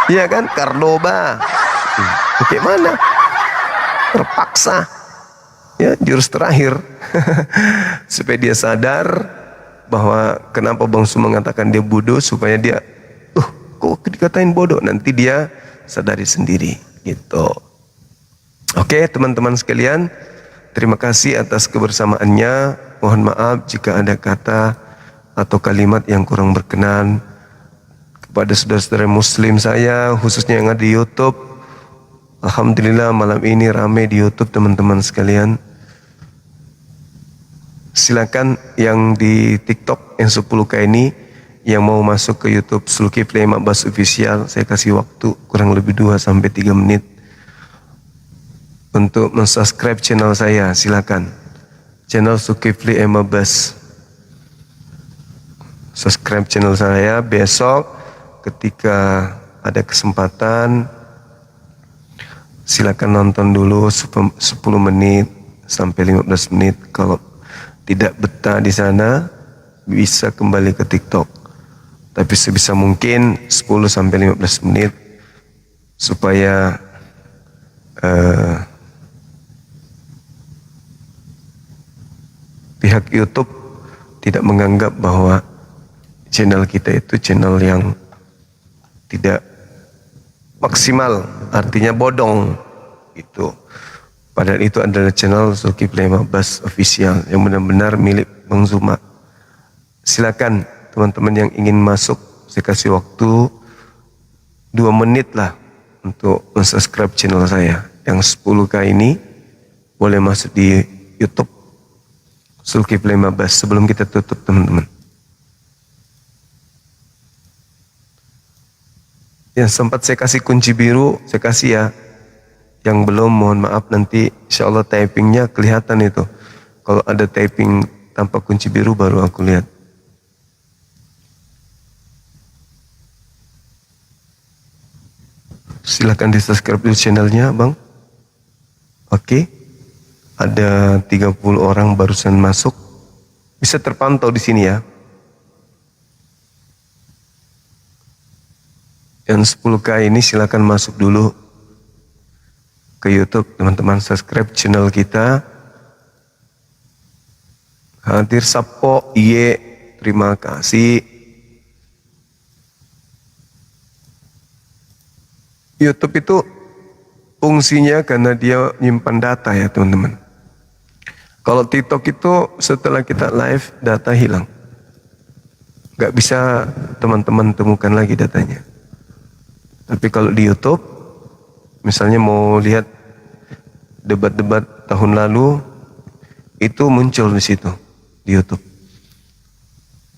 Iya kan? Kardoba. Bagaimana? Terpaksa. Ya, jurus terakhir supaya dia sadar bahwa kenapa Bang Su mengatakan dia bodoh, supaya dia kok dikatain bodoh, nanti dia sadari sendiri gitu. Oke teman-teman sekalian, terima kasih atas kebersamaannya. Mohon maaf jika ada kata atau kalimat yang kurang berkenan. Kepada saudara-saudara muslim saya khususnya yang ada di YouTube, alhamdulillah malam ini rame di YouTube teman-teman sekalian. Silakan yang di TikTok yang 10K ini yang mau masuk ke YouTube Zulkifli M. Abbas Official, saya kasih waktu kurang lebih 2-3 menit untuk mensubscribe channel saya. Silakan, channel Zulkifli M. Abbas. Subscribe channel saya. Besok ketika ada kesempatan, silakan nonton dulu 10 menit sampai 15 menit. Kalau tidak betah di sana, bisa kembali ke TikTok. Tapi sebisa mungkin 10 sampai 15 menit supaya pihak YouTube tidak menganggap bahwa channel kita itu channel yang tidak maksimal, artinya bodong itu. Padahal itu adalah channel Zulkifli M. Abbas Official yang benar-benar milik Bang Zuma. Silakan teman-teman yang ingin masuk, saya kasih waktu 2 menit lah untuk subscribe channel saya. Yang 10K ini boleh masuk di YouTube Zulkifli M. Abbas sebelum kita tutup, teman-teman. Yang sempat saya kasih kunci biru, saya kasih ya. Yang belum, mohon maaf, nanti insya Allah typingnya kelihatan itu. Kalau ada typing tanpa kunci biru baru aku lihat. Silahkan di subscribe dulu channelnya, Bang. Oke. Ada 30 orang barusan masuk. Bisa terpantau di sini ya. Yang 10K ini silakan masuk dulu ke YouTube, teman-teman. Subscribe channel kita. Hadir Sapo, iye, terima kasih. YouTube itu fungsinya karena dia nyimpan data ya, teman-teman. Kalau TikTok itu setelah kita live data hilang, nggak bisa teman-teman temukan lagi datanya. Tapi kalau di YouTube, misalnya mau lihat debat-debat tahun lalu, itu muncul di situ di YouTube.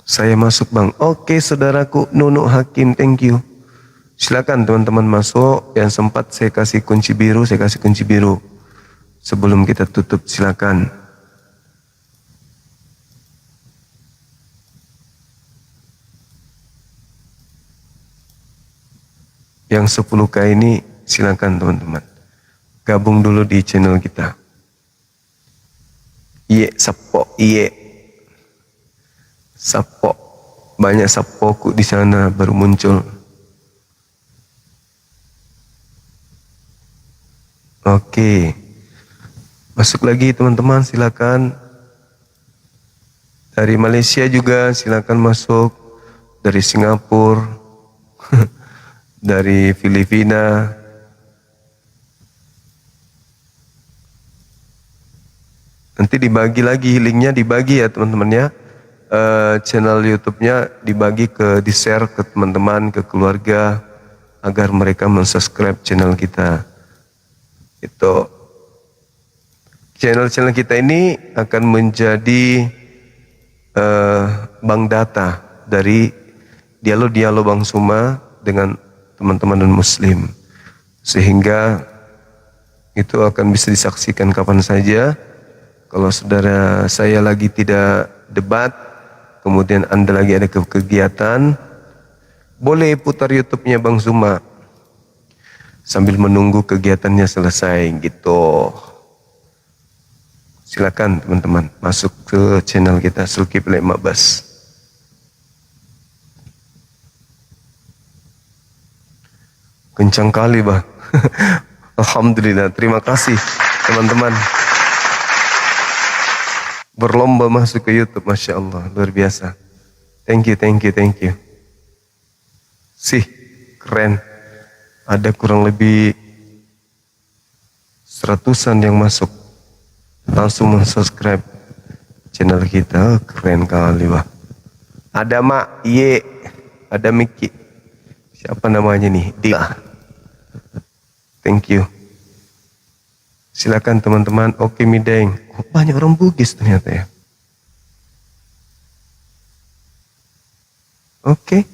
Saya masuk, Bang. Oke, saudaraku Nunu Hakim, thank you. Silakan teman-teman masuk. Yang sempat saya kasih kunci biru, saya kasih kunci biru. Sebelum kita tutup, silakan. Yang 10K ini silakan teman-teman. Gabung dulu di channel kita. Iye, Sapo, iye. Sapo. Banyak sapoku di sana baru muncul. Oke, masuk lagi teman-teman, silakan. Dari Malaysia juga silakan masuk. Dari Singapura, dari Filipina. Nanti dibagi lagi linknya, dibagi ya teman-teman ya. Channel YouTube-nya dibagi di share ke teman-teman, ke keluarga, agar mereka mensubscribe channel kita. Itu channel-channel kita ini akan menjadi bank data dari dialog-dialog Bang Suma dengan teman-teman dan muslim, sehingga itu akan bisa disaksikan kapan saja. Kalau saudara saya lagi tidak debat, kemudian Anda lagi ada kegiatan, boleh putar YouTube-nya Bang Suma sambil menunggu kegiatannya selesai gitu. Silakan teman-teman masuk ke channel kita Zulkifli M. Abbas. Kencang kali, Bang. Alhamdulillah, terima kasih teman-teman. Berlomba masuk ke YouTube, Masya Allah, luar biasa. Thank you, thank you, thank you. Sih, keren. Ada kurang lebih 100-an yang masuk, langsung subscribe channel kita. Keren kali, Bang. Ada Mak Ye, ada Miki, siapa namanya nih, Dia. Thank you. Silakan teman-teman. Oke, Mideng. Oh, banyak orang Bugis ternyata ya. Oke.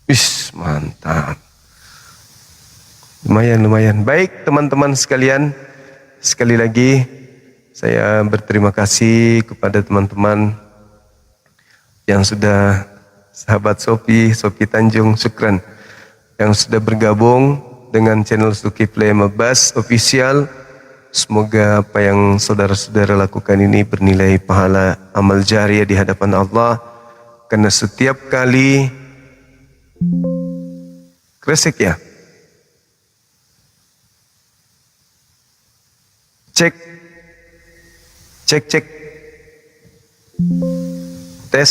Wis, mantap. Lumayan. Baik teman-teman sekalian, sekali lagi saya berterima kasih kepada teman-teman yang sudah, sahabat Sophie Tanjung, syukran, yang sudah bergabung dengan channel Zulkifli Mabas Official. Semoga apa yang saudara-saudara lakukan ini bernilai pahala amal jariah di hadapan Allah, karena setiap kali kresek ya, cek tes,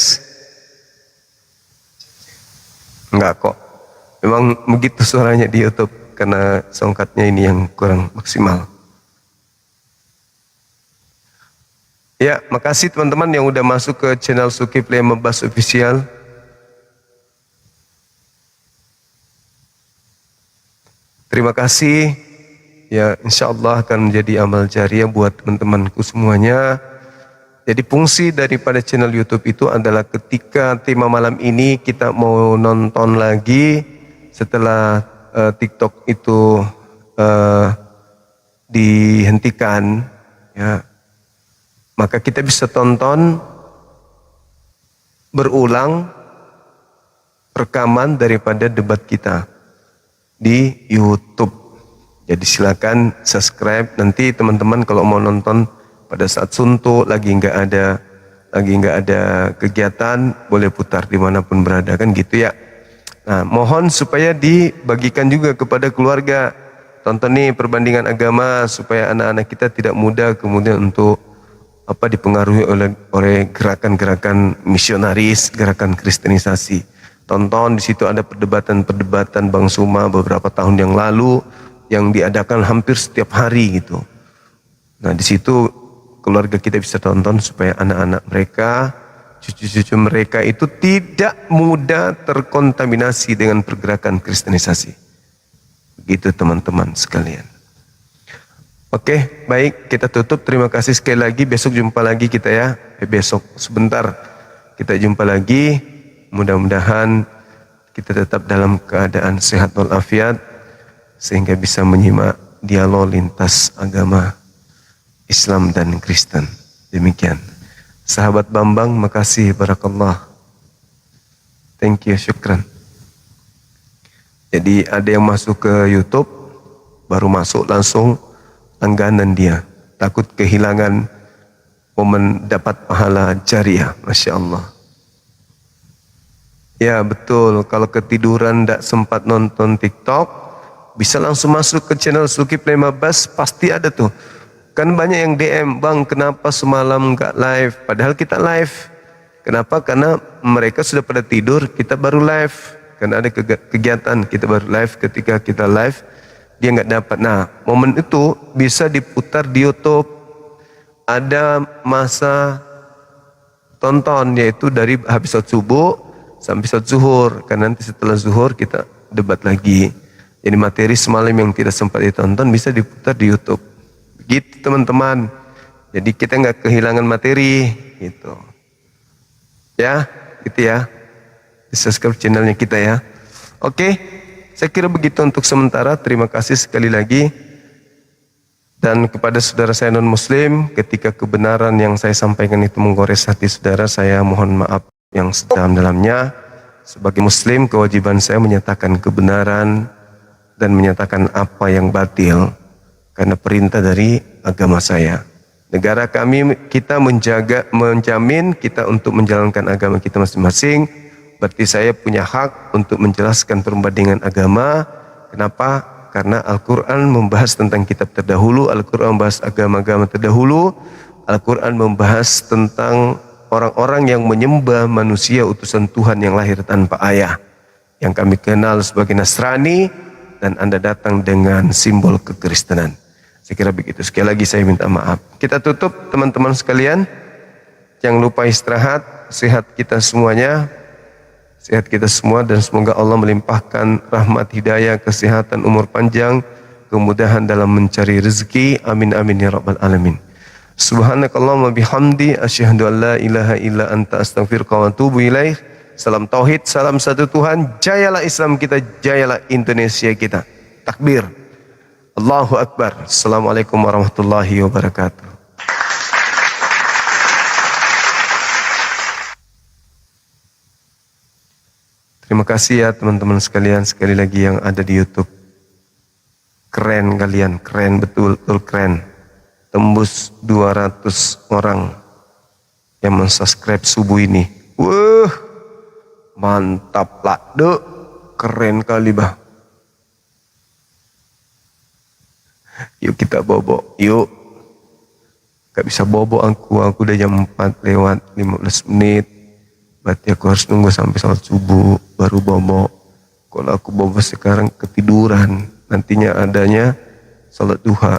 enggak kok, memang begitu suaranya di YouTube karena songkatnya ini yang kurang maksimal. Ya, makasih teman-teman yang udah masuk ke channel Zulkifli Mabas Official. Terima kasih. Ya, insya Allah akan menjadi amal jariah buat teman-temanku semuanya. Jadi fungsi daripada channel YouTube itu adalah ketika tema malam ini kita mau nonton lagi setelah TikTok itu dihentikan, ya, maka kita bisa tonton berulang rekaman daripada debat kita di YouTube. Jadi silakan subscribe. Nanti teman-teman kalau mau nonton pada saat suntuk lagi nggak ada kegiatan, boleh putar dimanapun berada, kan gitu ya. Nah, mohon supaya dibagikan juga kepada keluarga. Tonton nih perbandingan agama supaya anak-anak kita tidak mudah kemudian untuk dipengaruhi oleh gerakan-gerakan misionaris, gerakan kristenisasi. Tonton, di situ ada perdebatan Bang Suma beberapa tahun yang lalu yang diadakan hampir setiap hari gitu. Nah, di situ keluarga kita bisa tonton supaya anak-anak mereka, cucu-cucu mereka itu tidak mudah terkontaminasi dengan pergerakan kristenisasi. Begitu teman-teman sekalian. Oke, baik, kita tutup. Terima kasih sekali lagi. Besok jumpa lagi kita ya. Besok sebentar kita jumpa lagi. Mudah-mudahan kita tetap dalam keadaan sehat walafiat sehingga bisa menyimak dialog lintas agama Islam dan Kristen. Demikian. Sahabat Bambang, makasih, barakallah. Thank you, syukran. Jadi ada yang masuk ke YouTube, baru masuk langsung langganan dia. Takut kehilangan momen dapat pahala jariah. Masya Allah. Ya betul, kalau ketiduran tidak sempat nonton TikTok, bisa langsung masuk ke channel Zulkifli Mabas, pasti ada tuh. Kan banyak yang DM, Bang kenapa semalam nggak live? Padahal kita live. Kenapa? Karena mereka sudah pada tidur, kita baru live. Karena ada kegiatan, kita baru live. Ketika kita live, dia nggak dapat. Nah, momen itu bisa diputar di YouTube. Ada masa tonton, yaitu dari habis sholat subuh sampai sholat zuhur. Karena nanti setelah zuhur kita debat lagi. Jadi materi semalam yang tidak sempat ditonton bisa diputar di YouTube. Gitu teman-teman. Jadi kita nggak kehilangan materi gitu. Ya, gitu ya. Di subscribe channelnya kita ya. Oke, saya kira begitu untuk sementara. Terima kasih sekali lagi. Dan kepada saudara saya non muslim, ketika kebenaran yang saya sampaikan itu menggores hati saudara, saya mohon maaf yang sedalam-dalamnya. Sebagai muslim, kewajiban saya menyatakan kebenaran dan menyatakan apa yang batil. Karena perintah dari agama saya. Negara kami, kita menjamin kita untuk menjalankan agama kita masing-masing. Berarti saya punya hak untuk menjelaskan perbandingan agama. Kenapa? Karena Al-Quran membahas tentang kitab terdahulu. Al-Quran membahas agama-agama terdahulu. Al-Quran membahas tentang orang-orang yang menyembah manusia utusan Tuhan yang lahir tanpa ayah. Yang kami kenal sebagai Nasrani. Dan Anda datang dengan simbol kekristenan. Saya kira begitu. Sekali lagi saya minta maaf. Kita tutup teman-teman sekalian. Jangan lupa istirahat. Sehat kita semuanya. Sehat kita semua dan semoga Allah melimpahkan rahmat hidayah, kesehatan, umur panjang, kemudahan dalam mencari rezeki. Amin amin ya rabbal alamin. Subhanakallahumma bihamdi asyhadu an la ilaha illa anta astaghfiruka wa atubu ilaik. Salam tauhid, salam satu Tuhan. Jayalah Islam kita, jayalah Indonesia kita. Takbir. Allahu Akbar. Assalamualaikum warahmatullahi wabarakatuh. Terima kasih ya teman-teman sekalian, sekali lagi yang ada di YouTube. Keren kalian, keren betul keren. Tembus 200 orang yang mensubscribe subuh ini. Wah, mantap lah, dek. Keren kali bah. Yuk kita bobo, yuk. Gak bisa bobo aku udah jam 4 lewat 15 menit. Berarti aku harus nunggu sampai salat subuh baru bobo. Kalau aku bobo sekarang ketiduran, nantinya adanya salat duha.